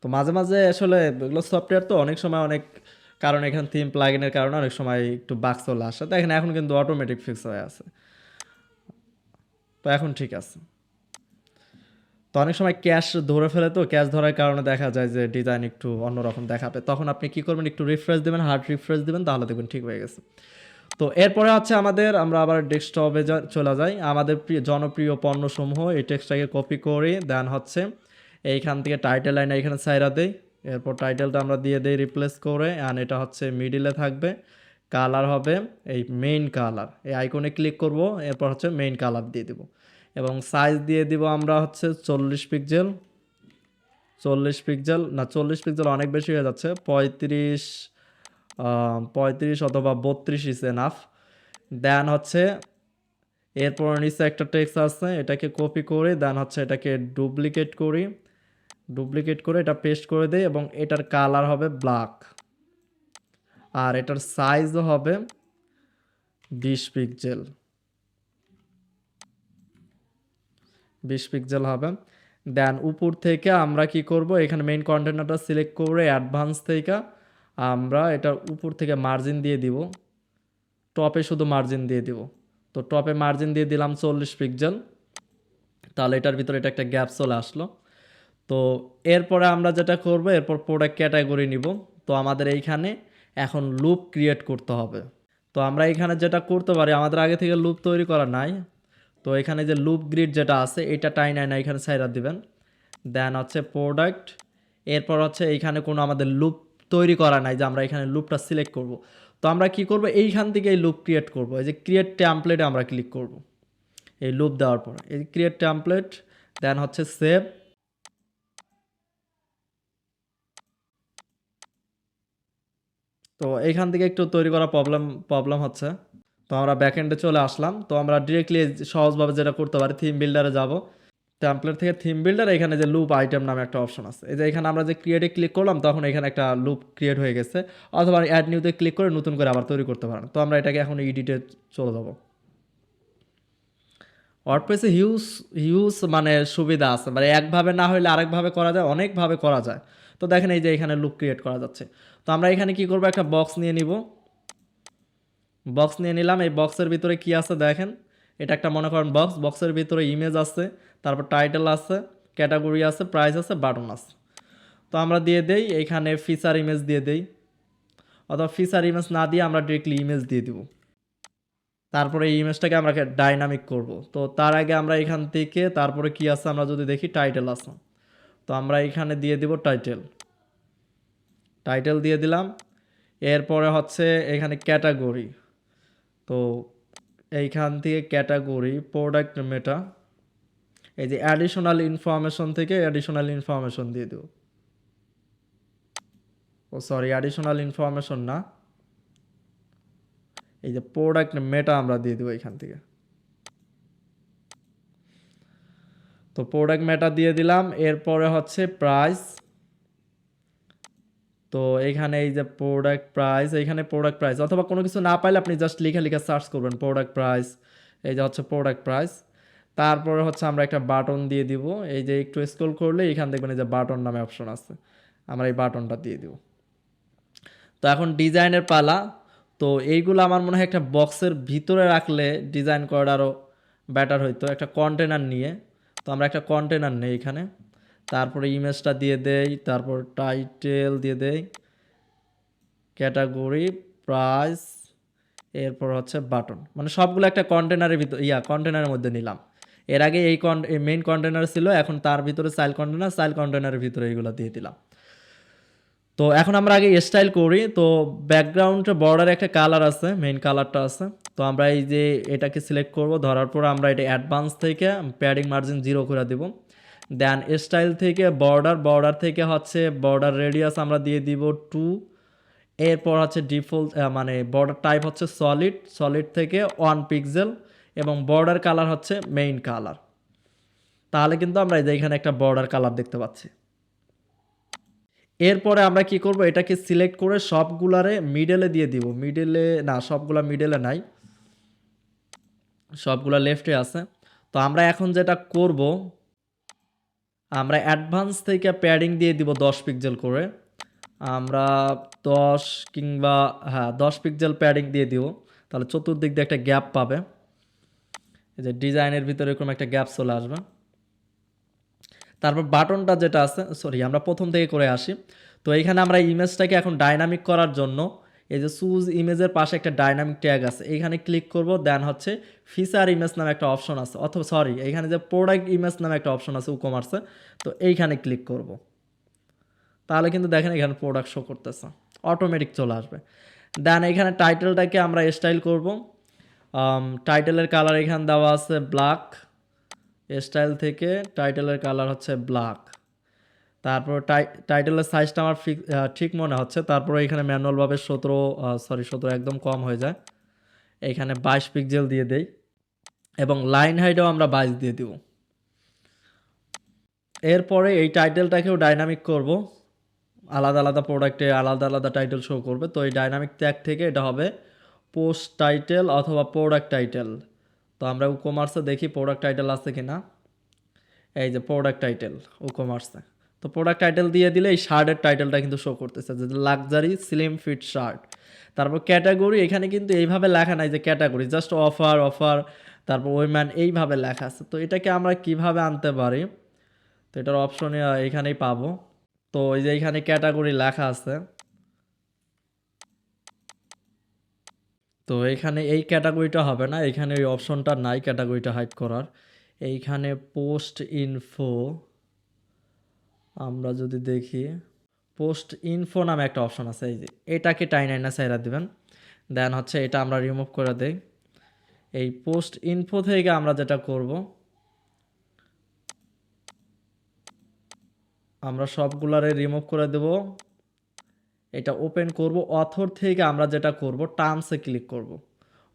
[SPEAKER 1] তো মাঝে মাঝে আসলে এগুলো সফটওয়্যার তো অনেক সময় অনেক কারণ, এখানে থিম প্লাগইনের কারণে অনেক সময় একটু বাগ চলে আসে। দেখেন এখন কিন্তু অটোমেটিক ফিক্স হয়ে আছে। তো এখন ঠিক আছে। তো অনেক সময় ক্যাশ ধরে ফেলে, তো ক্যাশ ধরার কারণে দেখা যায় যে ডিজাইন একটু অন্যরকম দেখাবে। তখন আপনি কি করবেন, একটু রিফ্রেশ দেবেন, হার্ড রিফ্রেশ দেবেন, তাহলে দেখবেন ঠিক হয়ে গেছে। তো এরপরে হচ্ছে আমরা আবার ডেস্কটপে চলে যাই। আমাদের জনপ্রিয় পণ্যসমূহ, এই টেক্সটটাকে কপি করি, দেন হচ্ছে এইখান থেকে টাইটেল লাইন এখানে সাইরা দেই। এরপর টাইটেলটা আমরা দিয়ে দেই রিপ্লেস করে, অ্যান্ড এটা হচ্ছে মিডিলে থাকবে। কালার হবে এই মেইন কালার, এই আইকনে ক্লিক করব, এরপর হচ্ছে মেইন কালার দিয়ে দিব এবং সাইজ দিয়ে দিব আমরা হচ্ছে 40 পিক্সেল। 40 পিক্সেল না, 40 পিক্সেল অনেক বেশি হয়ে যাচ্ছে, 35 অথবা 32 ইজ এনাফ। দেন হচ্ছে এরপর নিচে একটা টেক্সট আছে, এটাকে কপি করে দেন হচ্ছে এটাকে ডুপ্লিকেট করি, ডুপ্লিকেট করে এটা পেস্ট করে দেই এবং এটার কালার হবে ব্ল্যাক, আর এটার সাইজও হবে 20 পিক্সেল, 20 পিক্সেল হবে। দেন উপর থেকে আমরা কি করব, এখানে মেইন কন্টেনারটা সিলেক্ট করে অ্যাডভান্স থেকে আমরা এটার উপর থেকে মার্জিন দিয়ে দিব, টপে শুধু মার্জিন দিয়ে দিব। তো টপে মার্জিন দিয়ে দিলাম 40 পিক্সেল, তাহলে এটার ভিতরে এটা একটা গ্যাপ চলে আসলো। তো এরপরে আমরা যেটা করব, এরপর প্রোডাক্ট ক্যাটাগরি নিব। তো আমাদের এইখানে এখন লুপ ক্রিয়েট করতে হবে। তো আমরা এখানে যেটা করতে পারি, আমাদের আগে থেকে লুপ তৈরি করা নাই, তো এখানে যে লুপ গ্রিড যেটা আছে এটা টাই নাই না, এখানে সাইরা দিবেন। দেন হচ্ছে প্রোডাক্ট, এরপর হচ্ছে এইখানে কোনো আমাদের লুপ তৈরি করা নাই যে আমরা এখানে লুপটা সিলেক্ট করব। তো আমরা কি করব, এইখান থেকে এই লুপ ক্রিয়েট করব। এই যে ক্রিয়েট টেমপ্লেটে আমরা ক্লিক করব এই লুপ দেওয়ার পর, এই ক্রিয়েট টেমপ্লেট, দেন হচ্ছে সেভ। তো এইখান থেকে একটু তৈরি করা প্রবলেম হচ্ছে। তো আমরা ব্যাকএন্ডে চলে আসলাম। তো আমরা ডিরেক্টলি সহজভাবে যেটা করতে পারি, থিম বিল্ডারে যাব, টেমপ্লেট থেকে থিম বিল্ডার, এখানে যে লুপ আইটেম নামে একটা অপশন আছে, এই যে এখানে আমরা যে ক্রিয়েটে ক্লিক করলাম তখন এখানে একটা লুপ ক্রিয়েট হয়ে গেছে। অথবা অ্যাড নিউতে ক্লিক করে নতুন করে আবার তৈরি করতে পারেন। তো আমরা এটাকে এখন এডিটে চলে যাব। ওয়ার্ডপ্রেসে হিউজ হিউজ মানে সুবিধা আছে, মানে একভাবে না হলে আরেকভাবে করা যায়, অনেকভাবে করা যায়। তো দেখেন এই যে এখানে লুপ ক্রিয়েট করা যাচ্ছে। তো আমরা এখানে কি করব, একটা বক্স নিয়ে নিব, বক্স নিয়ে নিলাম। এই বক্সের ভিতরে কি আছে দেখেন, এটা একটা মনে করেন বক্স, বক্সের ভিতরে ইমেজ আছে, তারপর টাইটেল আছে, ক্যাটাগরি আছে, প্রাইস আছে, বাটন আছে। তো আমরা দিয়ে দেই এইখানে ফিচার ইমেজ দিয়ে দেই, অথবা ফিচার ইমেজ না দিয়ে আমরা ডিরেক্টলি ইমেজ দিয়ে দিব। তারপরে এই ইমেজটাকে আমরা ডাইনামিক করব। তো তার আগে আমরা এখান থেকে তারপরে কি আছে আমরা যদি দেখি, টাইটেল আছে। তো আমরা এখানে দিয়ে দিব টাইটেল, টাইটেল দিয়ে দিলাম। এরপরে হচ্ছে এখানে ক্যাটাগরি, তো এইখান থেকে ক্যাটাগরি প্রোডাক্ট মেটা, এই যে অ্যাডিশনাল ইনফরমেশন থেকে অ্যাডিশনাল ইনফরমেশন দিয়ে দেব। ও সরি, অ্যাডিশনাল ইনফরমেশন না, এই যে প্রোডাক্ট মেটা আমরা দিয়ে দেবো এখান থেকে। তো প্রোডাক্ট মেটা দিয়ে দিলাম। এরপরে হচ্ছে প্রাইস, তো এইখানে এই যে প্রোডাক্ট প্রাইস, এইখানে প্রোডাক্ট প্রাইস, অথবা কোনো কিছু না পাইলে আপনি জাস্ট লিখে লিখে সার্চ করবেন প্রোডাক্ট প্রাইস, এই যে হচ্ছে প্রোডাক্ট প্রাইস। তারপরে হচ্ছে আমরা একটা বাটন দিয়ে দিব, এই যে একটু স্ক্রল করলে এখানে দেখবেন এই যে বাটন নামে অপশন আছে, আমরা এই বাটনটা দিয়ে দিব। তো এখন ডিজাইনের পালা। তো এইগুলো আমার মনে হয় একটা বক্সের ভিতরে রাখলে ডিজাইন করাটা আরও বেটার হইতো, একটা কন্টেনার নিয়ে। তো আমরা একটা কন্টেনার নেই এখানে, তারপরে ইমেজটা দিয়ে দেই, তারপর টাইটেল দিয়ে দেই, ক্যাটাগরি, প্রাইস, এরপর হচ্ছে বাটন, মানে সবগুলো একটা কন্টেনারের ভিতর কন্টেনারের মধ্যে নিলাম। এর আগে এই মেইন কন্টেনার ছিল, এখন তার ভিতরে চাইল্ড কন্টেনারের ভিতরে এইগুলো দিয়ে দিলাম। তো এখন আমরা আগে স্টাইল করি। তো ব্যাকগ্রাউন্ডে বর্ডারে একটা কালার আছে, মেইন কালারটা আছে। তো আমরা এই যে এটাকে সিলেক্ট করব, ধরার পর আমরা এটা অ্যাডভান্স থেকে প্যাডিং মার্জিন 0 করে দেব। দেন স্টাইল থেকে বর্ডার থেকে হচ্ছে বর্ডার রেডিয়াস আমরা দিয়ে দিব 2। এরপর হচ্ছে ডিফল্ট মানে বর্ডার টাইপ হচ্ছে সলিড থেকে 1 পিক্সেল, এবং বর্ডার কালার হচ্ছে মেইন কালার। তাহলে কিন্তু আমরা এই যে এখানে একটা বর্ডার কালার দেখতে পাচ্ছি। এরপরে আমরা কি করব, এটাকে সিলেক্ট করে সবগুলারে মিডলে দিয়ে দিব, মিডলে না, সবগুলা মিডলে নাই, সবগুলা লেফটে আছে। তো আমরা এখন যেটা করব, আমরা অ্যাডভান্স থেকে প্যাডিং দিয়ে দিব 10 পিক্সেল করে, আমরা 10 কিংবা 10 পিক্সেল প্যাডিং দিয়ে দিব, তাহলে চতুর্দিক দিয়ে একটা গ্যাপ পাবে, এই যে ডিজাইনের ভিতরে এরকম একটা গ্যাপ চলে আসবে। তারপর বাটনটা যেটা আছে, সরি আমরা প্রথম থেকে করে আসি। তো এইখানে আমরা ইমেজটাকে এখন ডাইনামিক করার জন্য এই যে চুজ ইমেজের পাশে একটা ডাইনামিক ট্যাগ আছে, এইখানে ক্লিক করব। দেন হচ্ছে ফিচার ইমেজ নামে একটা অপশন আছে, অথবা সরি এইখানে যে প্রোডাক্ট ইমেজ নামে একটা অপশন আছে কমার্সে, তো এইখানে ক্লিক করব। তাহলে কিন্তু দেখেন এখানে প্রোডাক্ট শো করতেছে, অটোমেটিক চলে আসবে। দেন এখানে টাইটেলটাকে আমরা স্টাইল করব। টাইটেলের কালার এখানে দেওয়া আছে ব্ল্যাক, স্টাইল থেকে টাইটেলের কালার হচ্ছে ব্ল্যাক। তারপর টাইটেলের সাইজটা আমার ঠিক মনে হচ্ছে। তারপর এখানে ম্যানুয়ালভাবে 17 একদম কম হয়ে যায়, এখানে 22 পিক্সেল দিয়ে দেই, এবং লাইন হাইটও আমরা 22 দিয়ে দিব। এরপরে এই টাইটেলটাকেও ডাইনামিক করব, আলাদা আলাদা প্রোডাক্টে আলাদা আলাদা টাইটেল শো করবে। তো এই ডাইনামিক ট্যাগ থেকে এটা হবে পোস্ট টাইটেল অথবা প্রোডাক্ট টাইটেল। তো আমরা ই-কমার্সে দেখি প্রোডাক্ট টাইটেল আছে কি না। এই যে প্রোডাক্ট টাইটেল ই-কমার্সে, তো প্রোডাক্ট টাইটেল দিয়ে দিলে এই শার্টের টাইটেলটা কিন্তু শো করতেছে যে লাক্সারি স্লিম ফিট শার্ট। তারপর ক্যাটাগরি, এখানে কিন্তু এইভাবে লেখা নাই যে ক্যাটাগরি, জাস্ট অফার অফার, তারপর ওইম্যান এইভাবে লেখা আছে। তো এটাকে আমরা কিভাবে আনতে পারি, তো এটার অপশনে এইখানেই পাবো। তো এই যে এইখানে ক্যাটাগরি লেখা আছে, তো এখানে এই ক্যাটাগরিটা হবে না, এখানে ওই অপশনটা নাই ক্যাটাগরিটা হাইড করার। এইখানে পোস্ট ইনফো, আমরা যদি দেখি পোস্ট ইনফো নামে একটা অপশন আছে, এই যে এটাকে টাইনাইনা সাইরা দিবেন। দেন হচ্ছে এটা আমরা রিমুভ করে দেই। এই পোস্ট ইনফো থেকে আমরা যেটা করব, আমরা সবগুলারে রিমুভ করে দেব। এটা ওপেন করব, অথর থেকে আমরা যেটা করব টার্মসে ক্লিক করব,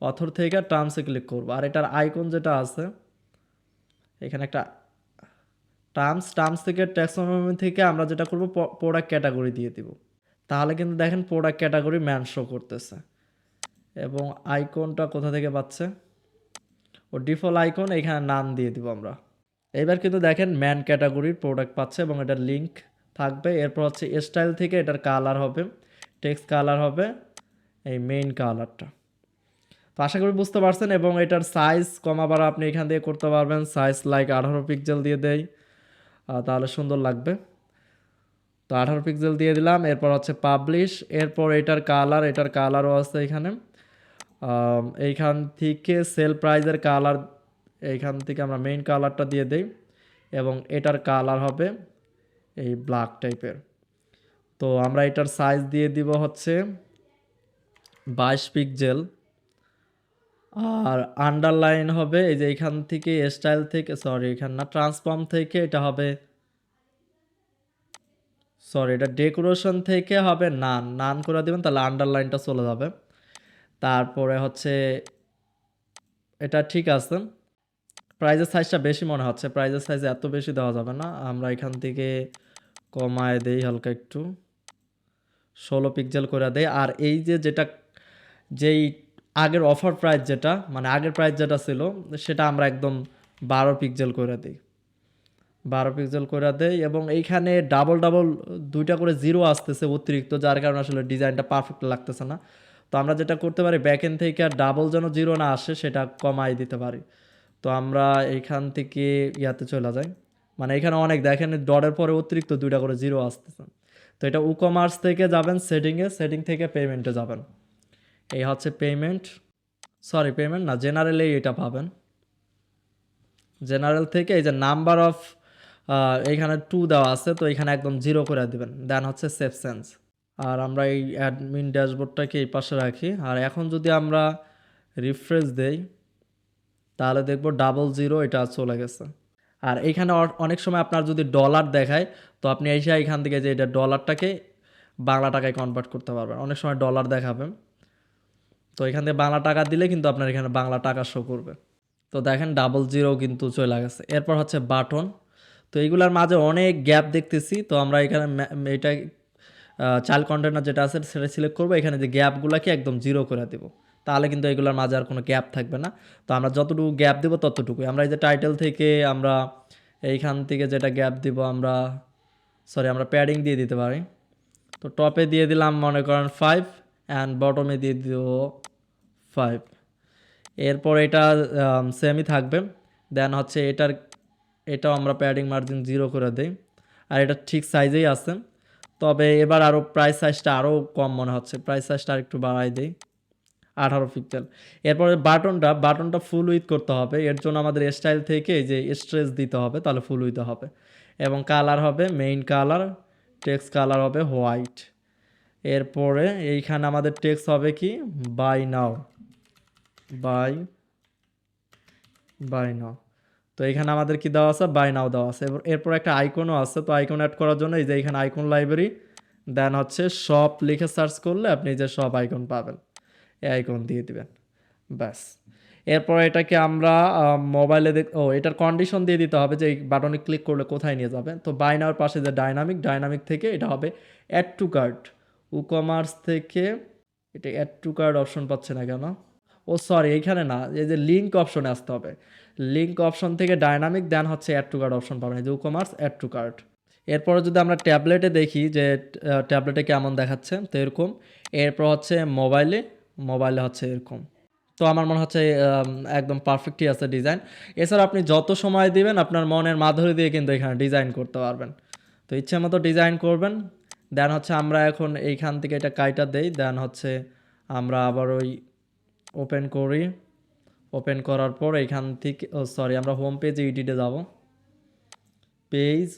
[SPEAKER 1] অথর থেকে টার্মসে ক্লিক করব। আর এটার আইকন যেটা আছে এখানে একটা টার্মস থেকে ট্যাক্সোনমি থেকে আমরা যেটা করব প্রোডাক্ট ক্যাটাগরি দিয়ে দিব। তাহলে কিন্তু দেখেন প্রোডাক্ট ক্যাটাগরি ম্যান শো করতেছে। এবং আইকনটা কোথা থেকে পাচ্ছে, ও ডিফল্ট আইকন, এখানে নাম দিয়ে দিব আমরা। এবার কিন্তু দেখেন ম্যান ক্যাটাগরির প্রোডাক্ট পাচ্ছে এবং এটার লিঙ্ক থাকবে। এরপর হচ্ছে স্টাইল থেকে এটার কালার হবে, টেক্সট কালার হবে এই মেইন কালারটা। তো আশা করি বুঝতে পারছেন। এবং এটার সাইজ কমাবার আপনি এখান থেকে করতে পারবেন, সাইজ লাইক 18 পিক্সেল দিয়ে দেয়, তাহলে সুন্দর লাগবে। তো 18 পিক্সেল দিয়ে দিলাম। এরপর হচ্ছে পাবলিশ, এরপর এটার কালারও আছে এখানে। এইখান থেকে সেল প্রাইজের কালার, এইখান থেকে আমরা মেইন কালারটা দিয়ে দেই এবং এটার কালার হবে এই ব্ল্যাক টাইপের। তো আমরা এটার সাইজ দিয়ে দিব হচ্ছে 22 পিক্সেল। আর আন্ডারলাইন হবে এই যে এখান থেকে স্টাইল থেকে, সরি এখান না, ট্রান্সফর্ম থেকে এটা হবে, সরি এটা ডেকোরেশন থেকে হবে নান করে দেবেন, তাহলে আন্ডারলাইনটা চলে যাবে। তারপরে হচ্ছে এটা ঠিক আছে। প্রাইজের সাইজটা বেশি মনে হচ্ছে, প্রাইজের সাইজ এত বেশি দেওয়া যাবে না, আমরা এখান থেকে কমায় দেই হালকা একটু, 16 পিক্সেল করে দেই। আর এই যে যেই আগের অফার প্রাইস যেটা, মানে আগের প্রাইস যেটা ছিল সেটা আমরা একদম 12 পিক্সেল করে দিই, 12 পিক্সেল করে দেই। এবং এইখানে ডাবল দুইটা করে জিরো আসতেছে অতিরিক্ত, যার কারণে আসলে ডিজাইনটা পারফেক্ট লাগতেছে না। তো আমরা যেটা করতে পারি, ব্যাকএন্ড থেকে আর ডাবল যেন জিরো না আসে সেটা কমাই দিতে পারি। তো আমরা এইখান থেকে ইয়াতে চলে যাই, মানে এখানে অনেক দেখেন ডটের পরে অতিরিক্ত দুইটা করে জিরো আসতেছে। তো এটা ই-কমার্স থেকে যাবেন সেটিং থেকে পেমেন্টে যাবেন। এই হচ্ছে পেমেন্ট, সরি পেমেন্ট না, জেনারেলেই এটা পাবেন। জেনারেল থেকে এই যে নাম্বার অফ, এইখানে 2 দেওয়া আছে, তো এখানে একদম জিরো করে দিবেন। দেন হচ্ছে সেভ চেঞ্জ। আর আমরা এই অ্যাডমিন ড্যাশবোর্ডটাকে এই পাশে রাখি। আর এখন যদি আমরা রিফ্রেশ দেই তাহলে দেখব ডাবল জিরো এটা চলে গেছে। আর এইখানে অনেক সময় আপনার যদি ডলার দেখায়, তো আপনি এসে এখান থেকে যে এটা ডলারটাকে বাংলা টাকায় কনভার্ট করতে পারবেন। অনেক সময় ডলার দেখাবেন, তো এখান থেকে বাংলা টাকা দিলে কিন্তু আপনার এখানে বাংলা টাকা শো করবে। তো দেখেন ডাবল জিরো কিন্তু চলে গেছে। এরপর হচ্ছে বাটন, তো এইগুলোর মাঝে অনেক গ্যাপ দেখতেছি। তো আমরা এখানে এটা চাইল্ড কন্টেনার যেটা আছে সেটা সিলেক্ট করবো, এখানে যে গ্যাপগুলোকে একদম জিরো করে দেবো, তাহলে কিন্তু এগুলোর মাঝে আর কোনো গ্যাপ থাকবে না। তো আমরা যতটুকু গ্যাপ দেবো ততটুকুই। আমরা এই যে টাইটেল থেকে আমরা এইখান থেকে যেটা গ্যাপ দিব, আমরা প্যাডিং দিয়ে দিতে পারি। তো টপে দিয়ে দিলাম মনে করেন 5 অ্যান্ড বটমে দিয়ে দিব 5। এরপর এটা সেমই থাকবে। দেন হচ্ছে এটাও আমরা প্যাডিং মার্জিন জিরো করে দেই। আর এটা ঠিক সাইজেই আছে, তবে এবার আরও প্রাইস সাইজটা আরও কম মনে হচ্ছে, প্রাইস সাইজটা আরেকটু বাড়াই দেই 18 পিক্সেল। এরপরে বাটনটা ফুল উইথ করতে হবে, এর জন্য আমাদের স্টাইল থেকে এই যে স্ট্রেস দিতে হবে, তাহলে ফুল উইথ হবে। এবং কালার হবে মেইন কালার, টেক্সট কালার হবে হোয়াইট। এরপরে এইখানে আমাদের টেক্সট হবে কি বাই নাও, বাই বাই নাও। তো এখানে আমাদের কি দেওয়া আছে, বাই নাও দেওয়া আছে। এরপর একটা আইকনও আছে, তো আইকন অ্যাড করার জন্য এই যে এখানে আইকন লাইব্রেরি, দেন হচ্ছে শপ লিখে সার্চ করলে আপনি যে সব আইকন পাবেন, এই আইকন দিয়ে দিবেন, ব্যাস। এরপর এটাকে আমরা মোবাইলে এটার কন্ডিশন দিয়ে দিতে হবে যে এই বাটনে ক্লিক করলে কোথায় নিয়ে যাবে। তো বাই নাওর পাশে যে ডাইনামিক থেকে এটা হবে অ্যাড টু কার্ট। কমার্স থেকে এটা অ্যাড টু কার্ট অপশন পাচ্ছে না কেন? ও সরি, এইখানে না, এই যে লিঙ্ক অপশনে আসতে হবে। লিঙ্ক অপশন থেকে ডাইনামিক দেন হচ্ছে অ্যাড টু কার্ট অপশন পাবেন, এই যে কমার্স অ্যাড টু কার্ট। এরপরে যদি আমরা ট্যাবলেটে দেখি যে ট্যাবলেটে কেমন দেখাচ্ছে, তো এরকম। এরপর হচ্ছে মোবাইলে হচ্ছে এরকম। তো আমার মনে হচ্ছে একদম পারফেক্টই আছে ডিজাইন। এছাড়া আপনি যত সময় দিবেন আপনার মনের মাধুরী দিয়ে কিন্তু এখানে ডিজাইন করতে পারবেন। তো ইচ্ছে মতো ডিজাইন করবেন। দেন হচ্ছে আমরা এখন এইখান থেকে এটা কাইটা দেই, দেন হচ্ছে আমরা আবার ওই ওপেন করি। ওপেন করার পর এইখান থেকে আমরা হোম পেজে এডিটে যাব, পেজ,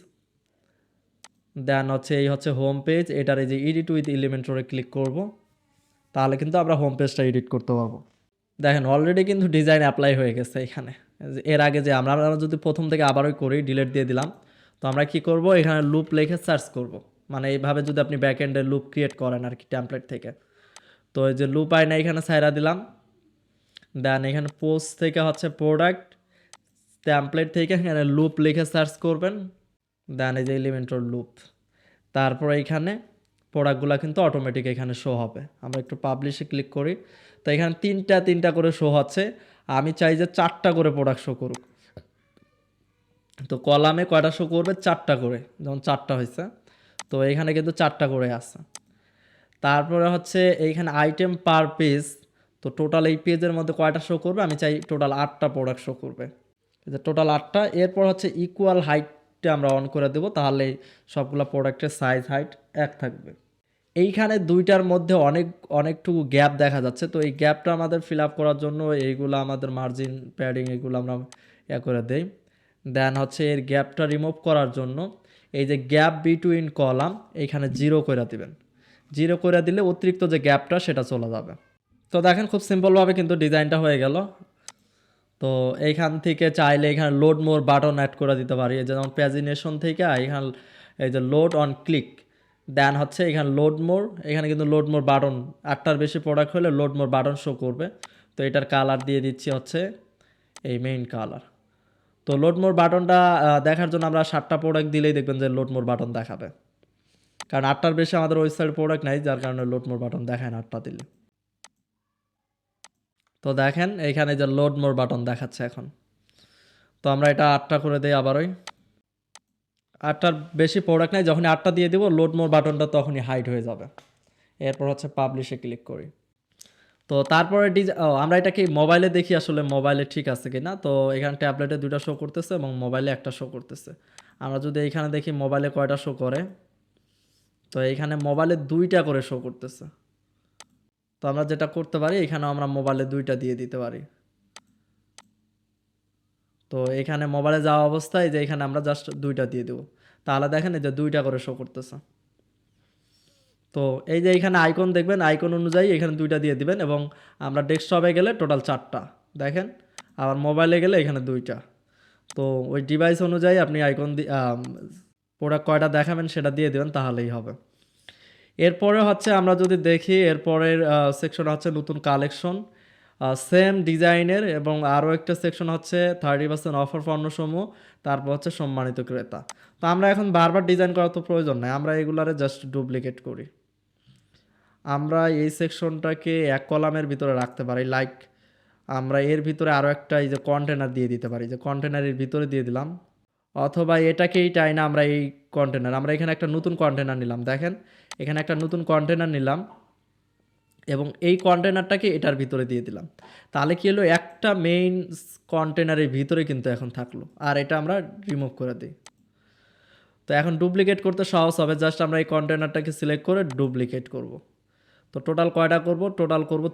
[SPEAKER 1] দেন হচ্ছে এই হচ্ছে হোম পেজ। এটার এই যে এডিট উইথ এলিমেন্টরে ক্লিক করব, তাহলে কিন্তু আমরা হোম পেজটা এডিট করতে পারবো। দেখেন অলরেডি কিন্তু ডিজাইন অ্যাপ্লাই হয়ে গেছে এখানে। এর আগে যে আমরা যদি প্রথম থেকে আবারও করি, ডিলিট দিয়ে দিলাম, তো আমরা কি করব, এখানে লুপ লিখে সার্চ করব। মানে এইভাবে যদি আপনি ব্যাক এন্ডে লুপ ক্রিয়েট করেন আর কি টেমপ্লেট থেকে। তো এই যে লুপ আইনা এখানে ছাইরা দিলাম। দেন এখানে পোস্ট থেকে হচ্ছে প্রোডাক্ট, টেমপ্লেট থেকে এখানে লুপ লিখে সার্চ করবেন। দেন এই যে এলিমেন্টর লুপ, তারপর এইখানে প্রোডাক্টগুলো কিন্তু অটোমেটিক এখানে শো হবে। আমরা একটু পাবলিশে ক্লিক করি, তো এখানে তিনটা করে শো হচ্ছে। আমি চাই যে 4টা করে প্রোডাক্ট শো করুক। তো কলামে কয়টা শো করবে, 4টা করে, যেমন 4টা হয়েছে। তো এখানে কিন্তু 4টা করে আছে। তারপরে হচ্ছে এইখানে আইটেম পার পেজ, তো টোটাল এই পেজের মধ্যে কয়টা শো করবে, আমি চাই টোটাল 8টা প্রোডাক্ট শো করবে, যে টোটাল 8টা। এরপর হচ্ছে ইকুয়াল হাইটটা আমরা অন করে দেবো, তাহলে সবগুলো প্রোডাক্টের সাইজ হাইট এক থাকবে। এইখানে দুইটার মধ্যে অনেকটুকু গ্যাপ দেখা যাচ্ছে, তো এই গ্যাপটা আমাদের ফিল আপ করার জন্য এইগুলো আমাদের মার্জিন প্যাডিং এগুলো আমরা করে দেই। দেন হচ্ছে এর গ্যাপটা রিমুভ করার জন্য এই যে গ্যাপ বিটুইন কলাম এইখানে 0 করে দিবেন। 0 করে দিলে অতিরিক্ত যে গ্যাপটা সেটা চলে যাবে। তো দেখেন খুব সিম্পলভাবে কিন্তু ডিজাইনটা হয়ে গেল। তো এইখান থেকে চাইলে এখানে লোড মোর বাটন অ্যাড করে দিতে পারি, এই যে যেমন প্যাজিনেশন থেকে এখানে এই যে লোড অন ক্লিক, দেন হচ্ছে এখানে লোড মোর, এখানে কিন্তু লোড মোর বাটন 8টার বেশি প্রোডাক্ট হলে লোড মোর বাটন শো করবে। তো এটার কালার দিয়ে দিচ্ছি হচ্ছে এই মেইন কালার। তো লোড মোর বাটনটা দেখার জন্য আমরা 7টা প্রোডাক্ট দিলেই দেখবেন যে লোড মোর বাটন দেখাবে, কারণ 8টার বেশি আমাদের ওয়েবসাইট প্রোডাক্ট নাই, যার কারণে লোড মোর বাটন দেখায় না 8টা দিলে। তো দেখেন এখানে যে লোড মোর বাটন দেখাচ্ছে এখন। তো আমরা এটা 8টা করে দিই আবারই। 8টার বেশি প্রোডাক্ট নাই, যখনই 8টা দিয়ে দিব লোড মোর বাটনটা তখনই হাইড হয়ে যাবে। এরপর হচ্ছে পাবলিশে ক্লিক করি। তো তারপরে আমরা এটা কি মোবাইলে দেখি আসলে মোবাইলে ঠিক আছে কিনা। তো এখানে ট্যাবলেটে 2টা শো করতেছে এবং মোবাইলে একটা শো করতেছে। আমরা যদি এইখানে দেখি মোবাইলে কয়টা শো করে, তো এইখানে মোবাইলে 2টা করে শো করতেছে। তো আমরা যেটা করতে পারি, এখানে আমরা মোবাইলে 2টা দিয়ে দিতে পারি। তো এখানে মোবাইলে যাওয়া অবস্থায় যে এখানে আমরা জাস্ট 2টা দিয়ে দেবো, তাহলে দেখেন এই যে 2টা করে শো করতেছে। তো এই যে এখানে আইকন দেখবেন, আইকন অনুযায়ী এখানে 2টা দিয়ে দিবেন, এবং আমরা ডেস্কটপে গেলে টোটাল 4টা দেখেন, আবার মোবাইলে গেলে এখানে 2টা। তো ওই ডিভাইস অনুযায়ী আপনি আইকন প্রোডাক্ট কয়টা দেখাবেন সেটা দিয়ে দেবেন, তাহলেই হবে। এরপরে হচ্ছে আমরা যদি দেখি, এরপরের সেকশন হচ্ছে নতুন কালেকশন, সেম ডিজাইনের, এবং আরও একটা সেকশন হচ্ছে 30% অফার পণ্যসমূহ, তারপর হচ্ছে সম্মানিত ক্রেতা। তো আমরা এখন বারবার ডিজাইন করার তো প্রয়োজন নাই, আমরা এগুলারে জাস্ট ডুপ্লিকেট করি। আমরা এই সেকশনটাকে এক কলামের ভিতরে রাখতে পারি, লাইক আমরা এর ভিতরে আরও একটা এই যে কন্টেনার দিয়ে দিতে পারি, যে কন্টেনারের ভিতরে দিয়ে দিলাম, অথবা এটাকেই টাই না আমরা এই কন্টেনার, আমরা এখানে একটা নতুন কন্টেনার নিলাম, দেখেন এখানে একটা নতুন কন্টেনার নিলাম, এবং এই কন্টেনারটাকে এটার ভিতরে দিয়ে দিলাম। তাহলে কি হলো, একটা মেইন কন্টেনারের ভিতরে কিন্তু এখন থাকলো, আর এটা আমরা রিমুভ করে দিই। তো এখন ডুপ্লিকেট করতে সহজ হবে, জাস্ট আমরা এই কন্টেনারটাকে সিলেক্ট করে ডুপ্লিকেট করব। তো টোটাল কয়টা করব, টোটাল করব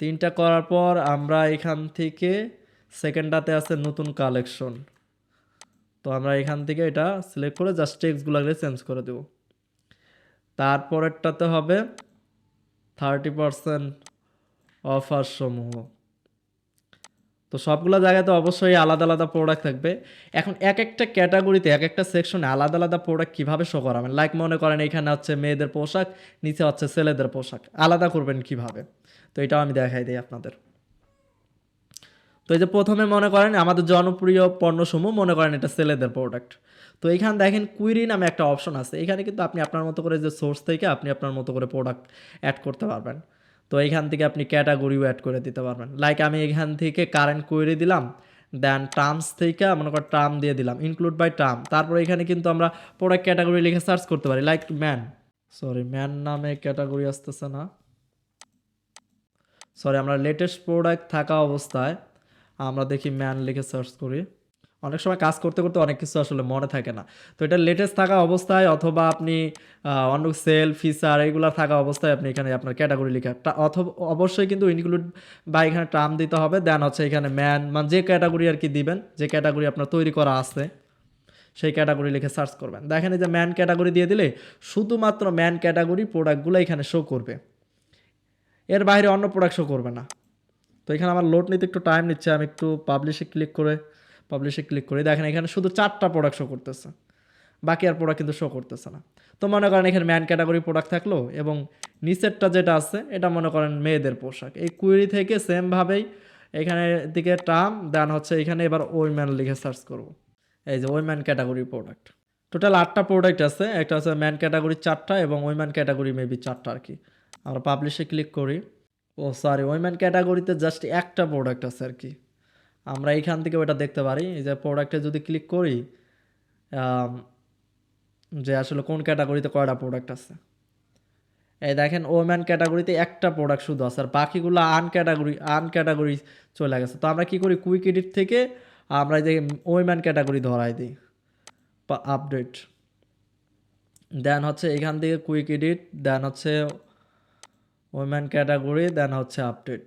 [SPEAKER 1] 3টা করার পর আমরা এখান থেকে সেকেন্ডটাতে আছে নতুন কালেকশন, তো আমরা এখান থেকে এটা সিলেক্ট করে জাস্ট টেক্সটগুলোকে চেঞ্জ করে দেব। তারপরেরটাতে হবে 30% অফার সমূহ, তো সবগুলো জায়গায় তো অবশ্যই আলাদা আলাদা প্রোডাক্ট থাকবে। এখন এক একটা ক্যাটাগরিতে এক একটা সেকশনে আলাদা আলাদা প্রোডাক্ট কীভাবে শো করাবেন, লাইক মনে করেন এখানে হচ্ছে মেয়েদের পোশাক, নিচে হচ্ছে ছেলেদের পোশাক, আলাদা করবেন কিভাবে, তো এটাও আমি দেখাই দিই আপনাদের। তো এই যে প্রথমে মনে করেন আমাদের জনপ্রিয় পণ্যসমূহ, মনে করেন এটা ছেলেদের প্রোডাক্ট। তো এইখানে দেখেন কুইরি নামে একটা অপশন আছে, এখানে কিন্তু আপনি আপনার মতো করে যে সোর্স থেকে আপনি আপনার মতো করে প্রোডাক্ট অ্যাড করতে পারবেন। তো এইখান থেকে আপনি ক্যাটাগরিও অ্যাড করে দিতে পারবেন, লাইক আমি এখান থেকে কারেন্ট কুইরি দিলাম, দেন টার্মস থেকে মনে করেন টার্ম দিয়ে দিলাম, ইনক্লুড বাই টার্ম, তারপরে এখানে কিন্তু আমরা প্রোডাক্ট ক্যাটাগরি লিখে সার্চ করতে পারি, লাইক ম্যান, সরি ম্যান নামে ক্যাটাগরি আসতেছে না, সরি আমরা লেটেস্ট প্রোডাক্ট থাকা অবস্থায় আমরা দেখি ম্যান লিখে সার্চ করি, অনেক সময় কাজ করতে করতে অনেক কিছু আসলে মনে থাকে না। তো এটা লেটেস্ট থাকা অবস্থায় অথবা আপনি অন্য সেল ফিচার এইগুলো থাকা অবস্থায় আপনি এখানে আপনার ক্যাটাগরি লিখে অথবা অবশ্যই কিন্তু ইনক্লুড বা এখানে টার্ম দিতে হবে, দেন হচ্ছে এখানে ম্যান মানে যে ক্যাটাগরি আর কি দিবেন, যে ক্যাটাগরি আপনার তৈরি করা আছে সেই ক্যাটাগরি লিখে সার্চ করবেন। দেখেন এই যে ম্যান ক্যাটাগরি দিয়ে দিলে শুধুমাত্র ম্যান ক্যাটাগরি প্রোডাক্টগুলো এখানে শো করবে, এর বাইরে অন্য প্রোডাক্ট শো করবে না। তো এখানে আমার লোড নিতে একটু টাইম নিচ্ছে, আমি একটু পাবলিশে ক্লিক করে দেখেন এখানে শুধু 4টা প্রোডাক্ট শো করতেছে, বাকি আর প্রোডাক্ট কিন্তু শো করতেছে না। তো মনে করেন এখানে ম্যান ক্যাটাগরি প্রোডাক্ট থাকলো এবং নিচেরটা যেটা আছে এটা মনে করেন মেয়েদের পোশাক, এই কুইরি থেকে সেমভাবেই এখানে দিকে টার্ম দেন হচ্ছে এখানে এবার ওইম্যান লিখে সার্চ করব, এই যে ওইম্যান ক্যাটাগরি প্রোডাক্ট, টোটাল 8টা প্রোডাক্ট আছে, একটা আছে ম্যান ক্যাটাগরি 4টা এবং ওইম্যান ক্যাটাগরি মেবি 4টা আর কি। আমরা পাবলিশে ক্লিক করি, ও সরি ওইম্যান ক্যাটাগরিতে জাস্ট একটা প্রোডাক্ট আছে আর কি, আমরা এইখান থেকে ওটা দেখতে পারি। এই যে প্রোডাক্টে যদি ক্লিক করি যে আসলে কোন ক্যাটাগরিতে কয়টা প্রোডাক্ট আছে, এই দেখেন ওম্যান ক্যাটাগরিতে একটা প্রোডাক্ট শুধু আছে আর বাকিগুলো আনক্যাটাগরি চলে গেছে। তো আমরা কি করি, কুইক এডিট থেকে আমরা যে ওম্যান ক্যাটাগরি ধরাই দিই আপডেট, দেন হচ্ছে এখান থেকে কুইক এডিট, দেন হচ্ছে ওম্যান ক্যাটাগরি, দেন হচ্ছে আপডেট,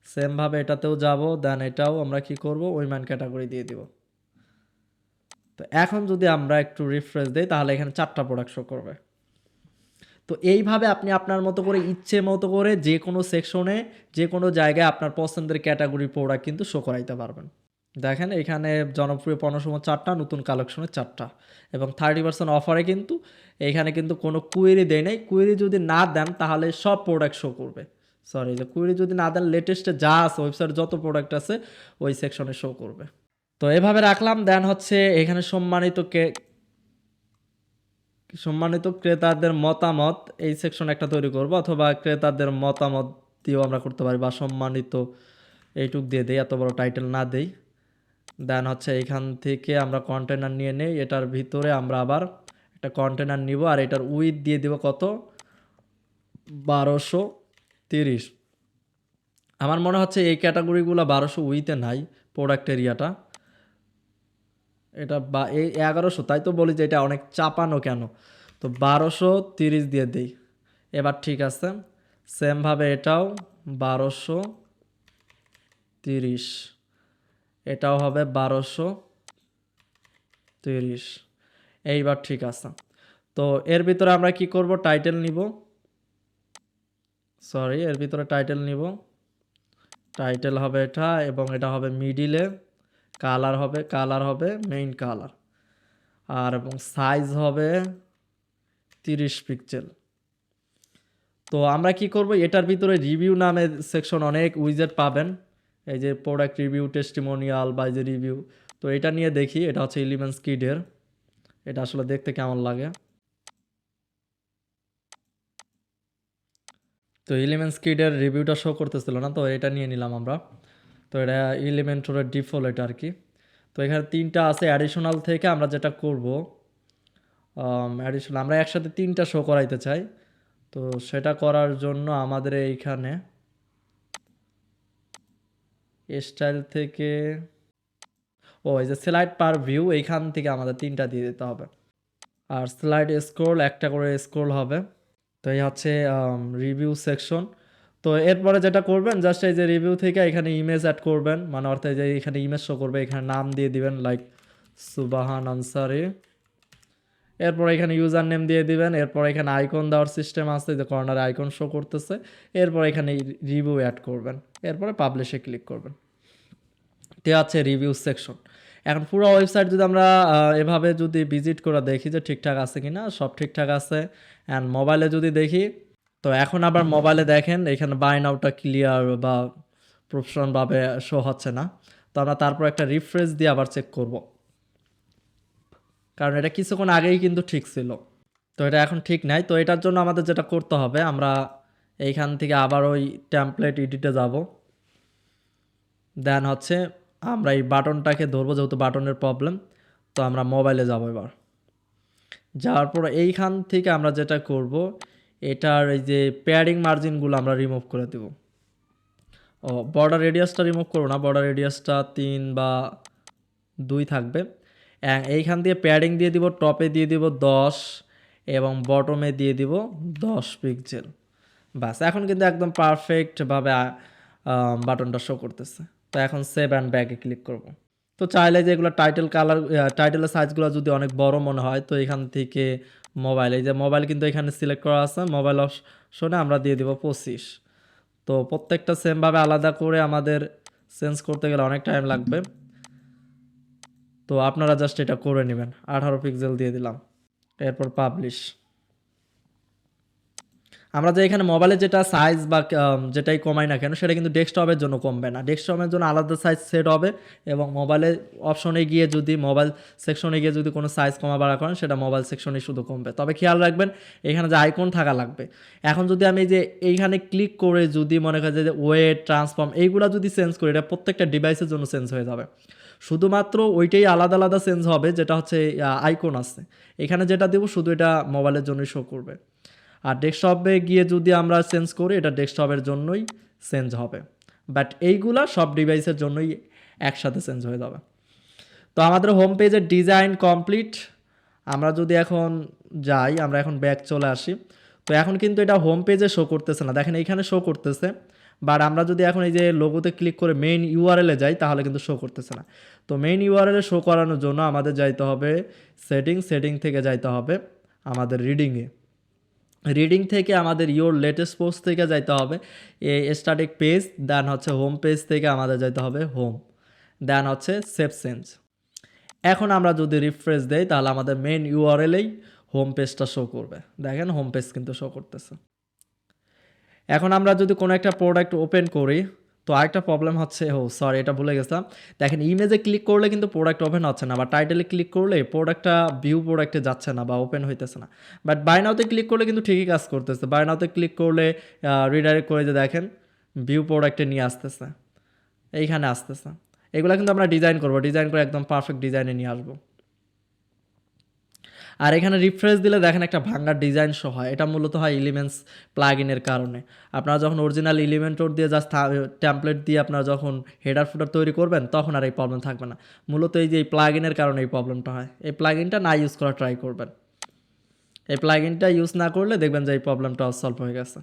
[SPEAKER 1] সেমভাবে এটাতেও যাব, দেন এটাও আমরা কি করব ওইম্যান ক্যাটাগরি দিয়ে দিব। তো এখন যদি আমরা একটু রিফ্রেশ দিই তাহলে এখানে 4টা প্রোডাক্ট শো করবে। তো এইভাবে আপনি আপনার মতো করে ইচ্ছে মতো করে যে কোনো সেকশনে যে কোনো জায়গায় আপনার পছন্দের ক্যাটাগরি প্রোডাক্ট কিন্তু শো করাইতে পারবেন। দেখেন এখানে জনপ্রিয় পণ্যসমূহ 4টা, নতুন কালেকশনে 4টা এবং 30% অফারে কিন্তু এখানে কিন্তু কোনো কুয়েরি দেয় নাই, কুয়েরি যদি না দেন তাহলে সব প্রোডাক্ট শো করবে, সরি যে কুয়েরি যদি না দেন লেটেস্টে যা আছে ওয়েবসাইটে যত প্রোডাক্ট আছে ওই সেকশনে শো করবে। তো এভাবে রাখলাম, দেন হচ্ছে এখানে সম্মানিত ক্রেতাদের মতামত এই সেকশন একটা তৈরি করব, অথবা ক্রেতাদের মতামত দিয়েও আমরা করতে পারি, বা সম্মানিত এইটুক দিয়ে দেই, এত বড় টাইটেল না দেই। দেন হচ্ছে এইখান থেকে আমরা কন্টেনার নিয়ে নেই, এটার ভিতরে আমরা আবার একটা কন্টেনার নিব আর এটার উইথ দিয়ে দিব কত 1230। আমার মনে হচ্ছে এই ক্যাটাগরিগুলো 1200 উইথে নাই, প্রোডাক্ট এরিয়াটা এটা বা এই 1100, তাই তো বলি যে এটা অনেক চাপানো কেন। তো 1230 দিয়ে দেই, এবার ঠিক আছে। সেমভাবে এটাও 1230, এটাও হবে 1230, এইবার ঠিক আছে। তো এর ভিতরে আমরা কি করব, টাইটেল নিব, সরি এর ভিতরে টাইটেল নিব, টাইটেল হবে এটা এবং এটা হবে মিডিলে, কালার হবে মেইন কালার, আর এবং সাইজ হবে 30 পিক্সেল। তো আমরা কি করব, এটার ভিতরে রিভিউ নামে সেকশন অনেক উইজেট পাবেন, এই যে প্রোডাক্ট রিভিউ, টেস্টিমোনিয়াল বা যে রিভিউ। তো এটা নিয়ে দেখি, এটা হচ্ছে এলিমেন্টস কিডের, এটা আসলে দেখতে কেমন লাগে। তো এলিমেন্টস কিডের রিভিউটা শো করতেছিল না, তো এটা নিয়ে নিলাম আমরা। তো এটা এলিমেন্টরের ডিফল্ট এটা আর কি। তো এখানে 3টা আছে, অ্যাডিশনাল থেকে আমরা যেটা করব অ্যাডিশনাল আমরা একসাথে 3টা শো করাইতে চাই। তো সেটা করার জন্য আমাদের এইখানে স্টাইল থেকে এই যে স্লাইড পার ভিউ, এইখান থেকে আমাদের 3টা দিয়ে দিতে হবে, আর স্লাইড স্ক্রোল একটা করে স্ক্রোল হবে। তো এই হচ্ছে রিভিউ সেকশন। তো এরপরে যেটা করবেন জাস্ট এই যে রিভিউ থেকে এখানে ইমেজ অ্যাড করবেন, মানে অর্থাৎ যে এখানে ইমেজ শো করবে, এখানে নাম দিয়ে দিবেন লাইক সুবাহান আনসারি, এরপর এখানে ইউজার নেম দিয়ে দিবেন, এরপর এখানে আইকন দেওয়ার সিস্টেম আছে, যে কর্নারে আইকন শো করতেছে, এরপর এখানে রিভিউ অ্যাড করবেন, এরপরে পাবলিশে ক্লিক করবেন। দেওয়া আছে রিভিউ সেকশন। এখন পুরো ওয়েবসাইট যদি আমরা এভাবে যদি ভিজিট করে দেখি যে ঠিকঠাক আছে কিনা, সব ঠিকঠাক আছে। অ্যান্ড মোবাইলে যদি দেখি, তো এখন আবার মোবাইলে দেখেন এখানে বাই নাওটা ক্লিয়ার বা প্রফেশনালভাবে শো হচ্ছে না। তো আমরা তারপর একটা রিফ্রেশ দিয়ে আবার চেক করব, কারণ এটা কিছুক্ষণ আগেই কিন্তু ঠিক ছিল। তো এটা এখন ঠিক নাই। তো এটার জন্য আমাদের যেটা করতে হবে, আমরা এইখান থেকে আবার ওই টেমপ্লেট এডিটে যাব। দেন হচ্ছে আমরা এই বাটনটাকে ধরবো, যেহেতু বাটনের প্রবলেম। তো আমরা মোবাইলে যাব এবার। যাওয়ার পর এইখান থেকে আমরা যেটা করব, এটার এই যে প্যাডিং মার্জিনগুলো আমরা রিমুভ করে দেব। বর্ডার রেডিয়াসটা রিমুভ করবো না, বর্ডার রেডিয়াসটা 3 বা 2 থাকবে। এইখান দিয়ে প্যাডিং দিয়ে দিব, টপে দিয়ে দিব 10 এবং বটমে দিয়ে দিব 10 পিক্সেল। বাস, এখন কিন্তু একদম পারফেক্টভাবে বাটনটা শো করতেছে। তো এখন সেভ অ্যান্ড ব্যাকে ক্লিক করব। তো চাইলে যে এগুলো টাইটেল কালার, টাইটেলের সাইজগুলো যদি অনেক বড় মনে হয়, তো এখান থেকে মোবাইল, এই যে মোবাইল কিন্তু এখানে সিলেক্ট করা আছে, মোবাইল অপশনে আমরা দিয়ে দিব 25। তো প্রত্যেকটা সেমভাবে আলাদা করে আমাদের চেঞ্জ করতে গেলে অনেক টাইম লাগবে। তো আপনারা জাস্ট এটা করে নেবেন। 18 পিক্সেল দিয়ে দিলাম, এরপর পাবলিশ। আমরা যে এখানে মোবাইলে যেটা সাইজ বা যেটাই কমাই না কেন, সেটা কিন্তু ডেস্কটপের জন্য কমবে না। ডেস্কটপের জন্য আলাদা সাইজ সেট হবে, এবং মোবাইলের অপশনে গিয়ে যদি মোবাইল সেকশনে গিয়ে যদি কোনো সাইজ কমা বাড়া করেন, সেটা মোবাইল সেকশনে শুধু কমবে। তবে খেয়াল রাখবেন এখানে যে আইকন থাকা লাগবে। এখন যদি আমি যে এইখানে ক্লিক করে যদি মনে করি যে ওয়েট, ট্রান্সফর্ম এইগুলো যদি চেঞ্জ করি, এটা প্রত্যেকটা ডিভাইসের জন্য চেঞ্জ হয়ে যাবে। শুধুমাত্র ওইটাই আলাদা আলাদা চেঞ্জ হবে, যেটা হচ্ছে আইকন আছে এখানে যেটা দেবো, শুধু এটা মোবাইলের জন্যই শো করবে। আর ডেস্কটপে গিয়ে যদি আমরা চেঞ্জ করি, এটা ডেস্কটপের জন্যই চেঞ্জ হবে, বাট এইগুলা সব ডিভাইসের জন্যই একসাথে চেঞ্জ হয়ে যাবে। তো আমাদের হোম পেজের ডিজাইন কমপ্লিট। আমরা যদি এখন যাই, আমরা এখন ব্যাক চলে আসি। তো এখন কিন্তু এটা হোম পেজে শো করতেছে না, দেখেন এইখানে শো করতেছে, বাট আমরা যদি এখন এই যে লোগোতে ক্লিক করে মেইন ইউআরএলে যাই, তাহলে কিন্তু শো করতেছে না। তো মেইন ইউআরএলে শো করানোর জন্য আমাদের যাইতে হবে সেটিং থেকে যাইতে হবে আমাদের রিডিংয়ে। রিডিং থেকে আমাদের ইওর লেটেস্ট পোস্ট থেকে যাইতে হবে এই স্ট্যাটিক পেজ, দেন হচ্ছে হোম পেজ থেকে আমাদের যাইতে হবে হোম, দেন হচ্ছে সেভ চেঞ্জ। এখন আমরা যদি রিফ্রেশ দেই, তাহলে আমাদের মেইন ইউআরএলেই হোম পেজটা শো করবে। দেখেন হোম পেজ কিন্তু শো করতেছে। এখন আমরা যদি কোনো একটা প্রোডাক্ট ওপেন করি, তো আরেকটা প্রবলেম হচ্ছে, সরি এটা ভুলে গেছিলাম। দেখেন ইমেজে ক্লিক করলে কিন্তু প্রোডাক্ট ওপেন হচ্ছে না, বা টাইটেলে ক্লিক করলে প্রোডাক্টটা ভিউ প্রোডাক্টে যাচ্ছে না বা ওপেন হইতেছে না। বাট বাই নাওতে ক্লিক করলে কিন্তু ঠিকই কাজ করতেছে। বাই নাওতে ক্লিক করলে রিডাইরেক্ট করে যে দেখেন ভিউ প্রোডাক্টে নিয়ে আসতেছে, এইখানে আসতেছে। এগুলো কিন্তু আমরা ডিজাইন করব, ডিজাইন করে একদম পারফেক্ট ডিজাইনে নিয়ে আসবো। আর এখানে রিফ্রেশ দিলে দেখেন একটা ভাঙ্গার ডিজাইন শো হয়, এটা মূলত হয় এলিমেন্টস প্লাগইনের কারণে। আপনারা যখন অরিজিনাল এলিমেন্টর দিয়ে জাস্ট টেমপ্লেট দিয়ে আপনারা যখন হেডার ফুটার তৈরি করবেন, তখন আর এই প্রবলেম থাকবে না। মূলত এই যে এই প্লাগইনের কারণে এই প্রবলেমটা হয়। এই প্লাগইনটা না ইউজ করা ট্রাই করবেন। এই প্লাগইনটা ইউজ না করলে দেখবেন যে এই প্রবলেমটা সলভ হয়ে গেছে।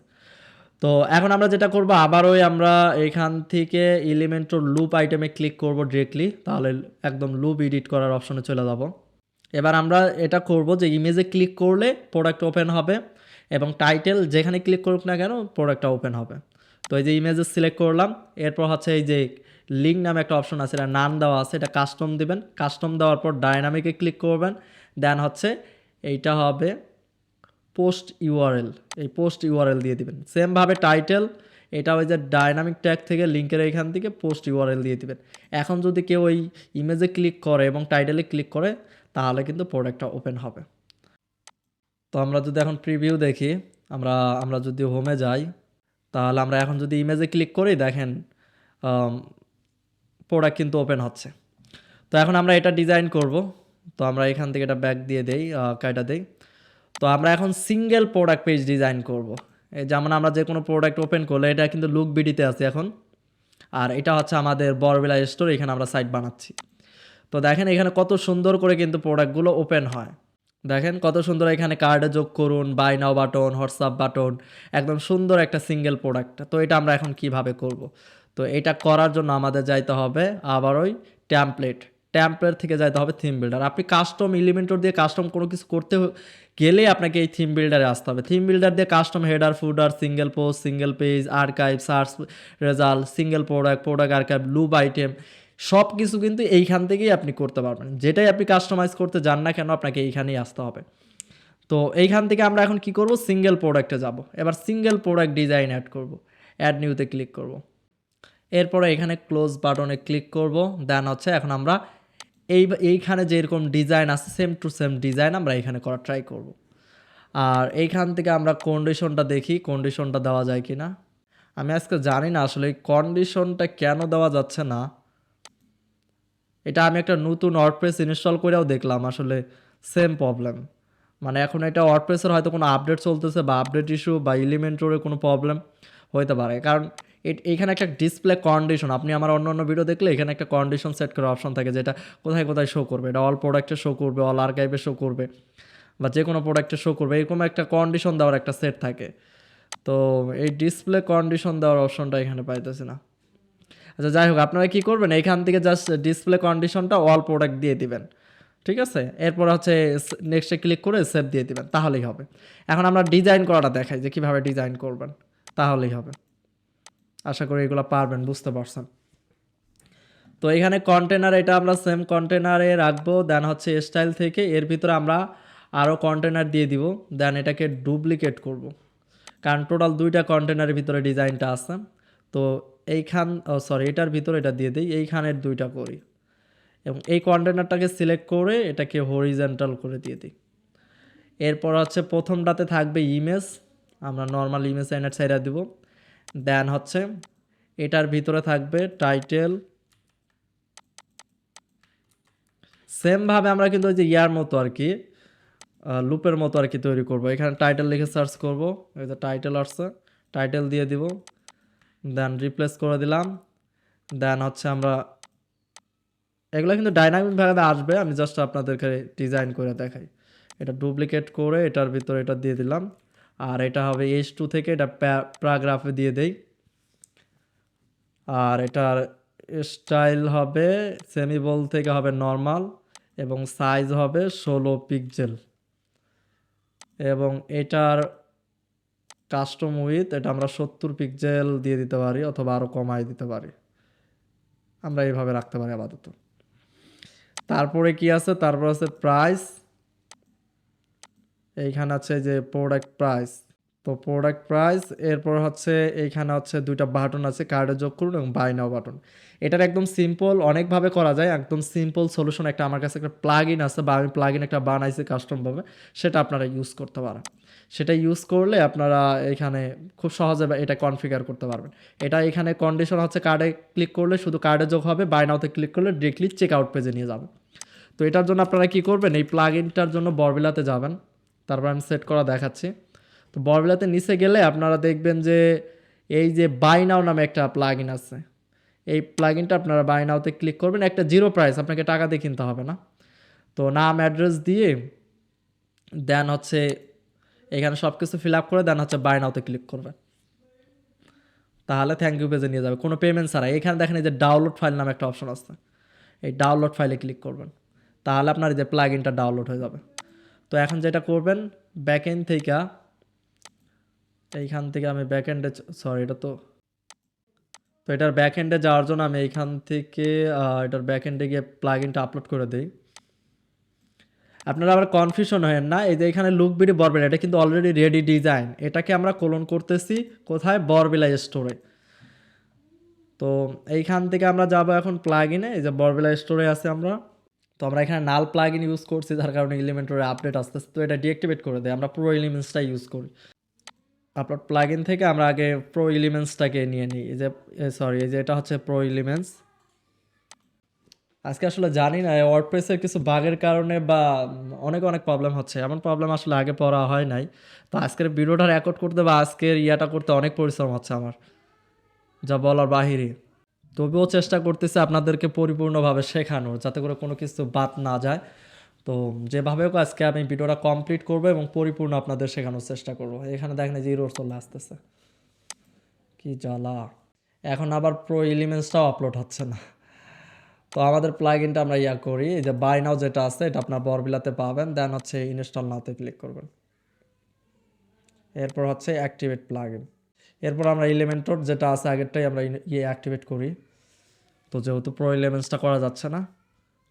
[SPEAKER 1] তো এখন আমরা যেটা করব, আবারই আমরা এখান থেকে এলিমেন্টর লুপ আইটেমে ক্লিক করব ডিরেক্টলি, তাহলে একদম লুপ এডিট করার অপশনে চলে যাব। এবার আমরা এটা করব যে ইমেজে ক্লিক করলে প্রোডাক্ট ওপেন হবে, এবং টাইটেল যেখানে ক্লিক করুক না কেন প্রোডাক্টটা ওপেন হবে। তো এই যে ইমেজে সিলেক্ট করলাম, এরপর হচ্ছে এই যে লিঙ্ক নামে একটা অপশন আছে, এটা নাম দেওয়া আছে, এটা কাস্টম দিবেন। কাস্টম দেওয়ার পর ডায়নামিকে ক্লিক করবেন, দেন হচ্ছে এইটা হবে পোস্ট ইউআরএল, এই পোস্ট ইউআরএল দিয়ে দিবেন। সেমভাবে টাইটেল, এটা ওই যে ডায়নামিক ট্যাগ থেকে লিঙ্কের এখান থেকে পোস্ট ইউআরএল দিয়ে দিবেন। এখন যদি কেউ ওই ইমেজে ক্লিক করে এবং টাইটেলে ক্লিক করে, তাহলে কিন্তু প্রোডাক্টটা ওপেন হবে। তো আমরা যদি এখন প্রিভিউ দেখি, আমরা আমরা যদি হোমে যাই, তাহলে আমরা এখন যদি ইমেজে ক্লিক করি, দেখেন প্রোডাক্ট কিন্তু ওপেন হচ্ছে। তো এখন আমরা এটা ডিজাইন করব। তো আমরা এখান থেকে এটা ব্যাক দিয়ে দেই, কাইটা দেই। তো আমরা এখন সিঙ্গেল প্রোডাক্ট পেজ ডিজাইন করব। এই যেমন আমরা যে কোনো প্রোডাক্ট ওপেন করলে, এটা কিন্তু লুক বিডিতে আছে এখন, আর এটা হচ্ছে আমাদের বড়বেলা স্টোর, এখানে আমরা সাইট বানাচ্ছি। তো দেখেন এখানে কত সুন্দর করে কিন্তু প্রোডাক্টগুলো ওপেন হয়। দেখেন কত সুন্দর, এখানে কার্ডে যোগ করুন, buy now button, WhatsApp button, একদম সুন্দর একটা সিঙ্গেল প্রোডাক্ট। তো এটা আমরা এখন কিভাবে করব? তো এটা করার জন্য আমাদের যাইতে হবে আবার ওই ট্যাম্পলেট থেকে যাইতে হবে থিম বিল্ডার। আপনি কাস্টম এলিমেন্টর দিয়ে কাস্টম কোনো কিছু করতে গেলে আপনাকে এই থিম বিল্ডারে আসতে হবে। থিম বিল্ডার দিয়ে custom header, footer, single post, single page, archive, search result, single product, product archive, loop item, সব কিছু কিন্তু এইখান থেকেই আপনি করতে পারবেন, যেটাই আপনি কাস্টমাইজ করতে যান না কেন আপনাকে এইখানেই আসতে হবে। তো এইখান থেকে আমরা এখন কি করব, সিঙ্গেল প্রোডাক্টে যাব। এবার সিঙ্গেল প্রোডাক্ট ডিজাইন অ্যাড করব, অ্যাড নিউতে ক্লিক করব। এরপরে এখানে ক্লোজ বাটনে ক্লিক করব। দেন হচ্ছে এখন আমরা এইখানে যেরকম ডিজাইন আছে সেম টু সেম ডিজাইন আমরা এখানে করার ট্রাই করব। আর এইখান থেকে আমরা কন্ডিশনটা দেখি, কন্ডিশনটা দেওয়া যায় কি না। আমি আজকে জানি না আসলে এই কন্ডিশনটা কেন দেওয়া যাচ্ছে না। এটা আমি একটা নতুন ওয়ার্ডপ্রেস ইনস্টল করেও দেখলাম, আসলে সেম প্রবলেম। মানে এখন এটা ওয়ার্ডপ্রেসের হয়তো কোনো আপডেট চলতেছে বা আপডেট ইস্যু বা এলিমেন্টরে কোনো প্রবলেম হতে পারে, কারণ এইখানে একটা ডিসপ্লে কন্ডিশন, আপনি আমার অন্য অন্য ভিডিও দেখলে এখানে একটা কন্ডিশন সেট করার অপশন থাকে, যেটা কোথায় কোথায় শো করবে। এটা অল প্রোডাক্টে শো করবে, অল আর্কাইভে শো করবে, বা যে কোনো প্রোডাক্টে শো করবে, এরকম একটা কন্ডিশন দেওয়ার একটা সেট থাকে। তো এই ডিসপ্লে কন্ডিশন দেওয়ার অপশনটা এখানে পাইতেছি না। আচ্ছা যাই হোক, আপনারা কি করবেন, এইখান থেকে জাস্ট ডিসপ্লে কন্ডিশনটা অল প্রোডাক্ট দিয়ে দিবেন, ঠিক আছে। এরপর হচ্ছে নেক্সটে ক্লিক করে সেভ দিয়ে দিবেন, তাহলেই হবে। এখন আমরা ডিজাইন করাটা দেখাই যে কীভাবে ডিজাইন করবেন, তাহলেই হবে। আশা করি এগুলো পারবেন, বুঝতে পারছেন। তো এখানে কন্টেনার, এটা আমরা সেম কন্টেনারে রাখবো। দেন হচ্ছে স্টাইল থেকে এর ভিতরে আমরা আরও কন্টেনার দিয়ে দিব। দেন এটাকে ডুপ্লিকেট করব, কারণ টোটাল 2টা কন্টেনারের ভিতরে ডিজাইনটা আছে। তো এটার ভিতরে এটা দিয়ে দিই, এইখানের 2টা করি এবং এই কন্টেনারটাকে সিলেক্ট করে এটাকে হরিজন্টাল করে দিয়ে দিই। এরপর হচ্ছে প্রথমটাতে থাকবে ইমেজ, আমরা নর্মাল ইমেজ এনে ছেড়ে দিব। দেন হচ্ছে এটার ভিতরে থাকবে টাইটেল। সেমভাবে আমরা কিন্তু ওই যে ইয়ার মতো আর কি, লুপের মতো আর কি তৈরি করব। এখানে টাইটেল লিখে সার্চ করব, এই যে টাইটেল আসছে, টাইটেল দিয়ে দিব। দেন রিপ্লেস করে দিলাম। দেন হচ্ছে আমরা এগুলো কিন্তু ডাইনামিকভাবে আসবে, আমি জাস্ট আপনাদেরকে ডিজাইন করে দেখাই। এটা ডুপ্লিকেট করে এটার ভিতরে এটা দিয়ে দিলাম। আর এটা হবে H2 থেকে এটা প্যারাগ্রাফে দিয়ে দেই। আর এটার স্টাইল হবে সেমিবোল্ড থেকে হবে নর্মাল, এবং সাইজ হবে 16 পিক্সেল। এবং এটার কাস্টম উইথ এটা আমরা 70 পিক্সেল দিয়ে দিতে পারি, অথবা আরও কমাই দিতে পারি, আমরা এইভাবে রাখতে পারি আপাতত। তারপরে কি আছে, তারপর আছে প্রাইস। এইখানে আছে যে প্রোডাক্ট প্রাইস, তো প্রোডাক্ট প্রাইস। এরপর হচ্ছে এইখানে হচ্ছে 2টা বাটন আছে, কার্ডে যোগ করুন এবং বাই নাও বাটন। এটার একদম সিম্পল, অনেকভাবে করা যায়, একদম সিম্পল সলিউশন একটা আমার কাছে একটা প্লাগ ইন আছে, বা আমি প্লাগ ইন একটা বানাইছি কাস্টমভাবে, সেটা আপনারা ইউজ করতে পারেন। সেটা ইউজ করলে আপনারা এখানে খুব সহজে এটা কনফিগার করতে পারবেন। এটা এখানে কন্ডিশন হচ্ছে কার্ডে ক্লিক করলে শুধু কার্ডে যোগ হবে, বাই নাওতে ক্লিক করলে ডিরেক্টলি চেক আউট পেজে নিয়ে যাবে। তো এটার জন্য আপনারা কি করবেন, এই প্লাগ ইনটার জন্য বরবিলাতে যাবেন, তারপর আমি সেট করা দেখাচ্ছি। তো বরবিলাতে নিচে গেলে আপনারা দেখবেন যে এই যে বাই নাও নামে একটা প্লাগ ইন আছে, এই প্লাগ ইনটা আপনারা বাই নাওতে ক্লিক করবেন। একটা জিরো প্রাইস, আপনাকে টাকা দিয়ে কিনতে হবে না। তো নাম অ্যাড্রেস দিয়ে দেন হচ্ছে এখানে সব কিছু ফিল আপ করে দেন হচ্ছে বাই নাওতে ক্লিক করবেন, তাহলে থ্যাংক ইউ পেজে নিয়ে যাবে কোনো পেমেন্ট ছাড়াই। এখানে দেখেন এই যে ডাউনলোড ফাইল নামে একটা অপশন আছে, এই ডাউনলোড ফাইলে ক্লিক করবেন, তাহলে আপনার এই যে প্লাগ ইনটা ডাউনলোড হয়ে যাবে। তো এখন যেটা করবেন, ব্যাক এন্ড থেকে এইখান থেকে আমি ব্যাক এন্ডে, সরি এটা তো এটার ব্যাক এন্ডে যাওয়ার জন্য আমি এইখান থেকে এটার ব্যাক এন্ডে গিয়ে প্লাগ ইনটা আপলোড করে দিই। আপনারা আবার কনফিউশন হয় না, এই যে এখানে লুকবিডি বরবেলা, এটা কিন্তু অলরেডি রেডি ডিজাইন, এটাকে আমরা ক্লোন করতেছি কোথায়, বরবেলা স্টোরে। তো এইখান থেকে আমরা যাবো এখন প্লাগ ইনে, এই যে বরবেলা স্টোরে আছে আমরা। তো আমরা এখানে নাল প্লাগ ইন ইউজ করছি, যার কারণে এলিমেন্টরে আপডেট আসতেছে, তো এটা ডিঅ্যাক্টিভেট করে দেয়, আমরা পুরো এলিমেন্টসটা ইউজ করি। আপলোড প্লাগ ইন থেকে আমরা আগে প্রো এলিমেন্টসটাকে নিয়ে নিই, এই যে এই যে এটা হচ্ছে প্রো এলিমেন্টস। আজকে আসলে জানি না ওয়ার্ডপ্রেসের কিছু বাগের কারণে বা অনেক অনেক প্রবলেম হচ্ছে, এমন প্রবলেম আসলে আগে পড়া হয় নাই। তো আজকের ভিডিওটা রেকর্ড করতে বা আজকের ইয়াটা করতে অনেক পরিশ্রম হচ্ছে আমার, যা বলার বাহিরে। তবুও চেষ্টা করতেছি আপনাদেরকে পরিপূর্ণভাবে শেখানোর, যাতে করে কোনো কিছু বাদ না যায়। তো যেভাবে হোক আজকে আমি ভিডিওটা কমপ্লিট করবো এবং পরিপূর্ণ আপনাদের শেখানোর চেষ্টা করবো। এখানে দেখেন যে ইরর চলে আসতেছে, কি জ্বালা। এখন আবার প্রো এলিমেন্টসটাও আপলোড হচ্ছে না। তো আমাদের প্লাগ ইনটা আমরা করি, এই যে বাই নাও যেটা আছে এটা আপনার বরবিলাতে পাবেন, দেন হচ্ছে ইনস্টল নাওতে ক্লিক করবেন। এরপর হচ্ছে অ্যাক্টিভেট প্লাগ ইন। এরপর আমরা এলিমেন্টর যেটা আছে আগেরটাই আমরা অ্যাক্টিভেট করি। তো যেহেতু প্রো এলিমেন্টসটা করা যাচ্ছে না,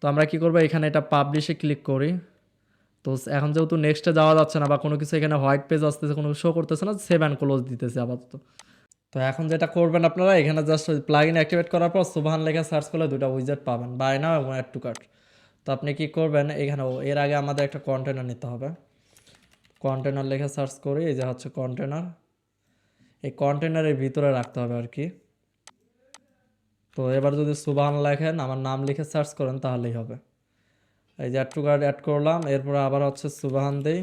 [SPEAKER 1] তো আমরা কি করবো, এখানে এটা পাবলিশে ক্লিক করি। তো এখন যেহেতু নেক্সটে যাওয়া যাচ্ছে না বা কোনো কিছু এখানে হোয়াইট পেজ আসতেছে, কোনো শো করতেছে না, সেভ অ্যান্ড ক্লোজ দিতেছে আপাতত। তো এখন যেটা করবেন আপনারা, এখানে জাস্ট প্লাগ ইন অ্যাক্টিভেট করার পর সুবহান লেখা সার্চ করলে দুটো উইজেট পাবেন, বাই নাও এবং অ্যাড টু কার্ট। তো আপনি কি করবেন, এখানে এর আগে আমাদের একটা কন্টেনার নিতে হবে। কন্টেনার লেখা সার্চ করি, এই যে হচ্ছে কন্টেনার, এই কন্টেনারের ভিতরে রাখতে হবে আর কি। তো এবার যদি সুবহান লেখেন, আমার নাম লিখে সার্চ করেন তাহলেই হবে। এই যে অ্যাড টু কার্ট অ্যাড করলাম, এরপর আবার হচ্ছে সুবহান দেই,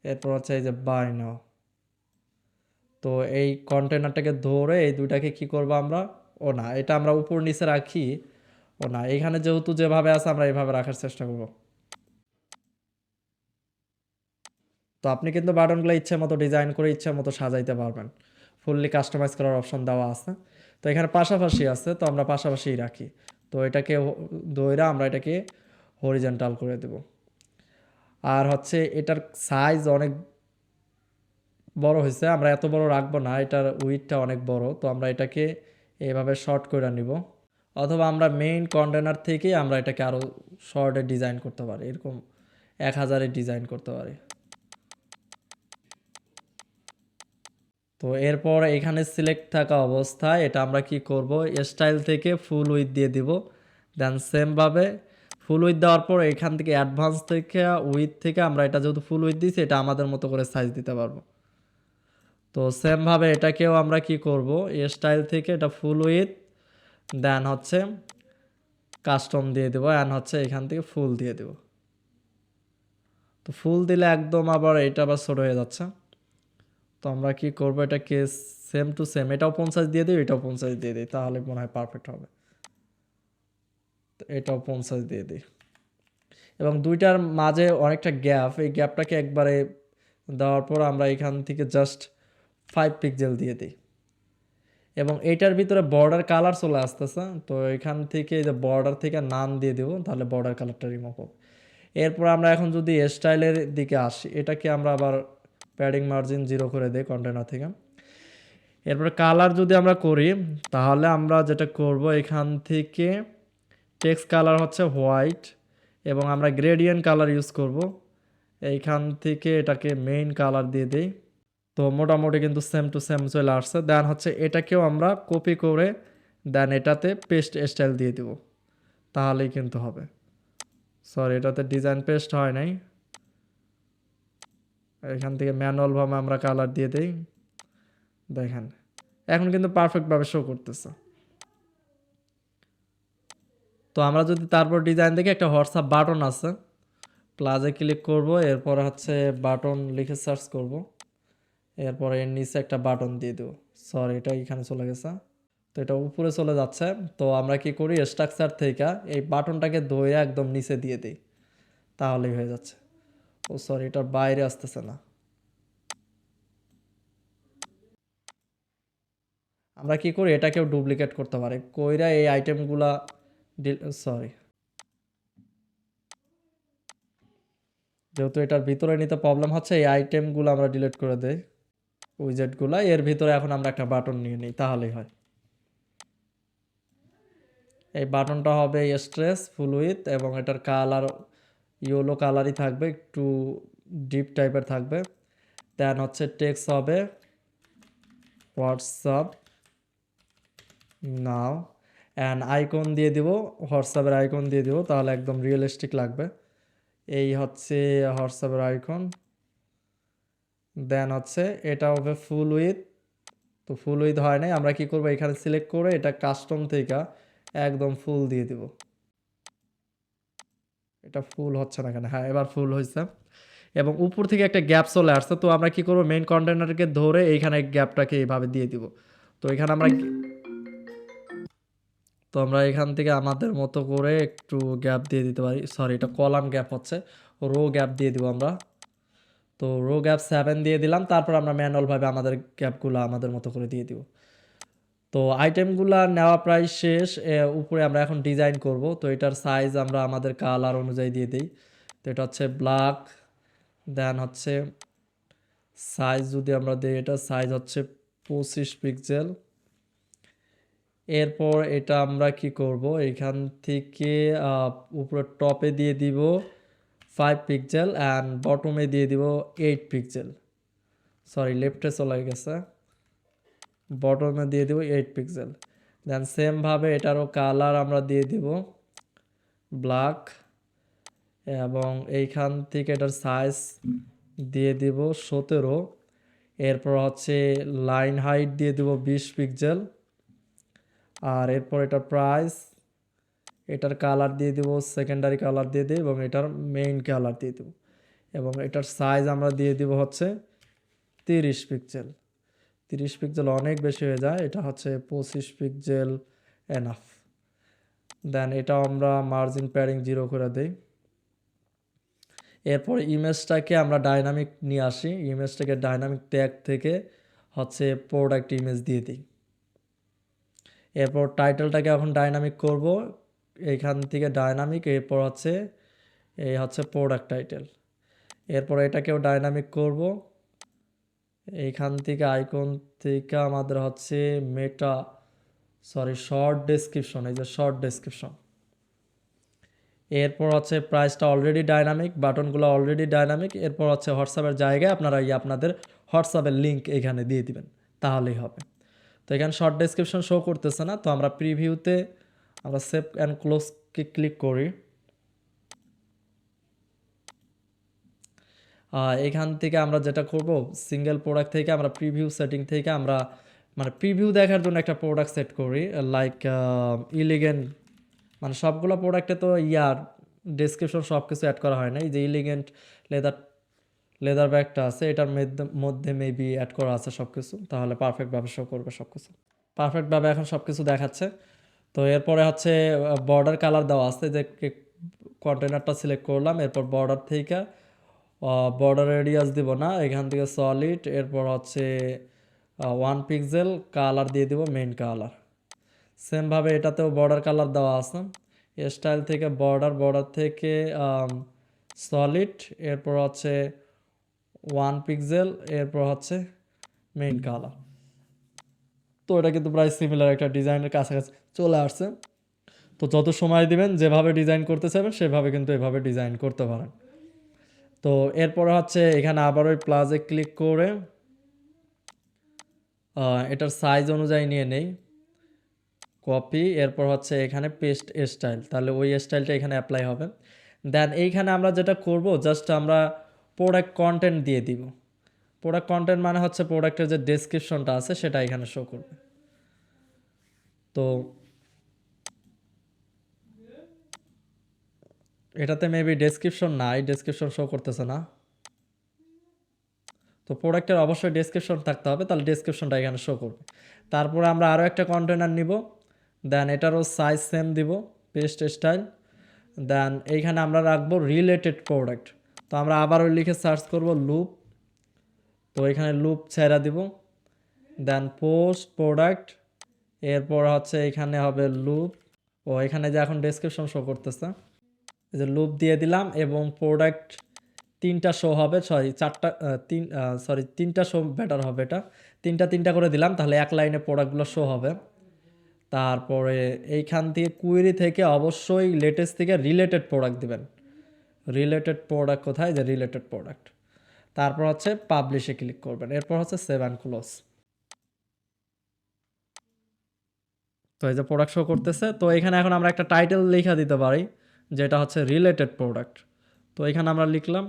[SPEAKER 1] এরপর হচ্ছে এই যে বাই নাও। তো এই কন্টেনারটাকে ধরে এই দুইটাকে কি করব আমরা, ও না এটা আমরা উপর নিচে রাখি, ও না এখানে যেহেতু যেভাবে আছে আমরা এইভাবে রাখার চেষ্টা করব। তো আপনি কিন্তু বাটনগুলো ইচ্ছে মতো ডিজাইন করে ইচ্ছে মতো সাজাইতে পারবেন, ফুললি কাস্টমাইজ করার অপশন দেওয়া আছে। তো এখানে পাশাপাশি আছে, তো আমরা পাশাপাশিই রাখি। তো এটাকে ধইরা আমরা এটাকে হরিজন্টাল করে দেব। আর হচ্ছে এটার সাইজ অনেক বড় হয়েছে, আমরা এত বড় রাখবো না, এটার উইডটা অনেক বড়, তো আমরা এটাকে এইভাবে শর্ট করে নিব। অথবা আমরা মেইন কন্টেনার থেকেই আমরা এটাকে আরও শর্টে ডিজাইন করতে পারি, এরকম 1000-এ ডিজাইন করতে পারি। তো এরপর এখানে সিলেক্ট থাকা অবস্থায় এটা আমরা কি করব, স্টাইল থেকে ফুল উইথ দিয়ে দিব। দেন সেমভাবে ফুল উইথ দেওয়ার পর এখান থেকে অ্যাডভান্স থেকে উইথ থেকে আমরা এটা যেহেতু ফুল উইথ দিয়েছি, এটা আমাদের মতো করে সাইজ দিতে পারবো। তো সেমভাবে এটাকেও আমরা কি করব, স্টাইল থেকে এটা ফুল উইথ, দেন হচ্ছে কাস্টম দিয়ে দেবো, অ্যান্ড হচ্ছে এখান থেকে ফুল দিয়ে দেবো। তো ফুল দিলে একদম আবার এটা আবার ছোট হয়ে যাচ্ছে। তো আমরা কি করব, এটাকে সেম টু সেম এটাও 50 দিয়ে দিই, এটাও 50 দিয়ে দিই, তাহলে মনে হয় পারফেক্ট হবে। তো এটাও 50 দিয়ে দিই, এবং দুইটার মাঝে অনেকটা গ্যাপ, এই গ্যাপটাকে একবারে দেওয়ার পর আমরা এখান থেকে জাস্ট 5 পিক্সেল দিয়ে দিই। এবং এইটার ভিতরে বর্ডার কালার চলে আসতেছে, তো এখান থেকে এই যে বর্ডার থেকে নাম দিয়ে দেবো, তাহলে বর্ডার কালারটা রিমুভ হবে। এরপর আমরা এখন যদি স্টাইলের দিকে আসি, এটাকে আমরা আবার প্যাডিং মার্জিন 0 করে দিই কন্টেনার থেকে। এরপর কালার যদি আমরা করি, তাহলে আমরা যেটা করব, এখান থেকে টেক্সট কালার হচ্ছে হোয়াইট, এবং আমরা গ্রেডিয়েন্ট কালার ইউজ করব। এইখান থেকে এটাকে মেইন কালার দিয়ে দিই। তো মোটামুটি কিন্তু সেম টু সেম চলে আসছে। দেন হচ্ছে এটাকেও আমরা কপি করে দেন এটাতে পেস্ট স্টাইল দিয়ে দিব, তাহলেই কিন্তু হবে। সরি, এটাতে ডিজাইন পেস্ট হয় নাই, এখান থেকে ম্যানুয়ালভাবে আমরা কালার দিয়ে দিই। দেখেন এখন কিন্তু পারফেক্টভাবে শো করতেছে। তো আমরা যদি তারপর ডিজাইন দেখে একটা হোয়াটসঅ্যাপ বাটন আছে, প্লাজে ক্লিক করব, এরপর হচ্ছে বাটন লিখে সার্চ করব, এরপর এর নিচে একটা বাটন দিয়ে দেবো। সরি, এটা এখানে চলে গেছে, তো এটা উপরে চলে যাচ্ছে। তো আমরা কি করি, স্ট্রাকচার থেকে এই বাটনটাকে ধরে একদম নিচে দিয়ে দিই, তাহলেই হয়ে যাচ্ছে। ও সরি, এটার বাইরে আসতেছে না। আমরা কি করি, এটাকেও ডুপ্লিকেট করতে পারি, কইরা এই আইটেমগুলা সরি, যেহেতু এটার ভিতরে নিতে প্রবলেম হচ্ছে, এই আইটেমগুলো আমরা ডিলিট করে দেই, উইজেটগুলো এর ভিতরে এখন আমরা একটা বাটন নিয়ে নিই, তাহলেই হয়। এই বাটনটা হবে স্ট্রেস ফুল উইথ, এবং এটার কালার ইয়েলো কালারই থাকবে, একটু ডিপ টাইপের থাকবে। দেন হচ্ছে টেক্সট হবে হোয়াটসঅ্যাপ নাও, অ্যান্ড আইকন দিয়ে দিব, হোয়াটসঅ্যাপের আইকন দিয়ে দিব, তাহলে একদম রিয়েলিস্টিক লাগবে। এই হচ্ছে হোয়াটসঅ্যাপের আইকন। দেন হচ্ছে এটা হবে ফুল উইথ, তো ফুল উইথ হয় নাই, আমরা কি করব, এখানে সিলেক্ট করে এটা কাস্টম থেকে একদম ফুল দিয়ে দিব। এটা ফুল হচ্ছে না কেন, হ্যাঁ এবার ফুল হয়েছে, এবং উপর থেকে একটা গ্যাপ চলে আসছে। তো আমরা কি করব, মেইন কন্টেনারকে ধরে এইখানে গ্যাপটাকে এইভাবে দিয়ে দিব। তো এখানে আমরা তো আমরা এখান থেকে আমাদের মতো করে একটু গ্যাপ দিয়ে দিতে পারি, সরি এটা কলাম গ্যাপ হচ্ছে, রো গ্যাপ দিয়ে দিব আমরা। তো রো গ্যাপ 7 দিয়ে দিলাম, তারপর আমরা ম্যানুয়ালভাবে আমাদের গ্যাপগুলো আমাদের মতো করে দিয়ে দিব। তো আইটেমগুলো নেওয়া প্রায় শেষ, উপরে আমরা এখন ডিজাইন করব। তো এটার সাইজ আমরা আমাদের কালার অনুযায়ী দিয়ে দিই। তো এটা হচ্ছে ব্ল্যাক, দেন হচ্ছে সাইজ যদি আমরা দিই, এটা সাইজ হচ্ছে 25 পিক্সেল। এরপর এটা আমরা কি করব, এখান থেকে উপরে টপে দিয়ে দিব 5 পিক্সেল অ্যান্ড বটমে দিয়ে দিব 8 পিক্সেল, সরি লেফটে চলে গেছে, বটমে দিয়ে দিব 8 পিক্সেল। দেন সেমভাবে এটারও কালার আমরা দিয়ে দিব ব্ল্যাক, এবং এইখান থেকে এটার সাইজ দিয়ে দিব 17। এরপর হচ্ছে লাইন হাইট দিয়ে দিব 20 পিক্সেল, আর এরপর এটার প্রাইস, এটার কালার দিয়ে দিব সেকেন্ডারি কালার দিয়ে দিই, এবং এটার মেইন কালার দিয়ে দিব, এবং এটার সাইজ আমরা দিয়ে দিব হচ্ছে 30 পিক্সেল। 30 পিক্সেল অনেক বেশি হয়ে যায়, এটা হচ্ছে 25 পিক্সেল এনাফ। দেন এটা আমরা মার্জিন প্যাডিং 0 করে দিই। এরপর ইমেজটাকে আমরা ডাইনামিক নিয়ে আসি, ইমেজটাকে ডাইনামিক ট্যাগ থেকে হচ্ছে প্রোডাক্ট ইমেজ দিয়ে দিই। এরপর টাইটেলটাকে এখন ডাইনামিক করব, এইখান থেকে ডাইনামিক, এরপর হচ্ছে এই হচ্ছে প্রোডাক্ট টাইটেল। এরপর এটাকেও ডাইনামিক করব, এইখান থেকে আইকন থেকে আমাদের হচ্ছে মেটা, সরি শর্ট ডেসক্রিপশন, এই যে শর্ট ডেসক্রিপশন। এরপর হচ্ছে প্রাইসটা অলরেডি ডাইনামিক, বাটনগুলো অলরেডি ডাইনামিক। এরপর হচ্ছে হোয়াটসঅ্যাপের জায়গায় আপনারা আপনাদের হোয়াটসঅ্যাপের লিঙ্ক এখানে দিয়ে দিবেন, তাহলেই হবে। তো এখানে শর্ট ডেসক্রিপশন শো করতেছে না, তো আমরা প্রিভিউতে আমরা সেভ অ্যান্ড ক্লোজকে ক্লিক করি। এখান থেকে আমরা যেটা করব, সিঙ্গেল প্রোডাক্ট থেকে আমরা প্রিভিউ সেটিং থেকে আমরা মানে প্রিভিউ দেখার জন্য একটা প্রোডাক্ট সেট করি, লাইক ইলিগেন্ট, মানে সবগুলো প্রোডাক্টে তো ডেসক্রিপশন সব কিছু অ্যাড করা হয় না। এই যে ইলিগেন্ট লেদার ব্যাগটা আছে, এটার মধ্যে মেবি অ্যাড করা আছে সব কিছু, তাহলে পারফেক্টভাবে শো করবে সব কিছু, পারফেক্টভাবে এখন সব কিছু দেখাচ্ছে। তো এরপরে হচ্ছে বর্ডার কালার দেওয়া আছে, যে কন্টেনারটা সিলেক্ট করলাম, এরপর বর্ডার থেকে বর্ডার রেডিয়াস দিব না, এখান থেকে সলিড, এরপর হচ্ছে 1 পিক্সেল কালার দিয়ে দিব মেইন কালার। সেমভাবে এটাতেও বর্ডার কালার দেওয়া আছে, স্টাইল থেকে বর্ডার থেকে সলিড, এরপর হচ্ছে 1 পিক্সেল, এরপর হচ্ছে মেইন কালার। তো এটা কিন্তু প্রায় সিমিলার একটা ডিজাইনের কাছাকাছি চলে আসছে। তো যত সময় দিবেন, যেভাবে ডিজাইন করতে চাইবেন সেভাবে কিন্তু এভাবে ডিজাইন করতে পারেন। তো এরপরে হচ্ছে এখানে আবার ওই প্লাসে ক্লিক করে এটার সাইজ অনুযায়ী নিয়ে নেই, কপি, এরপর হচ্ছে এখানে পেস্ট স্টাইল, তাহলে ওই স্টাইলটা এখানে অ্যাপ্লাই হবে। দেন এইখানে আমরা যেটা করব, জাস্ট আমরা প্রোডাক্ট কন্টেন্ট দিয়ে দিব। প্রোডাক্ট কন্টেন্ট মানে হচ্ছে প্রোডাক্টের যে ডেসক্রিপশনটা আছে সেটা এখানে শো করবে। তো এটাতে মেবি ডেসক্রিপশন নাই, ডেসক্রিপশন শো করতেছে না। তো প্রোডাক্টের অবশ্যই ডেসক্রিপশন থাকতে হবে, তাহলে ডেসক্রিপশনটা এখানে শো করবে। তারপরে আমরা আরও একটা কন্টেনার নিব, দেন এটারও সাইজ সেম দিব, পেস্ট স্টাইল। দেন এইখানে আমরা রাখবো রিলেটেড প্রোডাক্ট। তো আমরা আবারও লিখে সার্চ করব লুপ, তো এখানে লুপ ছেড়া দিব, দেন পোস্ট প্রোডাক্ট, এরপর হচ্ছে এখানে হবে লুপ, ও এখানে যে এখন ডেসক্রিপশন শো করতেছে, এই যে লুপ দিয়ে দিলাম, এবং প্রোডাক্ট 3টা শো হবে, সরি 3টা শো বেটার হবে, এটা 3টা করে দিলাম, তাহলে এক লাইনে প্রোডাক্টগুলো শো হবে। তারপরে এইখান থেকে কুয়েরি থেকে অবশ্যই লেটেস্ট থেকে রিলেটেড প্রোডাক্ট দিবেন। রিলেটেড প্রোডাক্ট কোথায়, যে রিলেটেড প্রোডাক্ট। তারপর হচ্ছে পাবলিশে ক্লিক করবেন, এরপর হচ্ছে সেভ অ্যান্ড ক্লোজ। তো এই যে প্রোডাক্ট শো করতেছে। তো এখানে এখন আমরা একটা টাইটেল লেখা দিতে পারি, যেটা হচ্ছে রিলেটেড প্রোডাক্ট। তো এখানে আমরা লিখলাম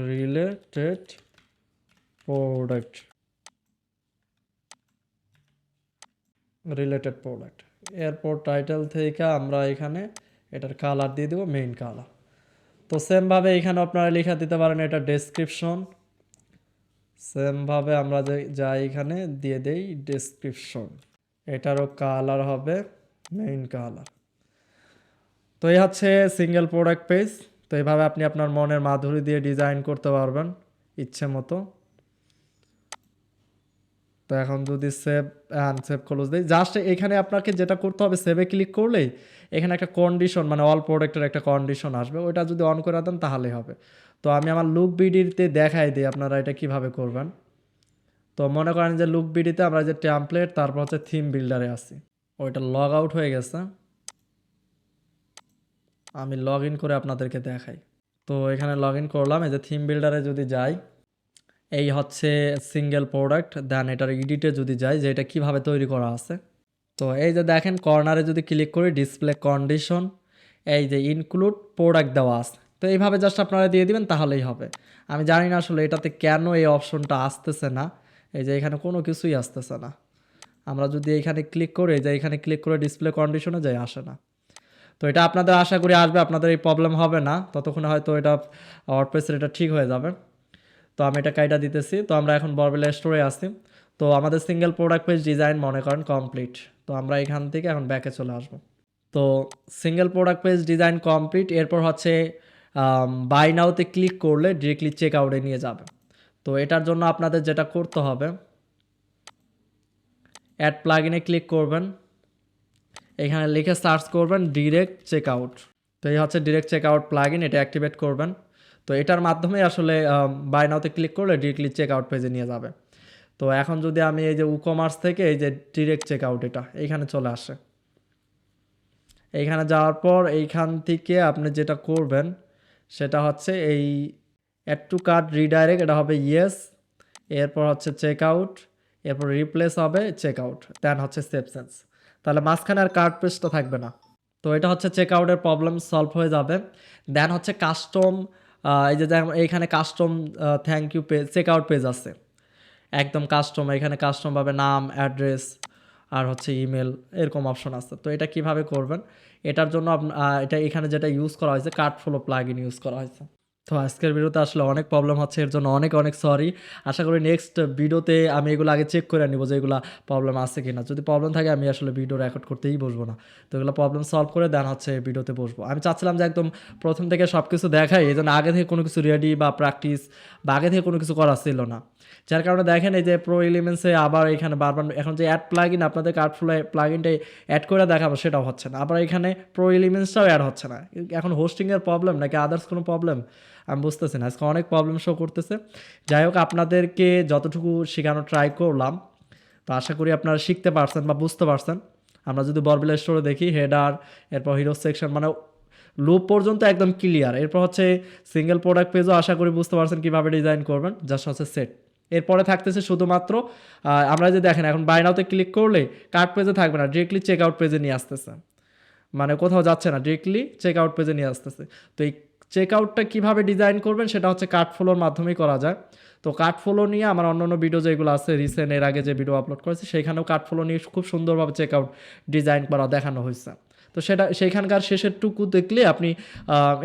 [SPEAKER 1] রিলেটেড প্রোডাক্ট, রিলেটেড প্রোডাক্ট। এরপর টাইটেল থেকে আমরা এখানে এটার কালার দিয়ে দেবো মেইন কালার। তো সেমভাবে এখানে আপনারা লেখা দিতে পারেন এটা ডেসক্রিপশন, সেমভাবে আমরা যাই এখানে দিয়ে দেই ডেসক্রিপশন, এটারও কালার হবে মেইন কালার। তো এই হচ্ছে সিঙ্গেল প্রোডাক্ট পেজ। তো এইভাবে আপনি আপনার মনের মাধুরী দিয়ে ডিজাইন করতে পারবেন ইচ্ছে মতো। তো এখন যদি সেভ অ্যান্ড সেভ ক্লোজ দিই, জাস্ট এখানে আপনাকে যেটা করতে হবে, সেভে ক্লিক করলেই এখানে একটা কন্ডিশন, মানে অল প্রোডাক্টের একটা কন্ডিশন আসবে, ওইটা যদি অন করে দেন তাহলেই হবে। তো আমি আমার লুক বিডিতে দেখাই দিই আপনারা এটা কিভাবে করবেন। তো তো মনে করেন যে লুক বিডিতে আমরা যে টেমপ্লেট তারপর হচ্ছে থিম বিল্ডারে আছি, ওইটা লগ আউট হয়ে গেছে। আমি লগ ইন করে আপনাদেরকে দেখাই। তো এখানে লগ ইন করলাম, এই যে থিম বিল্ডারে যদি যাই, এই হচ্ছে সিঙ্গেল প্রোডাক্ট। দেন এটার এডিটে যদি যাই যে এটা কীভাবে তৈরি করা আছে, তো এই যে দেখেন কর্নারে যদি ক্লিক করি ডিসপ্লে কন্ডিশন, এই যে ইনক্লুড প্রোডাক্ট দেওয়া আছে। তো এইভাবে জাস্ট আপনারা দিয়ে দিবেন তাহলেই হবে। আমি জানি না আসলে এটাতে কেন এই অপশনটা আসতেছে না, এই যে এখানে কোনো কিছুই আসতেছে না। আমরা যদি এইখানে ক্লিক করি, যে এখানে ক্লিক করে ডিসপ্লে কন্ডিশনে যাই, আসে না। তো এটা আপনাদের আশা করি আসবে, আপনাদের এই প্রবলেম হবে না, ততক্ষণে হয়তো এটা ওয়ার্ডপ্রেসের এটা ঠিক হয়ে যাবে। তো আমি এটা কাইটা দিতেছি। তো আমরা এখন বরবেলা স্টোরে আসি। তো আমাদের সিঙ্গেল প্রোডাক্ট পেজ ডিজাইন মনে করেন কমপ্লিট। তো আমরা এখান থেকে এখন ব্যাকে চলে আসবো। তো single product page design complete. এরপর হচ্ছে বাই নাওতে ক্লিক করলে ডিরেক্টলি চেক আউটে নিয়ে যাবে। তো এটার জন্য আপনাদের যেটা করতে হবে, অ্যাড প্লাগইনে ক্লিক করবেন, এখানে লিখে সার্চ করবেন ডিরেক্ট চেক আউট। তো এই হচ্ছে ডিরেক্ট চেক আউট প্লাগইন, এটা অ্যাক্টিভেট করবেন। তো এটার মাধ্যমে আসলে বাই নাওতে ক্লিক করলে ডিরেক্টলি চেক আউট পেজে নিয়ে যাবে। তো এখন যদি আমি এই যে ই-কমার্স থেকে এই যে ডিরেক্ট চেক আউট, এটা এইখানে চলে আসে। এইখানে যাওয়ার পর এইখান থেকে আপনি যেটা করবেন সেটা হচ্ছে এই অ্যাড টু কার্ট রিডাইরেক্ট, এটা হবে ইয়েস। এরপর হচ্ছে চেক আউট, এরপর রিপ্লেস হবে চেক আউট, দেন হচ্ছে সেভ চেঞ্জ। তাহলে মাঝখানে আর কার্ট পেজটা থাকবে না। তো এটা হচ্ছে চেক আউটের প্রবলেম সলভ হয়ে যাবে। দেন হচ্ছে কাস্টম, এই যে এইখানে custom thank you page, check out page আছে একদম কাস্টম। এখানে কাস্টম পাবে নাম, অ্যাড্রেস আর হচ্ছে ইমেল, এরকম অপশন আছে। তো এটা কিভাবে করবেন, এটার জন্য এটা এখানে যেটা ইউজ করা হয়েছে কার্ট ফ্লো প্লাগইন ইউজ করা হয়েছে। তো আজকের ভিডিওতে আসলে অনেক প্রবলেম হচ্ছে, এর জন্য অনেক অনেক সরি। আশা করি নেক্সট ভিডিওতে আমি এগুলো আগে চেক করে নিব যে এগুলো প্রবলেম আছে কিনা। যদি প্রবলেম থাকে আমি আসলে ভিডিও রেকর্ড করতেই বসবো না। তো এগুলো প্রবলেম সলভ করে দেন হচ্ছে ভিডিওতে বসবো। আমি চাচ্ছিলাম যে একদম প্রথম থেকে সব কিছু দেখাই, এই জন্য আগে থেকে কোনো কিছু রেডি বা প্র্যাকটিস বা আগে থেকে কোনো কিছু করা ছিল না। যার কারণে দেখেন এই যে প্রো এলিমেন্টসে আবার এখানে বারবার এখন যে অ্যাড প্লাগইন আপনাদের কার্ট ফ্লো প্লাগইনটাই অ্যাড করে দেখাবো সেটাও হচ্ছে না, আবার এখানে প্রো এলিমেন্টসটাও অ্যাড হচ্ছে না। এখন হোস্টিংয়ের প্রবলেম নাকি আদার্স কোনো প্রবলেম আমি বুঝতেছি না, আজকে অনেক প্রবলেম শো করতেছে। যাই হোক, আপনাদেরকে যতটুকু শেখানো ট্রাই করলাম, তো আশা করি আপনারা শিখতে পারছেন বা বুঝতে পারছেন। আমরা যদি বরবেলা স্টোরে দেখি হেডার, এরপর হিরো সেকশন, মানে লুপ পর্যন্ত একদম ক্লিয়ার। এরপর হচ্ছে সিঙ্গেল প্রোডাক্ট পেজও আশা করি বুঝতে পারছেন কীভাবে ডিজাইন করবেন, জাস্ট হচ্ছে সেট। এরপরে থাকতেছে শুধুমাত্র আমরা যে দেখেন এখন বাই নাওতে ক্লিক করলে কার্ট পেজে থাকবে না, ডিরেক্টলি চেক আউট পেজে নিয়ে আসতেছে, মানে কোথাও যাচ্ছে না, ডিরেক্টলি চেক আউট পেজে নিয়ে আসতেছে। তো এই চেক আউটটা কীভাবে ডিজাইন করবেন সেটা হচ্ছে কার্ট ফ্লোর মাধ্যমেই করা যায়। তো কার্ট ফ্লো নিয়ে আমার অন্য ভিডিও যেগুলো আছে রিসেন্ট, এর আগে যে ভিডিও আপলোড করেছি সেখানেও কার্ট ফ্লো নিয়ে খুব সুন্দরভাবে চেক আউট ডিজাইন করা দেখানো হয়েছে। তো সেটা সেইখানকার শেষের টুকু দেখলে আপনি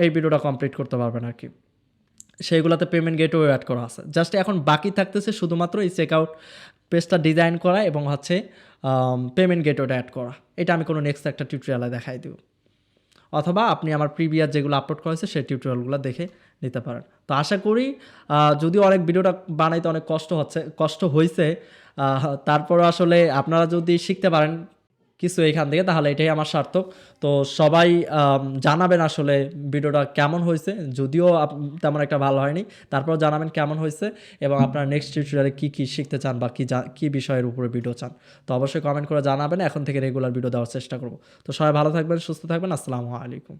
[SPEAKER 1] এই ভিডিওটা কমপ্লিট করতে পারবেন আর কি। সেইগুলোতে পেমেন্ট গেটওয়ে অ্যাড করা আছে। জাস্ট এখন বাকি থাকতেছে শুধুমাত্র এই চেক আউট পেজটা ডিজাইন করা এবং হচ্ছে পেমেন্ট গেটওয়েটা অ্যাড করা। এটা আমি কোনো নেক্সট একটা টিউটোরিয়ালে দেখাই দেব, অথবা আপনি আমার প্রিভিয়াস যেগুলো আপলোড করেছে সেই টিউটোরিয়ালগুলো দেখে নিতে পারেন। তো আশা করি যদিও অনেক ভিডিওটা বানাইতে অনেক কষ্ট হয়েছে, তারপর আসলে আপনারা যদি শিখতে পারেন কিছু এখান থেকে তাহলে এটাই আমার সার্থক। তো সবাই জানাবেন আসলে ভিডিওটা কেমন হয়েছে, যদিও তেমন একটা ভালো হয়নি, তারপর জানাবেন কেমন হয়েছে এবং আপনারা নেক্সট টিউটোরিয়ালে কী শিখতে চান বা কী বিষয়ের উপরে ভিডিও চান। তো অবশ্যই কমেন্ট করে জানাবেন, এখন থেকে রেগুলার ভিডিও দেওয়ার চেষ্টা করব। তো সবাই ভালো থাকবেন, সুস্থ থাকবেন, আসসালামু আলাইকুম।